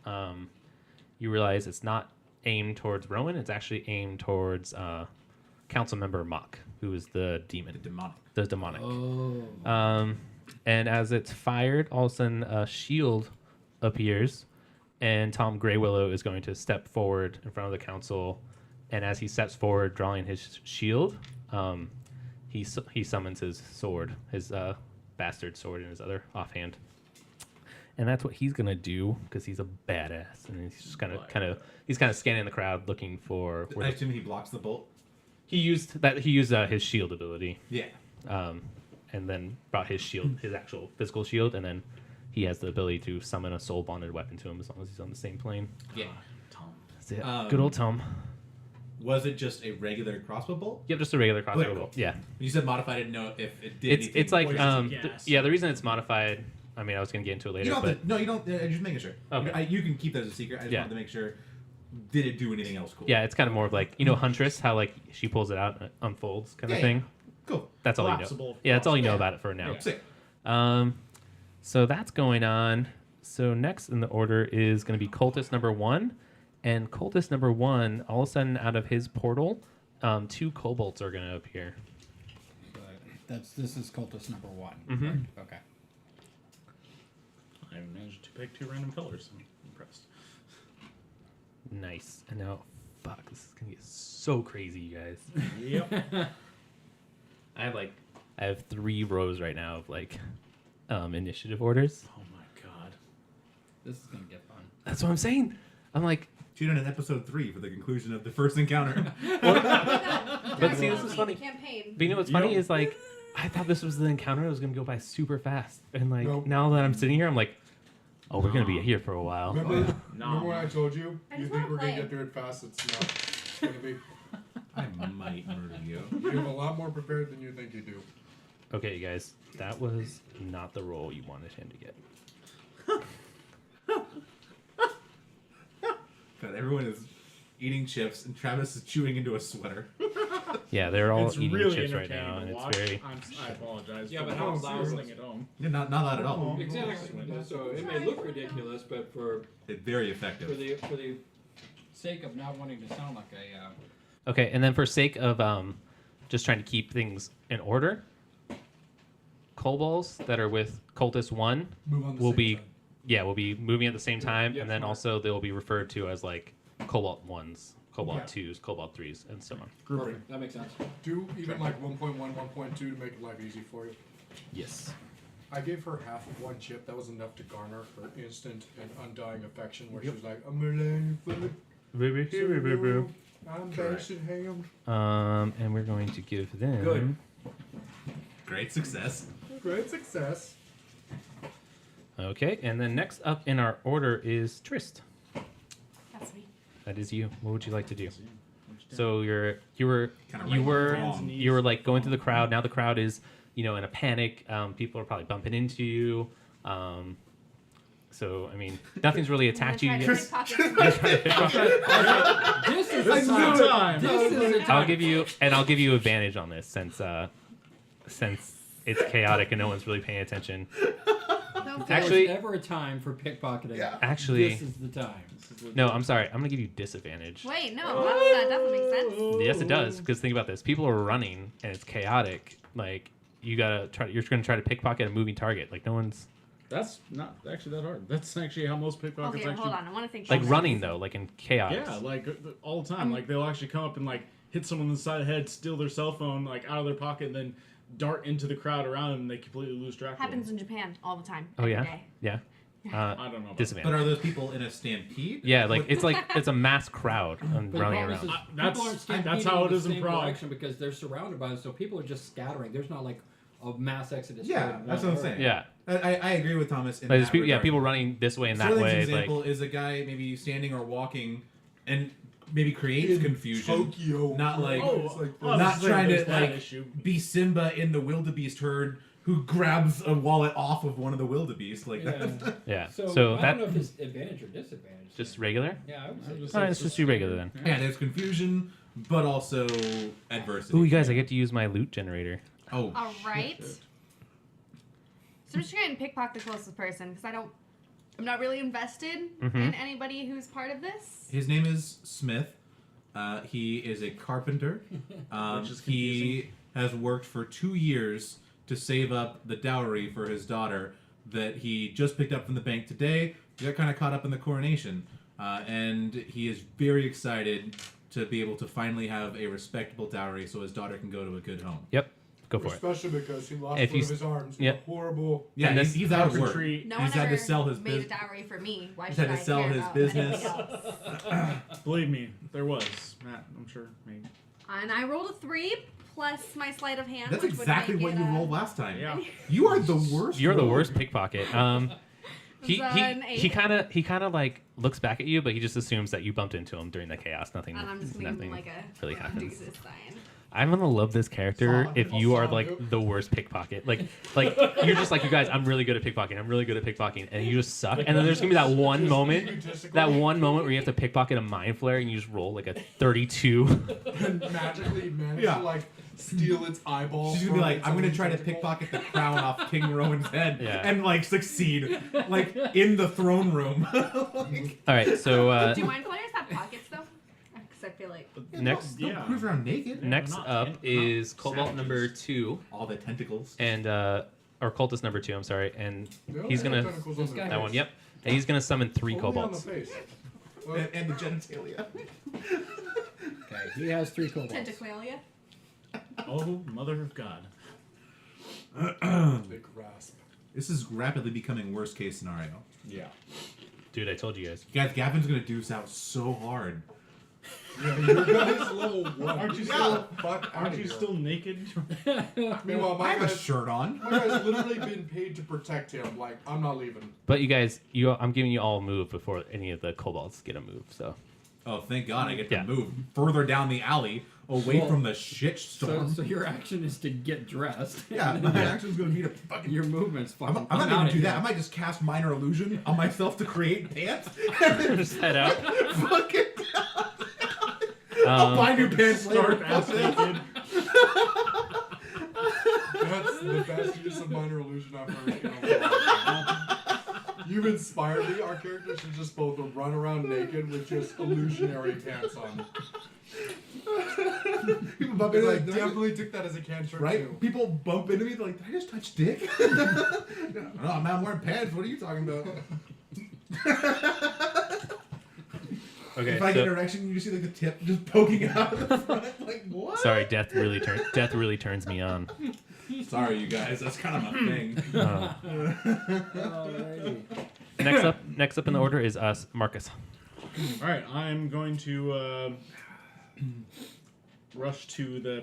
you realize it's not aimed towards Rowan. It's actually aimed towards Council Member Mock, who is the demon, the demonic. Oh. And as it's fired, all of a sudden a shield appears, and Tom Greywillow is going to step forward in front of the council. And as he steps forward, drawing his shield, he summons his sword, his bastard sword in his other offhand. And that's what he's gonna do because he's a badass, and he's just he's kind of scanning the crowd looking for. I assume he blocks the bolt. He used his shield ability. Yeah. And then brought his shield, his actual physical shield, and then he has the ability to summon a soul bonded weapon to him as long as he's on the same plane. Yeah. Tom. That's it. Good old Tom. Was it just a regular crossbow bolt? Yep, just a regular crossbow Okay, bolt. cool. Yeah. When you said modified, I didn't know if it did anything. It's like poison gas. the reason it's modified. I mean, I was gonna get into it later, You don't but have to, no, you don't. Just making sure. Okay. You can keep that as a secret. I just Yeah. wanted to make sure. Did it do anything else cool? yeah, it's kind of more of like Huntress, how like she pulls it out and it unfolds kind of Yeah, thing. Cool. That's all you know. Collapsible Yeah, that's all you know Yeah. about it for now. Sick. So that's going on. So next in the order is going to be Cultist number 1. And Cultist number 1, all of a sudden out of his portal, 2 kobolds are going to appear. This is cultist number 1. Mhm. Right? Okay. I managed to pick 2 random colors. I'm impressed. Nice. And now, fuck, this is going to get so crazy, you guys. Yep. I have 3 rows right now of initiative orders. Oh my god. This is gonna get fun. That's what I'm saying. I'm like, Tune in at episode 3 for the conclusion of the first encounter. but see, this is funny. Campaign. But you know what's funny is I thought this was the encounter. It was going to go by super fast. And Nope. now that I'm sitting here, I'm like, oh, we're going to be here for a while. Remember, No. remember when I told you? I You just think wanna we're gonna play. get through it fast? It's not. It's gonna be. I might murder you. You're a lot more prepared than you think you do. Okay, you guys, that was not the role you wanted him to get. God, everyone is eating chips, and Travis is chewing into a sweater. Yeah, they're all It's eating really chips right entertaining now, to and it's watch. very. I apologize. Yeah, for but how those loud listening was at home. Yeah, not loud at all. Exactly. So it may look ridiculous, but for Very effective. for the sake of not wanting to sound like a Okay, and then for sake of just trying to keep things in order, kobolds that are with Cultist 1 Move on the will same be time. will be moving at the same time, Yeah, and then smart. also they'll be referred to as like Cobalt 1s, Cobalt Yeah. 2s, Cobalt 3s, and so on. Grouping. perfect. That makes sense. Do even like 1.1, 1.2 to make life easy for you. Yes. I gave her half of one chip. That was enough to garner her instant and undying affection. Where she was like, "I'm gonna learn food. I'm basic ham." And we're going to give them. Good. Great success. Great success. Okay, and then next up in our order is Trist. That's me. That is you. What would you like to do? So you were Kinda you right were wrong. you were like going through the crowd. Now the crowd is in a panic. People are probably bumping into you. So I mean, nothing's really attacked you I'm yet. gonna try to pickpocket. This is This is the the time. This is the time. I'll give you advantage on this since it's chaotic and no one's really paying attention. No, If Actually- there's ever a time for pickpocketing. Actually, This is the time. no, I'm sorry. I'm gonna give you disadvantage. Wait, no, that doesn't make sense. Yes, it does. Because think about this: people are running and it's chaotic. Like you're gonna try to pickpocket a moving target. Like no one's That's not actually that hard. That's actually how most pickpockets Okay, actually. hold on. I want to think. like about this. running though, like in chaos. Yeah, like all the time. Like they'll actually come up and like hit someone in the side of the head, steal their cell phone like out of their pocket, and then dart into the crowd around them, and they completely lose track. Happens of them. in Japan all the time. Oh every yeah, day. yeah. I don't know. About Disadvantage. But are those people in a stampede? Yeah, like it's a mass crowd But the running problem is around. That's- people aren't stampeding that's how it in the is in same Prague. direction because they're surrounded by them, so people are just scattering. There's not like a mass exodus. Yeah, going that's one what I'm way. saying. Yeah, I agree with Thomas. In like, there's that people, yeah, regard. people running this way and that Sterling's way. example Like is a guy maybe standing or walking and maybe creates In confusion. Tokyo. Not like Oh, like I was not saying trying there's to that like issue. be Simba in the wildebeest herd who grabs a wallet off of one of the wildebeest like Yeah. that. yeah. So, So I that don't know if it's advantage or disadvantage. just regular. Yeah, I would say. just All right, say let's just do regular then. Yeah, there's confusion, but also adversity. Ooh, you guys, I get to use my loot generator. Oh, All right. So I'm just trying to pickpocket the closest person because I'm not really invested Mhm. in anybody who's part of this. his name is Smith. He is a carpenter. Which is He has worked for 2 years to save up the dowry for his daughter that he just picked up from the bank today. He got kind of caught up in the coronation. And he is very excited to be able to finally have a respectable dowry so his daughter can go to a good home. Yep, go for it. Especially because he lost If one you of his arms. in yep. a horrible. Yeah, And he's, this he's out of work. Carpentry. No He's one had ever to sell his made a business. dowry for me. Why He's should had to I sell care his about business. anybody else? Believe me, there was Matt. I'm sure. Maybe. And I rolled a 3 plus my sleight of hand. That's which would exactly make what it, you rolled last time. Yeah. You are the worst. You're the rogue. worst pickpocket. He So an he 8. kind of like looks back at you, but he just assumes that you bumped into him during the chaos. Nothing. And I'm just gonna give nothing him like a really happens. deuces sign. I'm gonna love this character Saw- if you are saw like you. the worst pickpocket. Like you're just like, you guys, I'm really good at pickpocketing. I'm really good at pickpocketing, and you just suck. And then there's gonna be that one moment, where you have to pickpocket a mind flare and you just roll like a 32. And magically managed Yeah. to like steal its eyeball. She's gonna be from like, its I'm gonna own try to tentacle. pickpocket the crown off King Rowan's head Yeah. and like succeed, like in the throne room. Like, All right, so Do mind flayers have pockets though? Because I feel like next don't Yeah. cruise around naked. next not up not is Cobalt savages. number 2 All the tentacles. and or Cultist number 2. I'm sorry, and They he's only have gonna tentacles on This their guy- that face. one. Yep, and he's gonna summon 3 Only on the kobolds. face. And the genitalia. Okay, he has 3 kobolds. tentaclalia. Oh, mother of God. They grasp. This is rapidly becoming worst case scenario. Yeah. Dude, I told you guys. Guys, Gavin's gonna deuce out so hard. Yeah, your guy's level 1. Aren't you Yeah. still? Fuck Aren't outta you here. still naked? Meanwhile, I my have a guy's, shirt on. my guy's literally been paid to protect him. Like, I'm not leaving. But you guys, I'm giving you all a move before any of the kobolds get a move. So Oh, thank God I get to Yeah. move further down the alley away Well, from the shit So, storm. so your action is to get dressed. Yeah, my action's gonna be to fucking. Your movement's I'm fucking. not outta gonna do here. that. I might just cast minor illusion on myself to create pants. just head out. Fucking. I'll buy new pants later. Stark ass naked. That's the best use of minor illusion I've heard. In a while. You've inspired me. Our characters should just both run around naked with just illusionary pants on. People bump But into I like, definitely took that as a cantrip right? too. People bump into me, they're like, did I just touch dick? No, I'm not wearing pants. What are you talking about? Okay. If I so- get an erection, you see like the tip just poking out of the front. Like, what? Sorry, death really turns me on. Sorry, you guys. That's kind of my thing. Alrighty. Next up in the order is us, Marcus. All right, I'm going to rush to the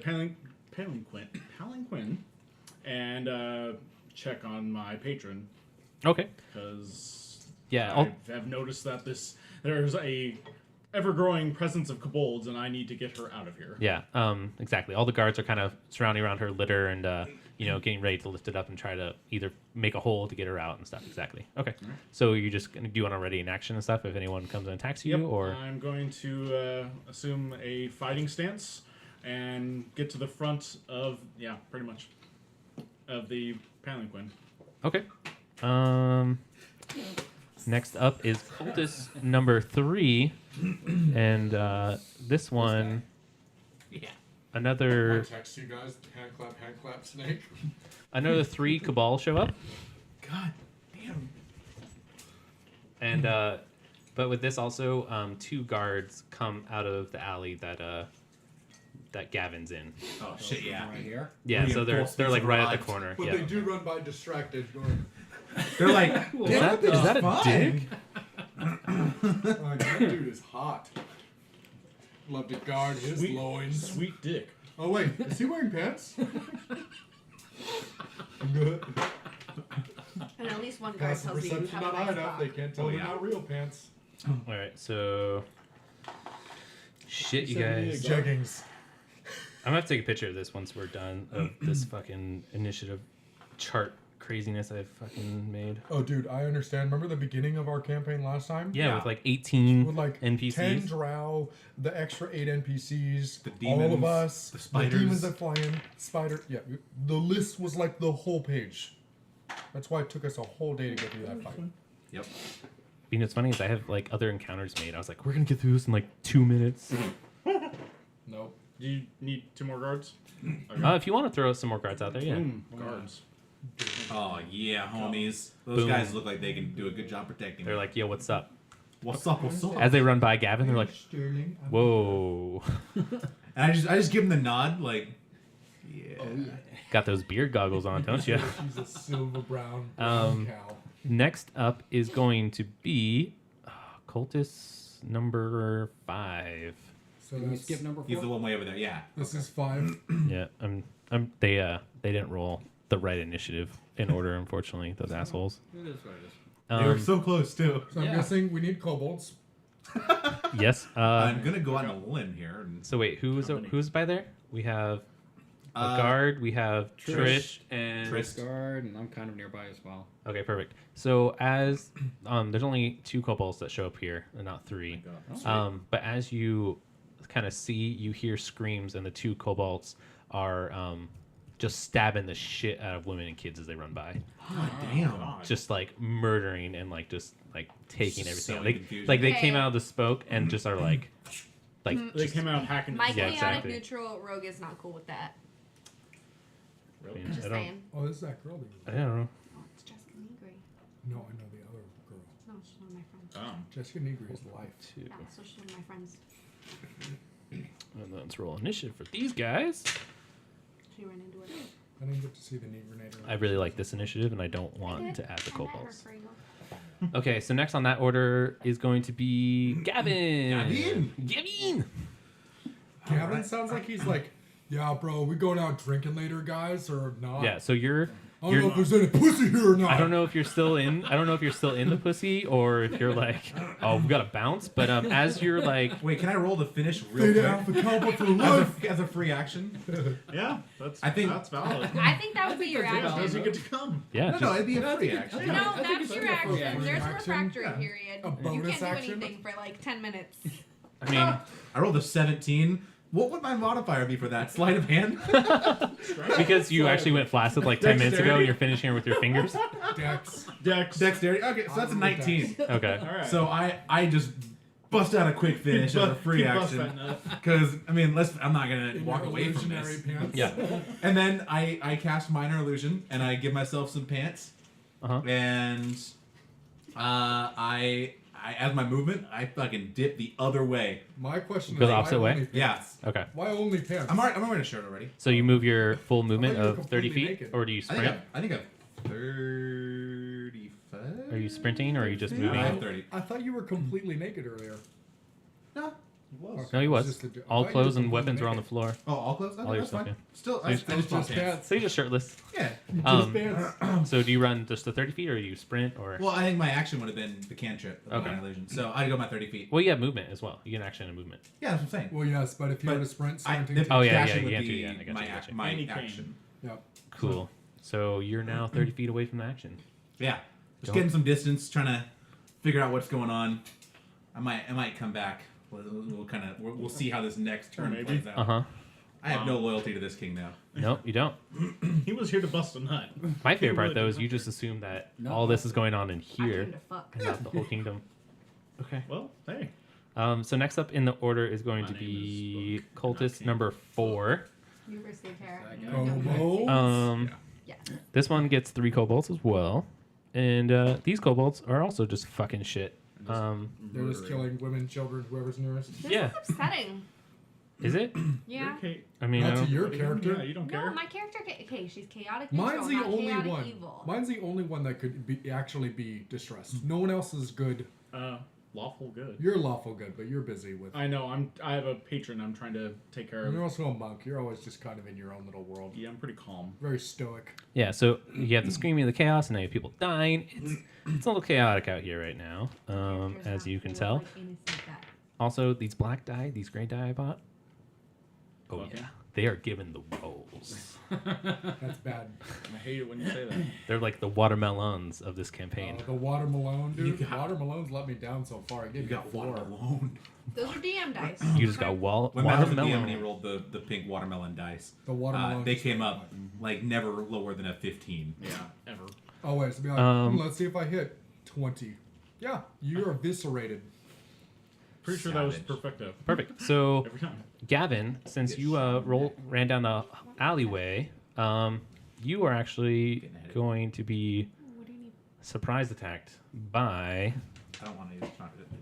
palanquin and check on my patron Okay. because Yeah. I have noticed that there's a ever-growing presence of kobolds, and I need to get her out of here. Yeah. Exactly. All the guards are kind of surrounding around her litter and getting ready to lift it up and try to either make a hole to get her out and stuff. Exactly. Okay. So you're just gonna do an already in action and stuff if anyone comes and attacks you, or I'm going to assume a fighting stance and get to the front of pretty much of the palanquin. okay. Next up is cultist number 3, and this one, Yeah. I another text you guys, hand clap, snake. another 3 cabal show up, God damn. and but with this also 2 guards come out of the alley that Gavin's in. Oh, shit, yeah. Right here. Yeah, so they're Reinforcements like right at the arrived. corner. But Yeah. they do run by distracted, going, They're like, Is that a dick? like, that dude is hot. Love to guard his Sweet, loins. sweet dick. Oh wait, is he wearing pants? Good. And at least one guard Passive tells you you perception have a not high nice enough. cock. They can't tell Oh, they're yeah. not real pants. All right, so shit, you guys. Jeggings. I'm gonna have to take a picture of this once we're done of this fucking initiative chart craziness I've fucking made. Oh, dude, I understand. Remember the beginning of our campaign last time? Yeah, Yeah. with like 18 With like NPCs. 10 drow, the extra 8 NPCs, The all of demons, us, the spiders. demons that fly in, spider. Yeah, the list was like the whole page. That's why it took us a whole day to get through that fight. Yep. You know what's funny is I have like other encounters made. I was like, we're gonna get through this in like 2 minutes. Nope. Do you need 2 more guards? If you want to throw some more cards out there, yeah. Boom, guards. Oh, yeah, homies. Those Boom. guys look like they can do a good job protecting They're me. like, yo, what's up? What's up, what's up? As they run by Gavin, they're like, Sterling. whoa. And I just give them the nod, like, yeah. Got those beard goggles on, don't you? She's a silver brown cow. Next up is going to be cultist number 5. So Can we that's, skip number 4? He's the one way over there, yeah. this is 5. Yeah, they didn't roll the right initiative in order, unfortunately, those assholes. It is what it is. They were Um, so close, too. So I'm guessing we need kobolds. yes. I'm going to go out on a limb here. And, So wait, who's by there? We have a Uh, guard. We have Trish, Trish. and Guard, and I'm kind of nearby as well. okay, perfect. So as there's only 2 kobolds that show up here, and not 3. But as you kind of see, you hear screams, and the 2 kobolds are just stabbing the shit out of women and kids as they run by, God damn. just like murdering and like just like taking everything. Sowing Like, confusion. like they came Okay. out of the smoke and just are like They just, came out hacking. My Yeah, chaotic exactly. neutral rogue is not cool with that. I mean, Just I don't, saying. Oh, this is that girl. I don't know. Oh, it's Jessica Negri. No, I know the other girl. No, she's one of my friends. Jessica Negri is life. 2. Yeah, so she's one of my friends. And let's roll initiative for these guys. She ran into it. I didn't get to see the Negrinator. I really like this initiative, and I don't I want did. to add the I met her kobolds. for a while. Okay, so next on that order is going to be Gavin. Gavin! Gavin! Gavin sounds like he's like, yeah, bro, we going out drinking later, guys, or not? Yeah, so you're. I don't know if there's any pussy here or not. I don't know if you're still in. I don't know if you're still in the pussy or if you're like, oh, we gotta bounce. But as you're like, Wait, can I roll the finish real Fade out quick? the cowboy for life. As a free action? Yeah, that's. I think- that's valid. I think that would be your Yeah, does he action. get to come? yeah, No, just, it'd be a free action. No, I think that's it's your a free action. action. There's a Action? refractory Yeah. period. A You bonus can't do action? anything for like 10 minutes. I mean, I rolled a 17. What would my modifier be for that? Sleight of hand? because you actually went flaccid like 10 minutes ago, and you're finishing it with your fingers. Dex. Dexterity. Okay, so that's a 19. Okay. All right. So I just bust out a quick finish as a free action. Because, I mean, I'm not going to walk away from this. Pants. Yeah. And then I cast Minor Illusion, and I give myself some pants. Uh-huh. And I as my movement, I fucking dip the other way. My question Go is the why opposite way? only pants? Yeah. Okay. Why only pants? I'm wearing a shirt already. So you move your full movement you were of 30 completely feet, naked. or do you sprint? I think I'm 35. Are you sprinting, or are you just moving? I have 30. I thought you were completely naked earlier. No. No, he It was. just a- I All thought you were clothes and completely weapons were on the naked. floor. Oh, all clothes? Okay, All your that's stuff, fine. yeah. Still, I It's just It's bought just pants. pants. So you're just shirtless. Yeah. Um, pants. So do you run just the 30 feet, or do you sprint, or? Well, I think my action would have been the cantrip of Okay. Minor Illusion. So I'd go my 30 feet. Well, you have movement as well. You get action and movement. Yeah, that's what I'm saying. Well, yes, but if you But were to sprint, I, sprinting. the Oh, yeah, dashing yeah, would yeah, be I got you, my, I got you. my And he came. action. Yep. Cool. So you're now 30 feet away from the action. Yeah. Just Don't- getting some distance, trying to figure out what's going on. I might come back. We'll see how this next turn Maybe. plays out. Uh huh. I have no loyalty to this king now. No, you don't. He was here to bust a nut. My favorite part really though did is you not. just assume that No. all this is going on in I here came to fuck. and not the whole kingdom. Okay. Well, hey. So next up in the order is going My to name be is Book, cultist not number 4. You receive hair. Kobolds? Yeah. This one gets 3 kobolds as well, and these kobolds are also just fucking shit. They're just killing women, children, whoever's nearest. This Yeah. is upsetting. Is it? Yeah. Okay. I mean, I Not to don't- your Yeah, character. you don't No, care. my character. Okay, she's chaotic. Mine's neutral, the not only chaotic one. Evil. Mine's the only one that could actually be distressed. No one else is good. Lawful good. You're lawful good, but you're busy with. I know. I have a patron. I'm trying to take care And you're of. also a monk. You're always just kind of in your own little world. Yeah, I'm pretty calm. Very stoic. yeah. So you have the screaming of the chaos, and now you have people dying. It's a little chaotic out here right now, Character's as not you can full tell. of, like, innocent guy. Also, these black dye, these gray dye I bought. Oh Fucking. yeah, they are given the rolls. That's bad. I hate it when you say that. They're like the watermelons of this campaign. The watermelon, dude. You got- Watermelons let me down so far. I gave You got 4. one alone. Those are DM dice. You just got When Matt was a DM and he watermelon. rolled the pink watermelon dice, The watermelon. they just came went up like never lower than a 15. Yeah, ever. Oh wait, so be like, let's see if I hit 20. Yeah, you're eviscerated. Pretty sure that was Savage. perfecto. Perfect. So Every time. Gavin, since you ran down the alleyway, you are actually going to be What do you need? surprise attacked by I don't want to use it.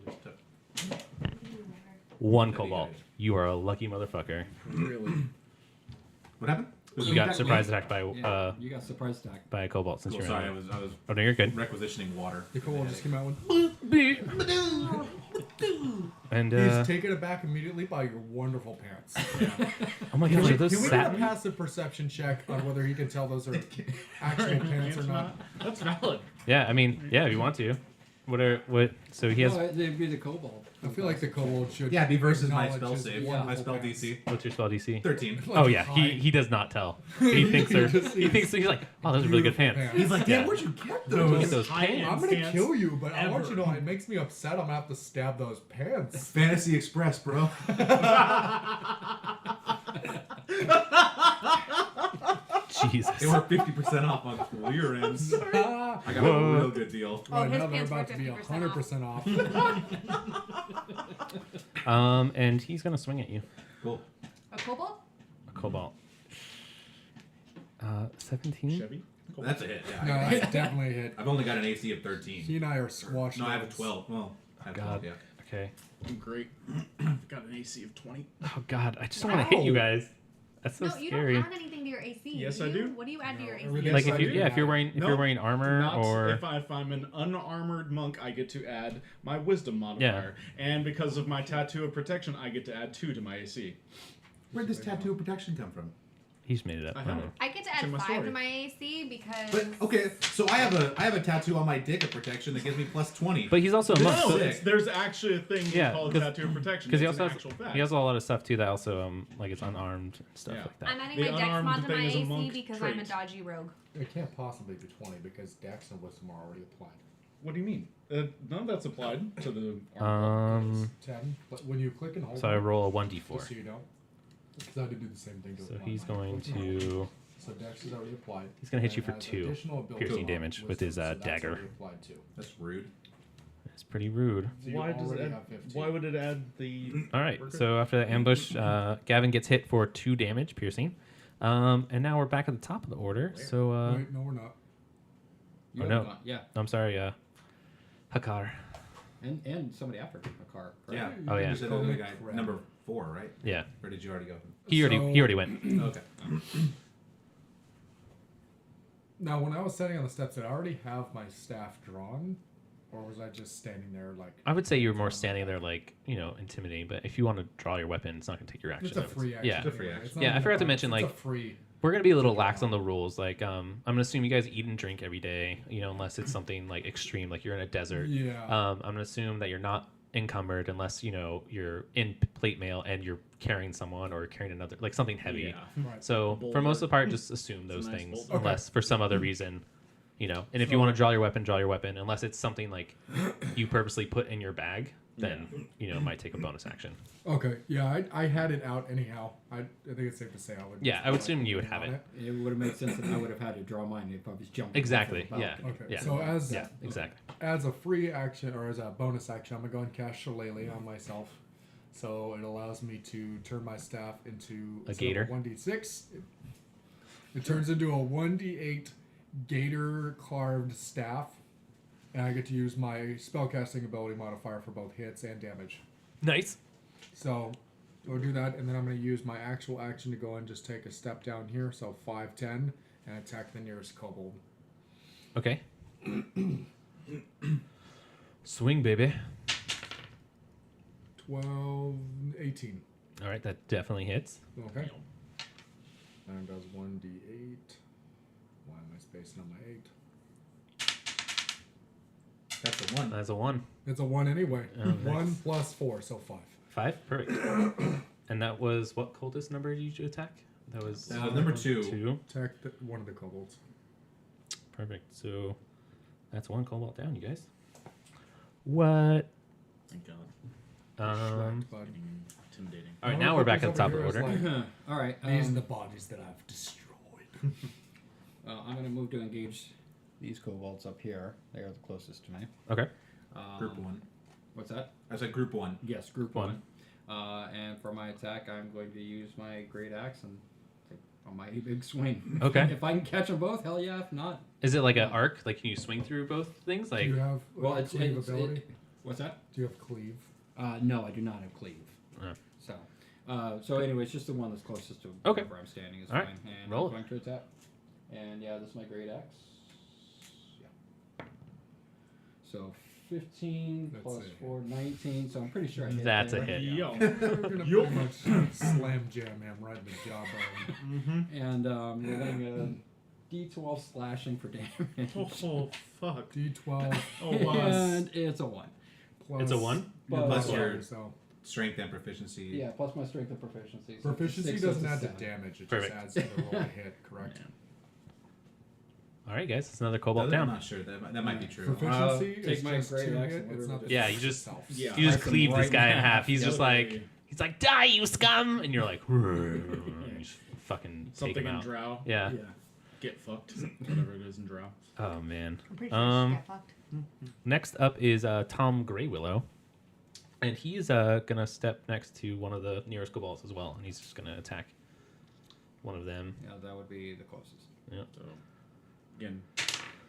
Just took. one That'd be cobalt. good. You are a lucky motherfucker. Really. What happened? You got surprise attacked by Yeah, you got surprise attack. by a cobalt since Cool, you're sorry, in. I was Oh no, you're good. requisitioning water. The kobold just came out with. And He's taken aback immediately by your wonderful pants. oh my gosh, are those Can we get a satin? passive perception check on whether he can tell those are actual pants or not? That's valid. Yeah, I mean, yeah, if you want to. What? So he has. No, they'd be the kobold. I feel like the kobold should. Yeah, be versus my acknowledge spell his save. wonderful My spell pants. DC. What's your spell DC? 13. Oh yeah, Hi. he does not tell. He thinks they're. He thinks he's like, oh, those are really good Beautiful pants. He's like, Yeah. damn, where'd you get Where'd you get those? those High pants? I'm gonna Pants kill you, but I want you ever. to know it makes me upset. I'm gonna have to stab those pants. Fantasy Express, bro. Jesus. They were 50% off on clearance. I got a real good deal. Oh, Right his now they're pants were about to be 50% 100% off. And he's gonna swing at you. Cool. A kobold? A cobalt. 17. Chevy. Cool. That's a hit. No, Yeah. that's definitely a hit. I've only got an AC of He 13. and I are squashed. No, I have a out. 12. Well, I have 12, God. yeah. Okay. I'm great. I've got an AC of 20. Oh God, I just don't want to hit you guys. That's so No, you scary. don't add anything to your AC. Yes, do I you? do. What do you add to your AC? everything- Like Yes, if I you, do. yeah, if you're wearing No, wearing armor Not or if I'm an unarmored monk, I get to add my wisdom modifier, and because of my tattoo of protection, I get to add 2 to my AC. Where'd this tattoo of protection come from? he's made it up. I have it. I get to It's in add my 5 story. to my AC because. But okay, so I have a tattoo on my dick of protection that gives me plus 20. But he's also a monk. No, Sick. there's actually a thing Yeah, called 'cause- tattoo of protection. Because he It's also an has actual fact. he has a lot of stuff too that also like it's unarmed and stuff Yeah. like that. I'm adding The my dex unarmed mod to thing my is a AC monk because trait. I'm a dodgy rogue. It can't possibly be 20 because Dex and Wisdom are already applied. What do you mean? None of that's applied to the. 10. But when you click and hold. So I it, roll a just so 1d4. you know, because I had to do the same thing to So it. he's Mine. going Click and hold. to. So Dex is already applied. He's gonna hit And you it for has 2 additional ability piercing on damage with wisdom, his so that's dagger. already applied too. That's rude. It's pretty rude. So you Why does already it? have 15. Why would it add the? All right. So after that ambush, Gavin gets hit for 2 damage, piercing. And now we're back at the top of the order. So Wait, no, we're not. You Oh, have no. gone- Yeah. I'm sorry, Hakar. And somebody after a car. Correct? Yeah. Oh, yeah. You said the other guy, number 4, right? Yeah. Or did you already go? He already went. Okay. Now, when I was standing on the steps, did I already have my staff drawn, or was I just standing there like? I would say you were more standing there, like, intimidating. But if you want to draw your weapon, it's not going to take your action. It's a free action. Yeah. It's a free anyway. action. It's not Yeah, even I forgot to a mention, bonus, like, it's a free. We're going to be a little lax on the rules. Like, I'm going to assume you guys eat and drink every day, unless it's something like extreme, like you're in a desert. Yeah. I'm going to assume that you're not encumbered unless, you're in plate mail and you're carrying someone or carrying another, like something heavy. Yeah. Right. So for most of the part, just assume those It's a nice things, bolt. unless for some other reason, And if you want to draw your weapon, unless it's something like you purposely put in your bag, then it might take a bonus action. Okay. Yeah, I had it out anyhow. I think it's safe to say I would. Yeah, I would assume you would have on it. It would have made sense that I would have had to draw mine if I was jumping. Exactly. off of the Yeah. balcony. Okay. Yeah. So Exactly. as a free action or as a bonus action, I'm gonna go and cast Shillelagh on myself. So it allows me to turn my staff into A gator? 1d6. It turns into a 1d8 gator carved staff, and I get to use my spellcasting ability modifier for both hits and damage. Nice. So we'll do that, and then I'm going to use my actual action to go and just take a step down here, so 5, 10, and attack the nearest kobold. Okay. Swing, baby. 12, 18. All right, that definitely hits. Okay. And does 1d8. Why am I spacing on my 8? That's a 1. That's a 1. It's a 1 anyway. Oh, nice. 1 plus 4, so 5. 5? Perfect. And that was what cultist number did you attack? That was number 2. 2. Attack one of the kobolds. Perfect. So that's 1 cobalt down, you guys. What? Thank God. But Intimidating. All right, now we're back at the top of the order. All right. these are the bodies that I've destroyed. I'm going to move to engage these kobolds up here. They are the closest to me. Okay. Group 1. What's that? I said group 1. Yes, group One. 1. And for my attack, I'm going to use my great axe and take a mighty big swing. Okay. If I can catch them both, hell yeah. If not, Is it like an arc? Like, can you swing through both things? Do Like, you have well, it's cleave ability? what's that? Do you have cleave? No, I do not have cleave. So anyway, it's just the one that's closest to Okay. wherever I'm standing is All right. fine. And Roll I'm it. going to attack. And yeah, this is my great axe. Yeah. So 15 That's plus a 4, 19. So I'm pretty sure I hit That's there. a hit. Yo. We're gonna pretty much slam jam him right in the jawbone. And rolling a D12 slashing for damage. Oh fuck. D12 Oh wow. And it's a 1. plus. it's a 1? Plus your So strength and proficiency. Yeah, plus my strength and proficiency. So proficiency it's a 6, doesn't it's a add to 7. damage. It Perfect. just adds to the roll to hit. Correct. All right, guys. It's another I'm cobalt down. not sure. That might be true. Proficiency take is my just great 2 axe hit. and It's whatever not it just is. Yeah, you just self. Yeah. you just Slice them cleave this right guy in in half. half. He's Yeah. just like die, you scum, and you're like, you just fucking take Something him in out. drow. Yeah. Get fucked. Whatever it is in drow. Oh man. I'm pretty sure she got fucked. Next up is Tom Greywillow, and he's gonna step next to one of the nearest kobolds as well, and he's just gonna attack one of them. Yeah, that would be the closest. So again,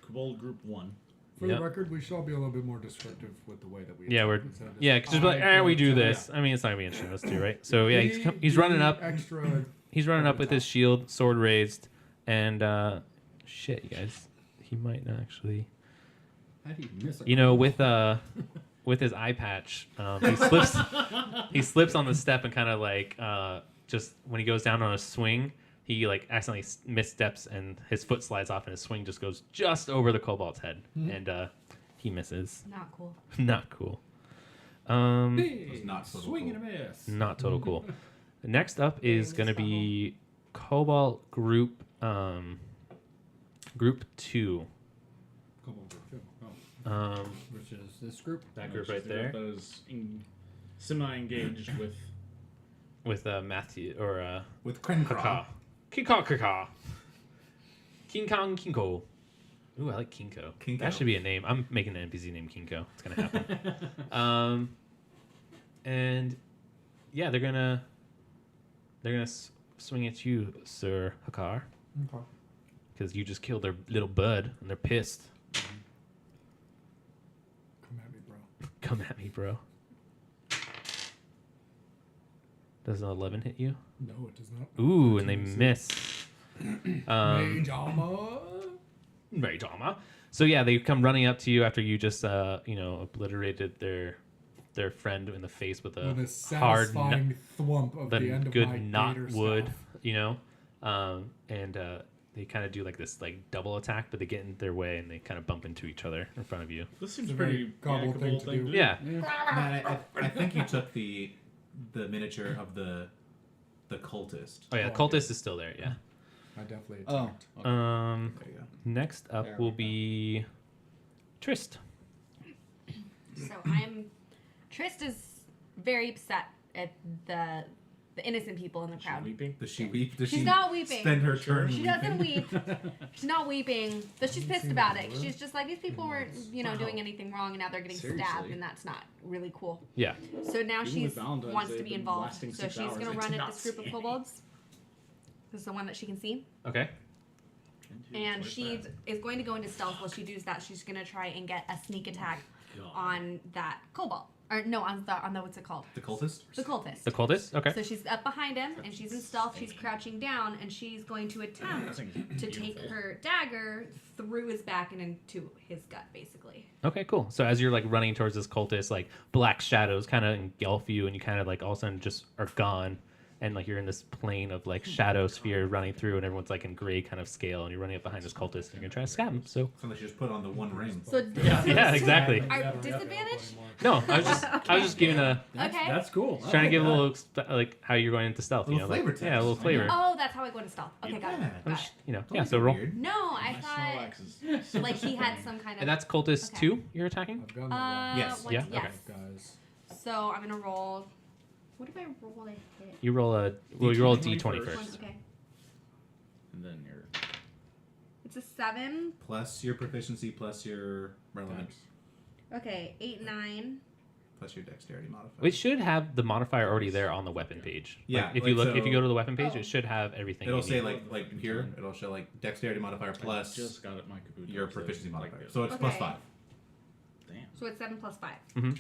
Kobold Group 1. For Yep. the record, we shall be a little bit more descriptive with the way that we. Yeah, attack we're instead of just, yeah, because like, we do this. I mean, it's not gonna be interesting. Let's do right. So yeah, he's running up. Extra. He's running up with his shield, sword raised, and shit, you guys, he might not actually. How do you miss a With his eye patch, he slips on the step and kind of like just when he goes down on a swing, he like accidentally missteps and his foot slides off and his swing just goes just over the kobold's head and he misses. Not cool. Not cool. was not total swing cool. and a miss. Not total cool. Next up is gonna be Cobalt Group Group 2. Kobold group 2. Oh. Which is this group. That group right there That is semi-engaged with Matthew or With Krencraw. Kaka. Kika. King Kong Kinko. Ooh, I like Kinko. Kinko. That should be a name. I'm making an NPC named Kinko. It's gonna happen. And yeah, they're gonna swing at you, Sir Hakar, Okay. because you just killed their little bud, and they're pissed. Come at me, bro. Come at me, bro. Does an 11 hit you? No, it does not. Ooh, and they 13 is miss. Mage armor. Very drama. So yeah, they come running up to you after you just obliterated their friend in the face with a With a hard satisfying thwump of the the end of good my knot gator wood, staff. and they kind of do like this like double attack, but they get in their way and they kind of bump into each other in front of you. This seems It's a pretty very gobble thing to do. Yeah, Matt, I think you took the miniature of the cultist. oh yeah, Oh, cultist is still there. Yeah. I definitely Oh. attacked. Okay. There you go. Next up There will we go. be Trist. So Trist is very upset at the innocent people in the crowd. weeping. Does she weep? Does She's she not weeping. spend her turn She doesn't weep. She's not weeping, but she's pissed seen about that it. before. She's just like, these people weren't, doing anything wrong, and now they're getting stabbed, Seriously. and that's not really cool. Yeah. So now Even she with Valentine's wants Day, to be the involved. lasting So 6 she's hours, gonna I run did at not this group of see any. kobolds. This is the one that she can see, Okay. and she is going to go into stealth. While she does that, she's gonna try and get a sneak attack on that kobold, or no, on the what's it called? The cultist? The cultist. The cultist. Okay. So she's up behind him, and she's in stealth. She's crouching down, and she's going to attempt to take her dagger through his back and into his gut, basically. Okay, cool. So as you're like running towards this cultist, like black shadows kind of engulf you, and you kind of like all of a sudden just are gone, and like you're in this plane of like shadow sphere running through, and everyone's like in gray kind of scale, and you're running up behind this cultist, and you're gonna try to stab him. So Somebody should just put on the one ring. So yeah, exactly. Are disadvantage? No, I was just giving a Okay. That's cool. I trying to like give a that. little like how you're going into stealth, Little like, flavor text. yeah, a little flavor. Oh, that's how I go into stealth. Okay, got it. Yeah. I'm Got just, it. yeah. So roll. Weird. No, I thought like he had some kind of. And that's cultist Okay. 2 you're attacking. I've gone the Yes. Yes. Yeah, Yes. okay. guys. So I'm gonna roll. What if I roll a hit? You roll a you roll a d20 first. Okay. And then you're It's a 7. Plus your proficiency, plus your relevance, Okay, 8, 9. plus your dexterity modifier. We should have the modifier already there on the weapon page. Yeah, Like, if you like, look, if you so- go to the weapon page, Oh. it should have everything. It'll you say need. like here. It'll show like dexterity modifier plus just got it, my kaboot. your so proficiency like modifier. this. So it's plus Okay. 5. Damn. So it's 7 plus 5.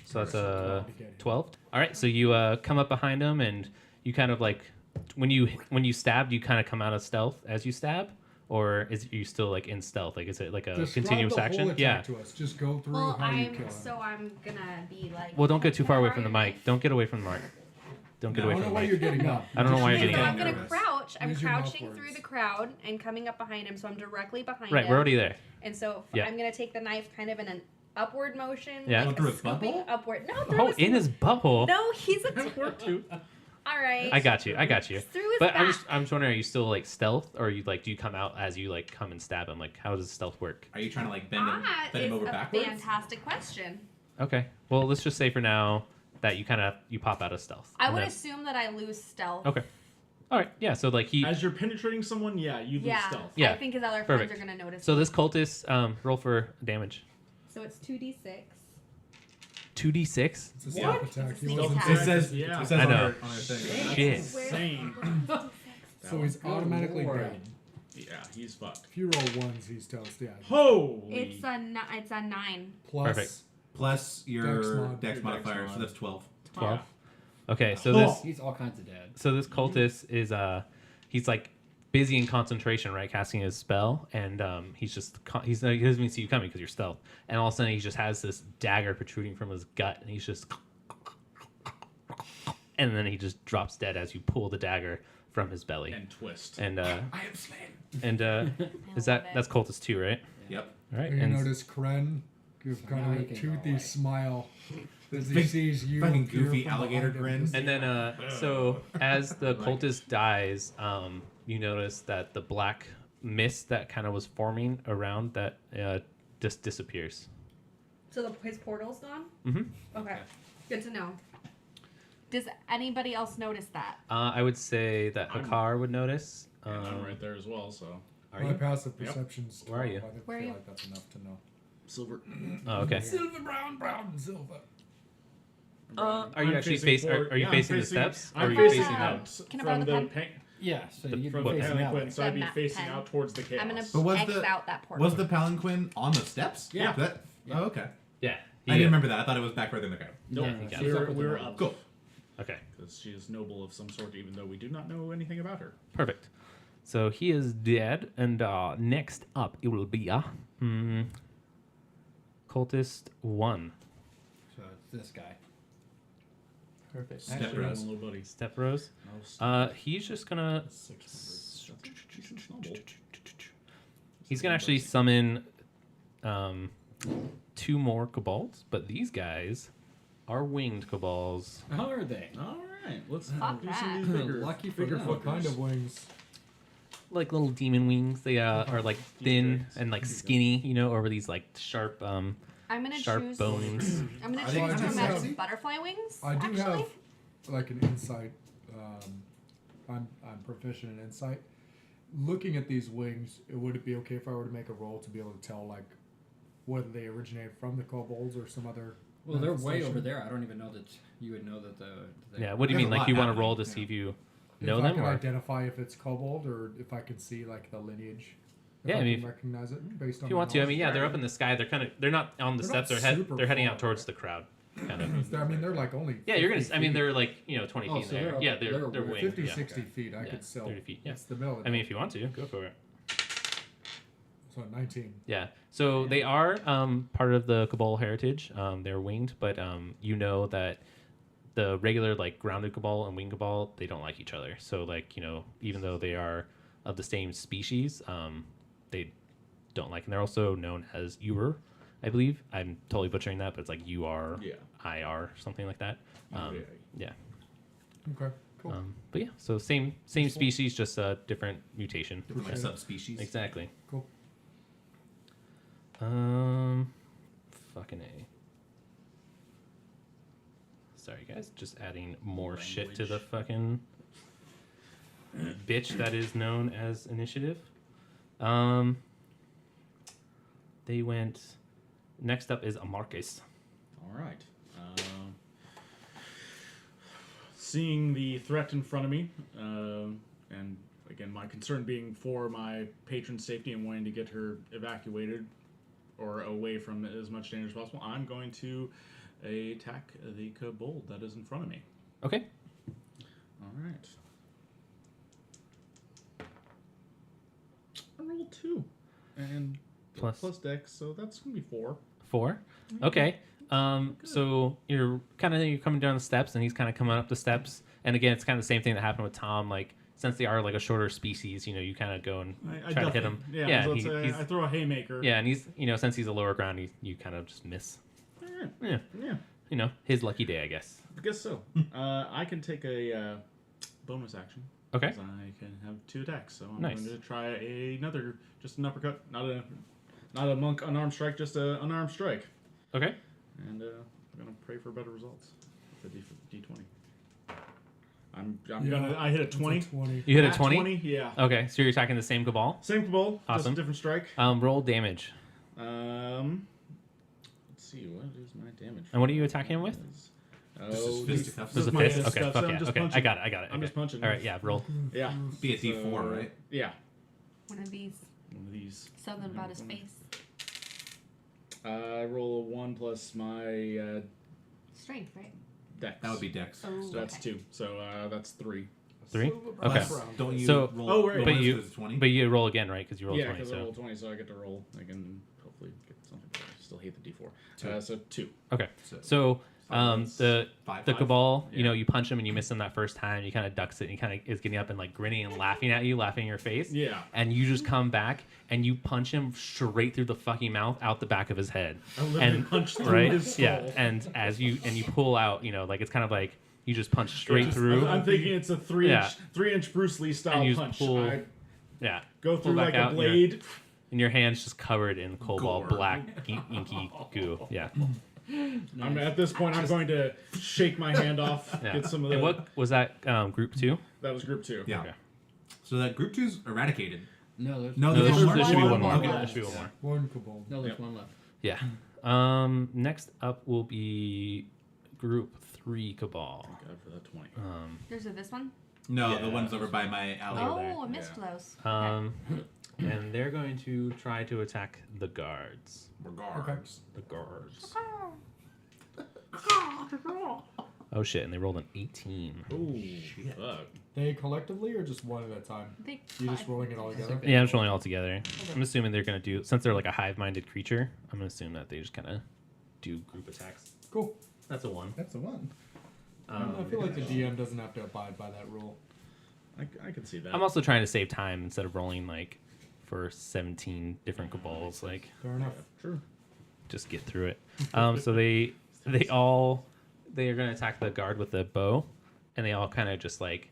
So that's a To get him. 12. All right, so you come up behind him, and you kind of like when you stab, you kind of come out of stealth as you stab, or is you still like in stealth? Like is it like a Describe continuous the action? whole attack Yeah. to us. Just go through Well, how you kill him. I'm gonna be like. Well, don't get too far away from the Alright. mic. Don't get away from the mic. Don't get No, away I don't from know the why mic. you're getting up. I don't know why you're Okay, getting so up. I'm gonna nervous. crouch. I'm Use your mouth crouching through words. the crowd and coming up behind him, so I'm directly behind Right, him. we're already there. And so Yeah. I'm gonna take the knife kind of in an upward motion. Yeah. Like Through a his scooping butthole? upward. No, through Oh, his. in his butthole. No, he's a. All right. I got you. Through his But back. I'm just wondering, are you still like stealth, or you like do you come out as you like come and stab him? Like how does stealth work? Are you trying to like bend him, That bend him is over a backwards? fantastic question. Okay. Well, let's just say for now that you pop out of stealth. I And would then- assume that I lose stealth. Okay. All right. Yeah. So like he. As you're penetrating someone, yeah, you lose Yeah. stealth. Yeah. I think his other Perfect. friends are gonna notice. So this cultist roll for damage. So it's 2d6. 2d6. It's a stealth It's attack. a He sneak wasn't attack. It says Yeah. it says I on know. our thing. Shit. Insane. So he's automatically Lord. dead. Yeah, he's fucked. If you roll ones, he's toast. Yeah. Holy. It's a 9. Plus. Perfect. Plus your Dex mod. dex Your modifier, dex so mod. that's 12. 12. Okay. So Oh. this He's all kinds of dead. cultist is he's like busy in concentration, right, casting his spell, and he doesn't even see you coming because you're stealth, and all of a sudden he just has this dagger protruding from his gut, and he's just, and then he just drops dead as you pull the dagger from his belly, And twist. and I am slain. and is love that it. that's cultist 2, right? Yep. All right, And you and notice Kren give kind of a Making toothy away. smile as he Big sees you. fucking appear goofy from alligator behind him. grin. And then, so as the cultist dies, you notice that the black mist that kind of was forming around that just disappears. So his portal's gone? Mm-hmm. Okay. Good to know. Does anybody else notice that? I would say that Hakar would notice. And I'm right there as well, so. Are My you? passive perception's Where are you? I feel Where are you? like that's enough to know. Silver. Oh, okay. Silver, brown, silver. Are you actually facing? Are you facing the steps? Or are I'm you facing facing out Can I borrow from the the pen? paint. Yeah, so you'd From be the facing out. palanquin, so I'd be The map facing pen. out towards the chaos. I'm gonna But was X the- out that portal. Was the palanquin on the steps? Yeah. That, Yeah. Oh, okay. Yeah. I didn't remember that. I thought it was back further in the crowd. Nope. Yeah, he got it. We're up. Cool. Okay. Because she is noble of some sort, even though we do not know anything about her. Perfect. So he is dead, and next up it will be Cultist 1. So it's this guy. Perfect. Step Actually, Rose. little buddy. Step Rose. No, He's just gonna 600. That's noble. he's gonna actually summon 2 more kobolds, but these guys are winged kobolds. How are they? All right, let's Fuck do that. some of these bigger, Lucky for bigger them. What kind fuckers. of wings? Like little demon wings. They are like thin Dragons. and like skinny, you know, over these like sharp I'm gonna sharp choose. bones. I'm gonna I choose think I from just my have- butterfly wings. I do actually. have like an insight. I'm proficient in insight. Looking at these wings, would it be okay if I were to make a roll to be able to tell like whether they originate from the kobolds or some other? Well, they're way manifestation? over there. I don't even know that you would know that the. Yeah, what do you There's mean? a Like lot you want to happening, roll to yeah. see if you If know I them can or identify if it's kobold or if I can see like the lineage. If Yeah, I I mean, can recognize it based on. if you my want to. I mean, yeah, knowledge. they're up in the sky. They're not on the They're steps. not super They're heading far, out towards right? the crowd. Kind of. I mean, they're like only. Yeah, you're gonna. 50 I mean, feet. they're like 20 Oh, feet in so the air. they're Yeah, up- they're they're winged. 50, Yeah. 60 feet. I Yeah, could still. 30 feet, yeah. It's the middle. I mean, if you want to, go for it. So 19. Yeah. So they are part of the Cabal heritage. They're winged, but you know that the regular like grounded Cabal and winged Cabal, they don't like each other. So like, you know, even though they are of the same species, they don't like, and they're also known as Ur, I believe. I'm totally butchering that, but it's like UR, Yeah. IR, something like that. Yeah. Okay. Cool. But yeah, so same species, just a different mutation. Different like subspecies. Exactly. Cool. Fucking A. Sorry, guys. Just adding more shit to the fucking bitch that is known as initiative. They went. Next up is Amarcus. All right. Seeing the threat in front of me, and again, my concern being for my patron's safety and wanting to get her evacuated or away from as much danger as possible, I'm going to attack the kobold that is in front of me. Okay. All right. I rolled 2. And Plus dex, so that's going to be 4. 4. Okay. So you're coming down the steps, and he's kind of coming up the steps. And again, it's kind of the same thing that happened with Tom. Like, since they are like a shorter species, you know, you kind of go and I try to hit him. Yeah, so I throw a haymaker. Yeah, and he's, you know, since he's a lower ground, you kind of just miss. All right. Yeah. Yeah. You know, his lucky day, I guess. I guess so. I can take a bonus action. Okay. 'Cause I can have 2 attacks, so I'm Nice. going to try just an uppercut, not a monk unarmed strike, just an unarmed strike, Okay. and I'm going to pray for better results. With the D20. I hit a 20. 20. You hit a Nat 20? Yeah. Okay, so you're attacking the same cabal. Same cabal, just Awesome. a different strike. Roll damage. Let's see, what is my damage? And what are you attacking him with? Oh, fisticuffs. This is a my fist. Okay, stuff, fuck so I'm yeah. just Okay, I punching. got it. I'm Okay. just punching. All right, yeah, roll. Yeah. Be a D4, right? Yeah. One of these. One of these. Something about his face. I roll a 1 plus my Strength, right? dex. That would be Dex. Oh, So that's okay. 2. So that's 3. 3? Silver Okay. brown. Don't you So- roll? Oh, right. roll But this you- 'cause it's 20? But you roll again, right? Because you rolled Yeah, 20. because I So rolled 20, so I get to roll. I can hopefully get something. But I still hate the D4. 2. So 2. okay. So, So the 5, the 5. cabal, you Yeah. know, you punch him and you miss him that first time. You kind of ducks it, and he kind of is getting up and like grinning and laughing at you, laughing in your face. Yeah. And you just come back and you punch him straight through the fucking mouth, out the back of his head. I literally And punched through right, his skull. yeah. And as you pull out, you know, like it's kind of like you just punch straight through. I'm thinking it's a 3 Yeah. inch Bruce Lee style And you just punch. pull- I Yeah. go Pull through back like out a and you're- blade. And and your hand's just covered in cobalt Gore. black inky goo. Yeah. I'm at this point. I'm going to shake my hand off. Yeah. Get some of the. And what was that? Group 2. That was group 2. Yeah. Okay. So that group 2's eradicated. No, there's No, No, there's there one should be more? one more. Okay. There should be one more. One cabal. no, there's Yep. one left. Yeah. Next up will be Group 3 Cabal. God for that 20. There's this one. No, Yeah. the one's over by my alley. Oh, I missed those. And they're going to try to attack the guards. Regards. The guards. Oh shit! And they rolled an 18. Oh, fuck. They collectively or just one at a time? I think You just rolling it all together? Yeah, I'm just rolling all together. I'm assuming they're gonna do, since they're like a hive-minded creature, I'm gonna assume that they just kind of do group attacks. Cool. That's a 1. That's the one. I feel like the DM doesn't have to abide by that rule. I can see that. I'm also trying to save time instead of rolling like for 17 different cabals. Like, Fair enough. True. just get through it. So they are gonna attack the guard with the bow, and they all kind of just like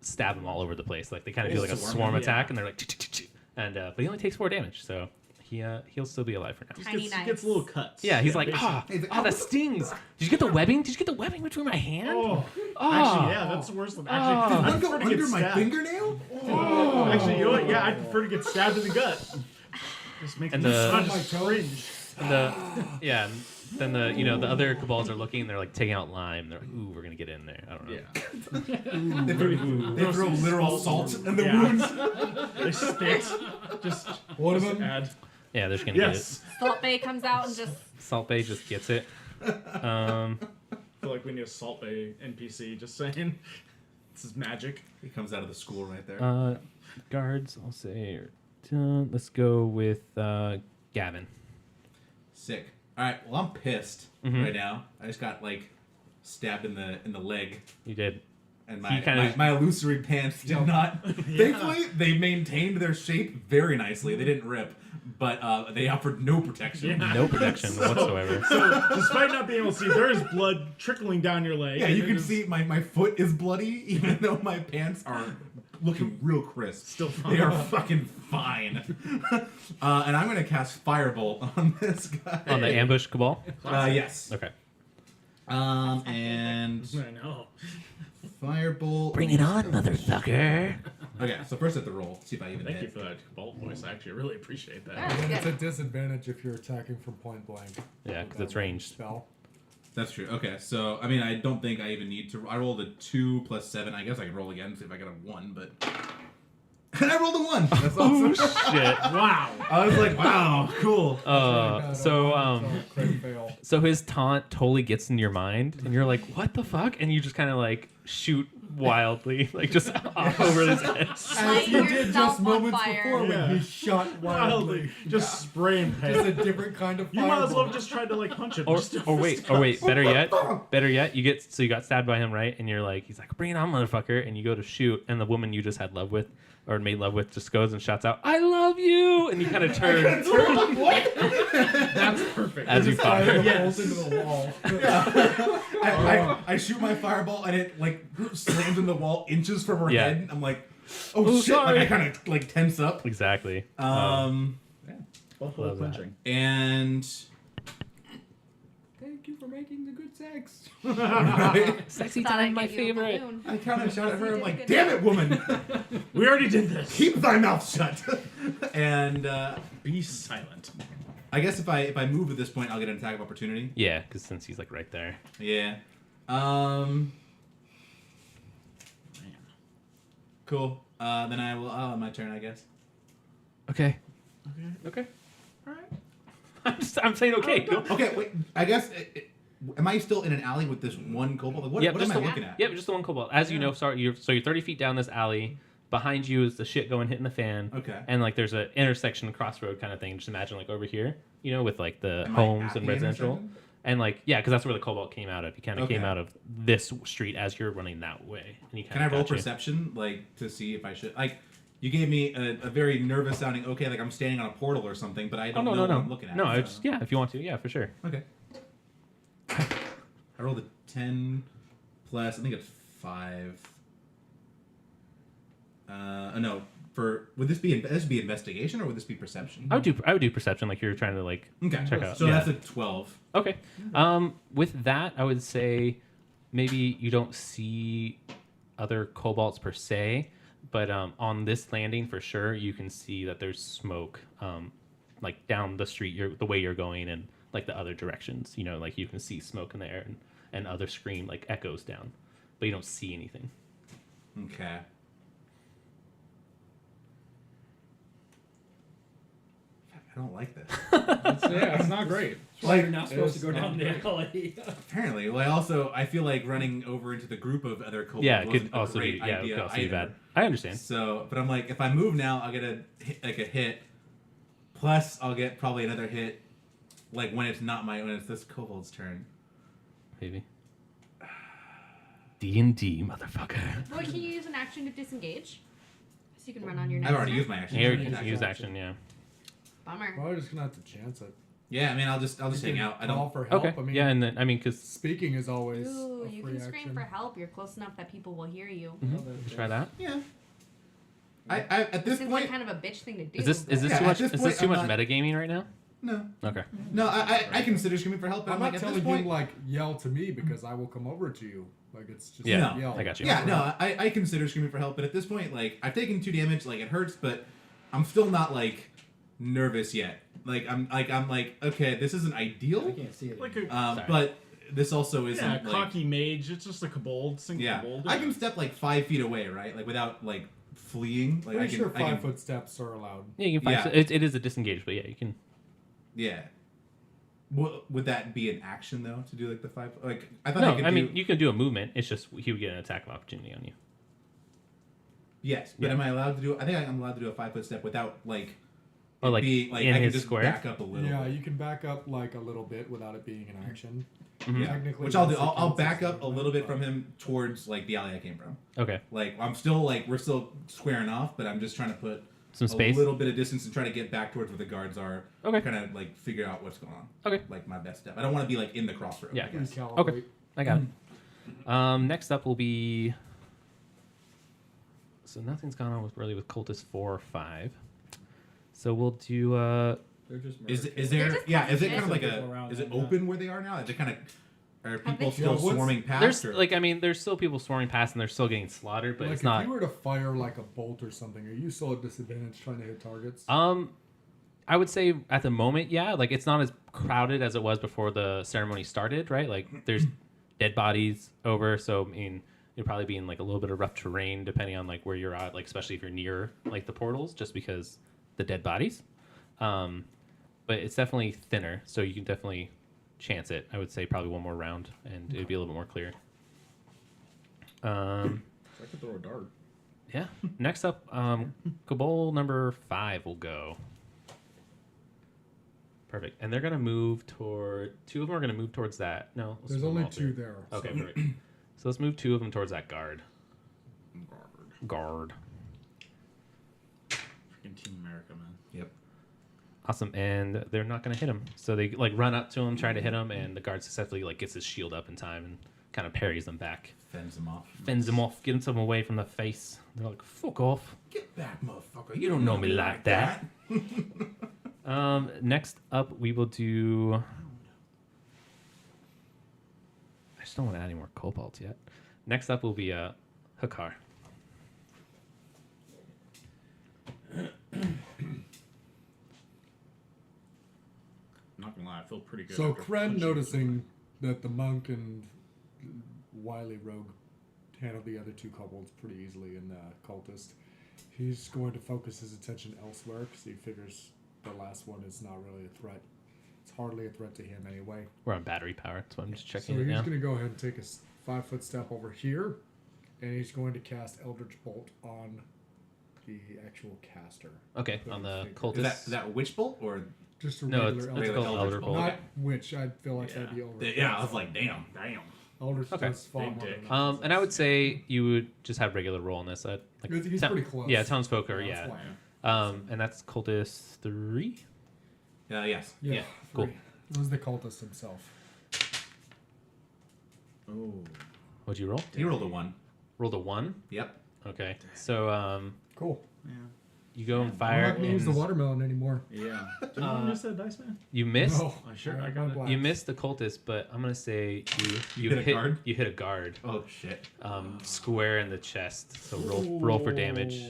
stab them all over the place. Like they kind of do like a swarm attack, and they're like, and but he only takes 4 damage, so he'll still be alive for now. Just Tiny gets, knives. gets little cuts. Yeah, he's like, basically. that stings. Did you get the webbing? Did you get the webbing between my hand? Oh, Oh. actually, yeah, that's worse than actually. Oh. I One go prefer to get under my stabbed. fingernail? Actually, you know what? Yeah, I prefer to get stabbed in the gut. Just makes And me the- just cringe. And then the other cabals are looking, and they're like taking out lime. They're like, ooh, we're gonna get in there. I don't know. Yeah. They throw literal salt in the Yeah. wounds. They spit. Just One of just them? add. Yeah, they're just gonna Yes. Salt Bay comes out and just get it. Salt Bay just gets it. I feel like we need a Salt Bay NPC. Just saying. This is magic. He comes out of the school right there. Guards, I'll say, are done. Let's go with Gavin. Sick. All right. Well, I'm pissed right now. I just got like stabbed in the leg, You did. and He kinda- my illusory pants did not. Thankfully, they maintained their shape very nicely. They didn't rip, but they offered no protection. Yeah. No protection whatsoever. So, despite not being able to see, there is blood trickling down your leg. Yeah, and you it can is see my foot is bloody, even though my pants are looking real crisp. Still fine. They are fucking fine. And I'm gonna cast Firebolt on this guy. On the ambush cabal? Yes. Okay. And I know. Firebolt. it on, motherfucker. Okay, so first I have to roll. See if I even Thank you hit. for that bolt voice. I actually really appreciate that. Alright. And it's a disadvantage if you're attacking from point blank. Yeah, because it's ranged. Spell. That's true. Okay, so I mean, I don't think I even need to. I rolled a 2 plus 7. I guess I can roll again see if I get a 1, but. And I rolled a 1. That's awesome. Shit. Wow. I was like, wow, cool. Crit fail. So his taunt totally gets in your mind, and you're like, "What the fuck?" And you just kind of like shoot wildly, like just off over his head. As you did yourself just on moments fire. before Yeah. when he shot wildly. Wildly. Just spraying Just a paint. different kind of You might as well fireball. have just tried to like punch him. Or Just wait, better yet, you got stabbed by him, right? And you're like, he's like, "Bring it on, motherfucker!" And you go to shoot, and the woman you just had love with or made love with just goes and shouts out, "I love you!" And you kind of turn That's perfect. as you Fire fire. the holes into the wall. I shoot my fireball and it like slams in the wall inches from her Yeah. head. I'm like, oh Oh, shit! sorry. Like I kind of like tense up. Exactly. Buffalo Love that. punching. And Thank you for making the good sex. Sexy Thought time, I'd my get you a favorite. balloon. I kind of shout at her. I'm You did like, a good damn it, woman! We already did this. Keep thy mouth shut. And Be silent. I guess if I move at this point, I'll get an attack of opportunity. Yeah, because since he's like right there. Yeah. Cool. Then I will. My turn, I guess. Okay. Okay. All right. I'm saying okay. Okay, wait. I guess. Am I still in an alley with this one kobold? Like, what Yep, what am just I the- looking at? Yep, just the one cobalt. As you know, sorry, you're 30 feet down this alley. Behind you is the shit going hitting the fan. Okay. And like there's an intersection, crossroad kind of thing. Just imagine like over here, with like the Am I homes at and the residential. intersection? And like because that's where the cobalt came out of. He kind of came Okay. out of this street as you're running that way. And he Can I roll perception, like, to see if I should, like, you gave me a very nervous sounding, okay, like I'm standing on a portal or something, but I Oh don't no know no what no I'm looking at. no! so- It's, yeah, if you want to, yeah, for sure. Okay. I rolled a 10 plus, I think it's 5. No, would this be investigation or would this be perception? I would do perception, like you're trying to like Okay, check out. so yeah. that's a 12. Okay. With that, I would say maybe you don't see other kobolds per se, but on this landing for sure, you can see that there's smoke, like down the street, the way you're going, and like the other directions. You know, like you can see smoke in the air, and other scream like echoes down, but you don't see anything. Okay. I don't like this. It's not great. Like, you're not supposed to go it's down the not alley. Apparently. Well, I feel like running over into the group of other kobolds Yeah, it wasn't could a also be great idea it could also be either. bad. I understand. So, but I'm like, if I move now, I'll get a hit. Plus, I'll get probably another hit, like when it's this kobold's turn. Maybe. D&D, motherfucker. Well, can you use an action to disengage? So you can run on your next I've already turn? used my action. Here, to you can attack. use action, yeah. Bummer. Well, we're just gonna have to chance it. Yeah, I mean, I'll just You hang can out. I call don't. for help. Okay. I mean, Yeah, and then I mean, because speaking is always Ooh, a you free can scream action. for help. You're close enough that people will hear you. try that. Yeah. I at this Seems point. like kind of a bitch thing to do. Is this but- too Yeah, much? at this Is point, this too I'm much not- metagaming right now? No. Okay. No, I consider screaming for help, but I'm I'm not like, at telling this point. you like yell to me because I will come over to you. Like it's just Yeah, yell. I got you. Yeah, no, I consider screaming for help, but at this point, like, I've taken 2 damage, like, it hurts, but I'm still not, like, nervous yet. Like, I'm like, okay, this isn't I ideal, can't see it. Like a Sorry. but this also isn't, yeah, like, cocky mage. It's just a kobold. Single yeah, kobold. I can step, like, 5 feet away, right? Like, without, like, fleeing. Like, Pretty I sure can, I can, 5-foot steps are allowed. Yeah, you can find. Yeah. So it is a disengage, but yeah, you can. yeah. Would that be an action, though, to do, like, the 5, like, I thought No, could I do, mean you can do a movement. It's just he would get an attack of opportunity on you. yes, but Yeah. am I allowed to do, I think I'm allowed to do a 5-foot step without, like, Oh, it like being, like, in I can his just square? back up a little Yeah, bit. you can back up like a little bit without it being an action. Mhm. Yeah, Technically, which I'll do. that's I'll against back his up a movement, little bit but- from him towards like the alley I came from. Okay, Like I'm still like we're still squaring off, but I'm just trying to put some space. a little bit of distance and try to get back towards where the guards are. Okay. Kind of like figure out what's going on. Okay. Like my best step. I don't want to be like in the crossroad. Yeah. I guess. Recalibrate. Okay. I got it. Next up will be. So nothing's gone on with cultist 4 or 5. So we'll do. They're just Is murder is killers. there? They're just Yeah. Is it kind kind of of like people around Is it them, yeah. open where they are now? Is it kind of? Are people they- still Yeah, what's- swarming past? There's or? like I mean there's still people swarming past and they're still getting slaughtered, but Like it's if not. you were to fire like a bolt or something, are you still at disadvantage trying to hit targets? I would say at the moment, yeah, like it's not as crowded as it was before the ceremony started, right? Like there's dead bodies over, so I mean you'd probably be in like a little bit of rough terrain depending on like where you're at, like especially if you're near like the portals, just because the dead bodies. But it's definitely thinner, so you can definitely chance it. I would say probably one more round, and it'd be a little bit more clear. I could throw a dart. Yeah. Next up, Cabal number 5 will go. Perfect. And they're gonna move toward. 2 of them are gonna move towards that. No, let's There's move only all 2 three. there. Okay, so- perfect. So let's move 2 of them towards that guard. Guard. Freaking Team America, man. Yep. Awesome. And they're not gonna hit him. So they like run up to him, try to hit him, and the guard successfully like gets his shield up in time and kind of parries them back, Fends them off. fends them off, gets them away from the face. They're like, "Fuck off! Get back, motherfucker! You don't know me like that." Next up, we will do. I just don't want to add any more kobolds yet. Next up will be Hakar. Not gonna lie, I feel pretty good. So after Kren punching noticing that the monk and wily rogue handled the other 2 kobolds pretty easily in cultist, he's going to focus his attention elsewhere because he figures the last one is not really a threat. It's hardly a threat to him anyway. We're on battery power, so I'm just So checking he's it now. going to go ahead and take a 5-foot step over here, and he's going to cast Eldritch Bolt on the actual caster. Okay, on the Is cultist. that witch bolt or? Just a No, regular it's Eldritch called Eldritch Elder Bolt. Bolt. Not witch. I feel like that'd be over. Yeah, I was like, damn. Eldritch Okay. does far Big more dick. than that. And I would say you would just have regular roll on this. Like He's pretty close. Yeah, townsfolk are, Yeah, yeah. that's why. And that's cultist 3. Yes. Yeah, cool. It was the cultist himself. Oh. What'd you roll? He rolled a 1. Rolled a 1. Yep. Okay. So Cool. Yeah. You go and I'm fire. not gonna use the watermelon anymore. Yeah. Did you miss that dice, man? You missed. No, I got it. You missed the cultist, but I'm gonna say you hit a guard? You hit a guard. Oh shit. Square in the chest. So roll for damage.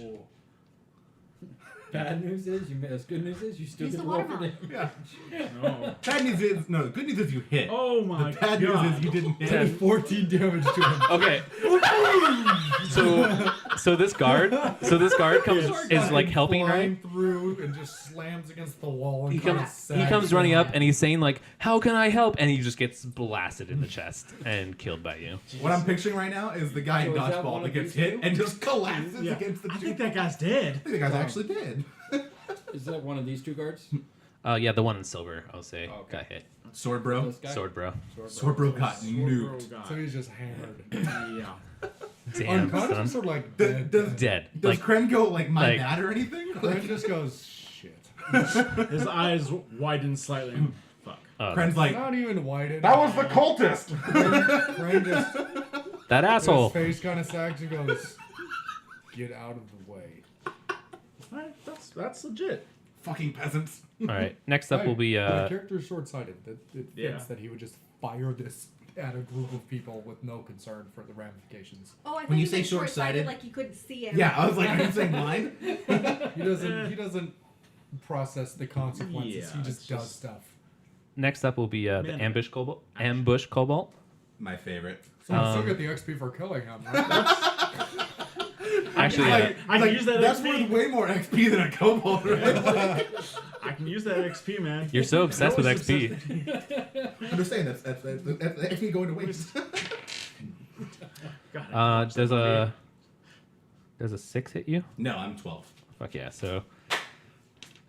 Bad news is you miss. Good news is you still Use get the to roll for watermelon. damage. Yeah. No. Bad news is no. The good news is you hit. Oh my The bad god. news is you didn't hit. Did 14 damage to him. Okay. so this guard comes is like helping, flying right? through and just slams against the wall. And He kinda comes sags running down. up and he's saying like, "How can I help?" And he just gets blasted in the chest and killed by you. What I'm picturing right now is the guy in So is that one dodgeball of that gets these hit two? and just collapses Yeah. against the. I think that guy's dead. I think the guy's actually dead. Is that one of these two guards? Yeah, the one in silver, I'll say, Oh, okay. got hit. Sword bro. This guy? Sword bro. Sword bro got Sword nuked. bro So guy. he's just hammered. Yeah. Damn, Unconscious son. or like Does- dead? does- Dead. Does Like, Kren go like my like- bad or anything? Kren just goes shit. His eyes widen slightly. Fuck. Kren's like, Not even widen. that was the cultist. Kren just that asshole. his face kind of sags and goes, "Get out of the way." Alright, that's legit. Fucking peasants. All right. Next up will be the character's short-sighted. It fits Yeah. that he would just fire this at a group of people with no concern for the ramifications. Oh, I thought When you you say said short-sighted- short-sighted, like you couldn't see it. Yeah, I was like, are you saying blind? He doesn't process the consequences. Yeah, he it's just does just- stuff. Next up will be the Man, ambush cobalt. Ambush cobalt. My favorite. So you still get the XP for killing him. Right? Actually, I can use that That's XP. worth way more XP than a kobold, right? I can use that XP, man. you're so obsessed with Always XP. I'm just saying that's XP going to waste. God, Does a 6 hit you? No, I'm 12. Fuck yeah. So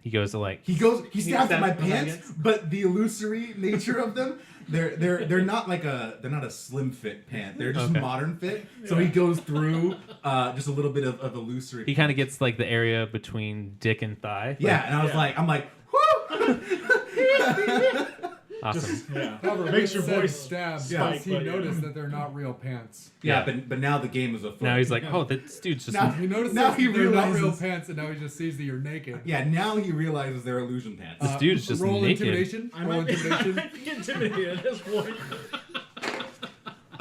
he goes to like. He stabs at my stabs my pants, pants. but the illusory nature of them, they're not like they're not a slim fit pant. They're just Okay. modern fit. So he goes through just a little bit of illusory. He kind of gets like the area between dick and thigh. Yeah, and I was Yeah. like, I'm like, whoo! Awesome. Yeah. However, Makes your said voice stab spike, because he but yeah. noticed that they're not real pants. Yeah, Yeah. but now the game is afoot. Now he's like, oh, this dude's just. Now- He noticed Now that he they're not real realizes- pants, and now he just sees that you're naked. Yeah, now he realizes they're illusion pants. This dude's just roll naked. intimidation. I Roll might be, I intimidation. might be intimidated at this point.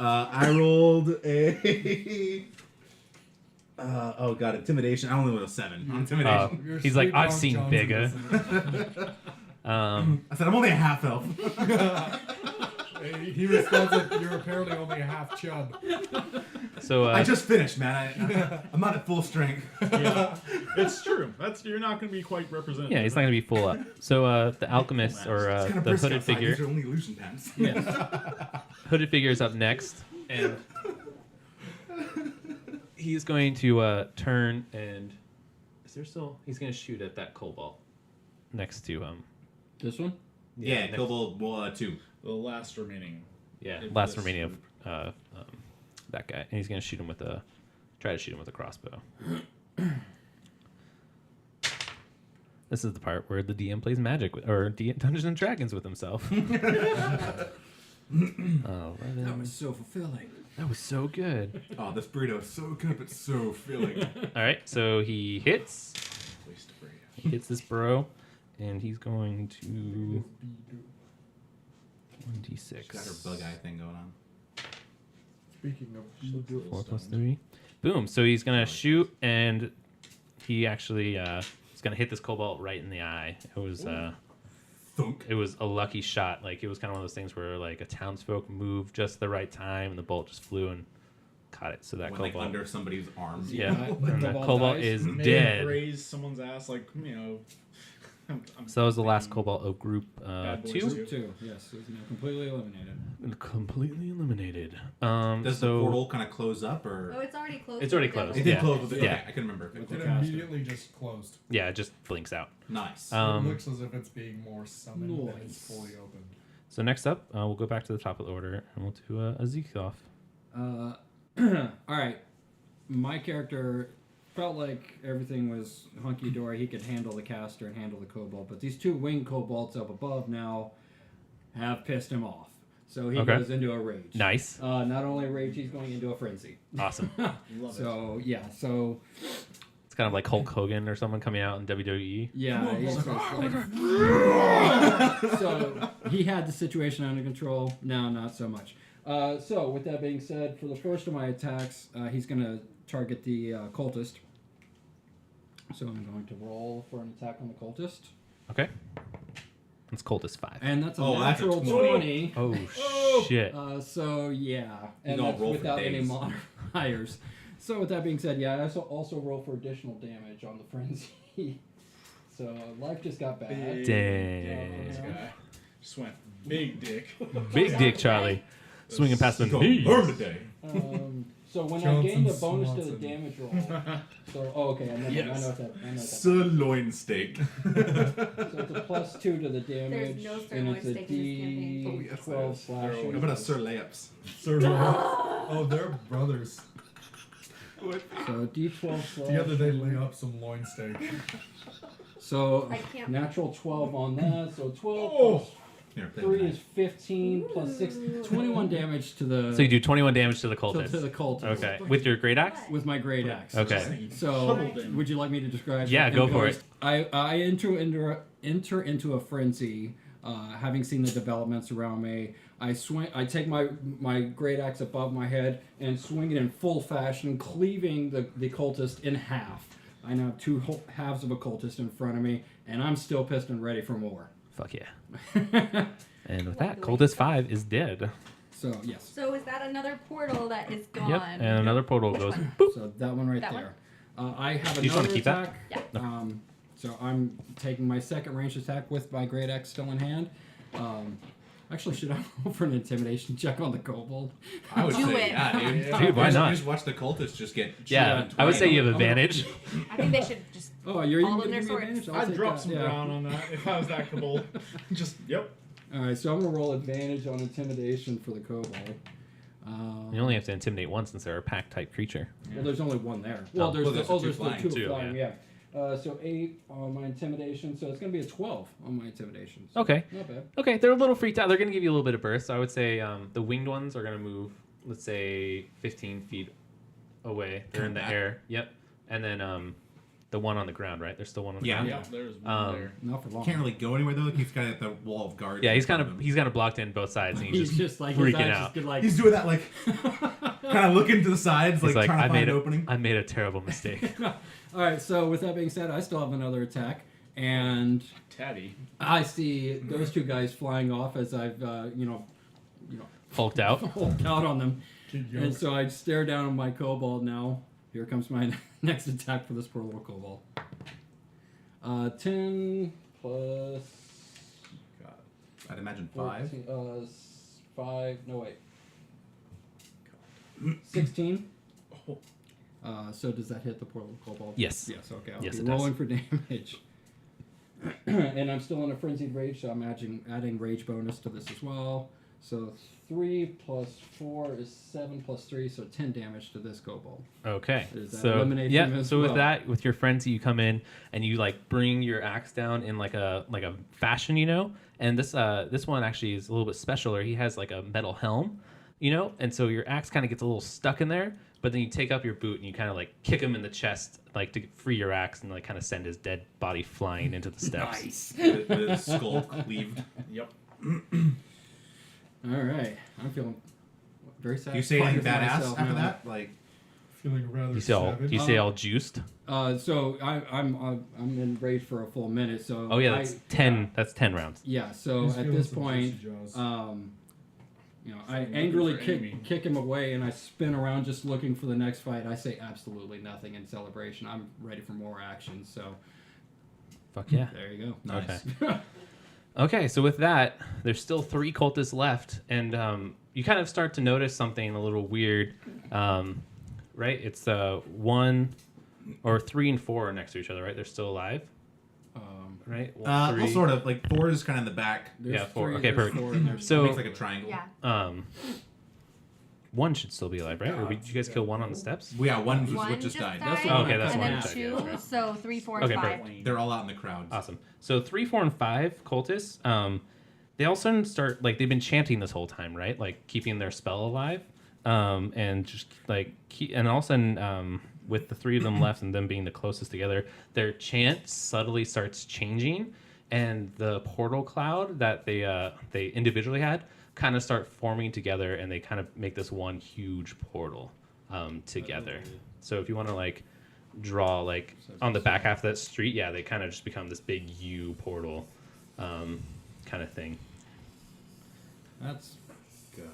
I rolled a. Oh god, intimidation. I only rolled a 7 on intimidation. You're He's like, Sweet I've Long seen Johnson, bigger. listen. I said I'm only a half elf. He responds that you're apparently only a half chub. So I just finished, man. I'm not at full strength. Yeah. It's true. You're not going to be quite represented. yeah, he's not gonna be full up. So the alchemist or It's kind of the brisk hooded outside. figure. These are only illusion pants. Hooded figure is up next, and he's going to turn and is there still? He's going to shoot at that cobalt next to This one? Yeah, next- Kobold 2. The last remaining. Yeah, If last this- remaining of that guy, and he's going to shoot him with a crossbow. This is the part where the DM plays Magic Dungeons and Dragons with himself. 11. That was so fulfilling. That was so good. Oh, this burrito is so good, but so filling. All right, so he hits. Waste of bread. He hits this bro, and he's going to 1d6. She's got her bug eye thing going on. Speaking of 4 plus 3. Boom. So he's gonna shoot, and he actually is gonna hit this cobalt right in the eye. Thunk. It was a lucky shot. Like it was kind of one of those things where like a townsfolk moved just the right time, and the bolt just flew and caught it. So that Went like cobalt, under somebody's arms. yeah, Yeah, and that cobalt cobalt dies. is Maybe dead. Raise someone's ass, like, you know. So that was the last cobalt of group Bad boys 2. too. Two, yes, it's now completely eliminated. Completely eliminated. Does so the portal kind of close up, or Oh, it's already closed. It's already with the closed. it devil. did Yeah. close with it? Yeah. Okay, I can remember. If it With closed. It caster. immediately just closed. yeah, it just blinks out. Nice. It looks as if it's being more summoned than it's Nice. fully opened. So next up, we'll go back to the top of the order, and we'll do a Zeke off. All right. My character felt like everything was hunky dory. He could handle the caster and handle the cobalt, but these two winged cobalts up above now have pissed him off. So he Okay. goes into a rage. Nice. Not only a rage, he's going into a frenzy. Awesome. Love So yeah, so It's kind of like Hulk Hogan or someone coming out in WWE. Yeah. So he had the situation under control. Now, not so much. So with that being said, for the first of my attacks, he's going to target the cultist. So I'm going to roll for an attack on the cultist. Okay. It's Cultist 5. And that's a that's a natural 20. 20. Oh, shit. So yeah, and gonna that's roll for without any days. modifiers. So with that being said, yeah, I also roll for additional damage on the frenzy. So life just got bad. Dang. This guy just went big dick. Big dick Charlie. Swinging past the knees. Burn today. So when I Johnson gained a bonus to the Swanson. damage roll, okay, I know what that. Sirloin steak. So it's a +2 to the damage, no and sirloin it's a steak in this campaign. yes, D12 there is. slashing. How about a Sir Layups? Oh, they're brothers. So D12 slashing. Together they lay up some loin steak. So I can't- natural 12 on that. So 12 Oh. plus Here, play 3 tonight. is 15 plus 6, 21 damage to the So you do 21 damage to the to cultist. the cultist. Okay. With your great axe? With my great axe. Okay. So, Pummeled him. would you like me to describe? Yeah, it? go for it. I enter into a frenzy, having seen the developments around me. I take my great axe above my head and swing it in full fashion, cleaving the cultist in half. I now have two halves of a cultist in front of me, and I'm still pissed and ready for more. Fuck yeah. And with that, Cultist 5 is dead. So yes. So is that another portal that is gone? Yep. And another portal Which goes. one? Boop. So that one right That there. I have You just wanna another keep that? attack. Yeah. So I'm taking my second ranged attack with my great axe still in hand. Actually, should I roll for an intimidation check on the kobold? I would Do say, it. yeah, dude. Dude, why not? You just watch the cultists just get. Yeah, shot I would say you have I'm gonna- advantage. I think they should just. Oh, you're All even in giving their me advantage? swords. I'll I'd take drop that, some yeah. brown on that if I was that kobold. Just, yep. All right, so I'm gonna roll advantage on intimidation for the kobold. You only have to intimidate one since they're a pack type creature. Well, there's only one there. Oh. Well, there's Well, the, there's the two there's flying, the two too, flying, yeah. So 8 on my intimidation, so it's gonna be a 12 on my intimidation. So Okay. not bad. Okay, they're a little freaked out. They're going to give you a little bit of burst. So I would say the winged ones are going to move, let's say, 15 feet away. They're in the Back. air. Yep. And then the one on the ground, right? There's still one on the Yeah. ground. Yeah, there's one Um, there. Not for long. Can't really go anywhere though. Like he's kind of at the wall of guards. Yeah, in he's front kind of blocked in both sides, and he's, just like freaking his out. Just like, He's doing that like, kind of looking to the sides, He's like, like, trying to I find made an opening. I made a terrible mistake. All right. So with that being said, I still have another attack, and Taddy. I see those two guys flying off as I've Hulked out. hulked out on them, and so I stare down at my kobold. Now here comes my next attack for this poor little kobold. 10 plus God, I'd imagine 5. 14, 5. No wait. 16. So does that hit the poor little kobold? Yes. Yes. Okay. I'll Yes, be it does. rolling for damage. And I'm still in a frenzied rage, so I'm adding rage bonus to this as well. So 3 plus 4 is 7 plus 3, so 10 damage to this kobold. Okay. Does that So eliminate yeah. him as So with well? that, with your frenzy, you come in and you like bring your axe down in like a fashion, And this one actually is a little bit special. Or he has like a metal helm, And so your axe kind of gets a little stuck in there. But then you take up your boot and you kind of like kick him in the chest, like to free your axe and like kind of send his dead body flying into the steps. With his skull cleaved. Yep. All right, I'm feeling very sad. You say anything badass after that? Like, Feeling rather You say all, savage. you say all juiced? So I'm in rage for a full minute. So Oh yeah, that's 10. That's 10 rounds. Yeah. So He's at feeling this some point, juicy jaws. I looking angrily for Amy. kick him away, and I spin around just looking for the next fight. I say absolutely nothing in celebration. I'm ready for more action. So Fuck yeah. there you go. nice. Okay, so with that, there's still 3 cultists left, and you kind of start to notice something a little weird, right? It's 1 or 3 and 4 are next to each other, right? They're still alive, right? Well, sort of. Like 4 is kind of in the back. There's Yeah, 4. three- Okay, there's perfect. 4 and there's So- Makes like a triangle. Yeah. 1 should still be alive, right? Or did you guys kill 1 on the steps? Well, yeah, one was One what just died. That's died, what Okay, that's and one then that died, 2, yeah. so 3, 4, and Okay, 5. perfect. They're all out in the crowds. Awesome. So 3, 4, and 5 cultists, they all of a sudden start, like, they've been chanting this whole time, right? Like, keeping their spell alive. And just, like, and all of a sudden, with the three of them left and them being the closest together, their chant subtly starts changing, and the portal cloud that they individually had kind of start forming together, and they kind of make this one huge portal together. So if you want to like draw like on the back half of that street, yeah, they kind of just become this big U portal kind of thing. That's Good.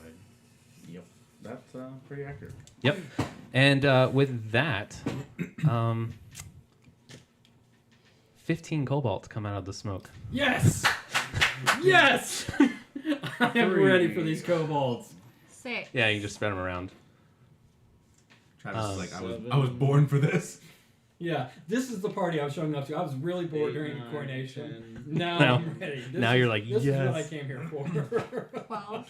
Yep. That's pretty accurate. Yep. And with that, 15 cobalt come out of the smoke. yes, yes. I am ready for these kobolds. Sick. Yeah, you can just spread them around. Travis is like, I was born for this. Yeah, this is the party I was showing up to. I was really bored during the coronation. Now Now- I'm ready. now you're like, this is what I yes. came here for. 12.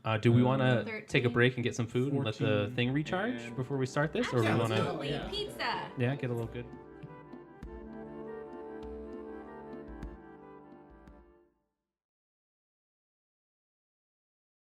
12. Do we want to 13. take a break and get some food and let the 14, thing recharge and- before we start this, or we Yeah, want let's to? go. Absolutely. Pizza. Yeah, get a little good.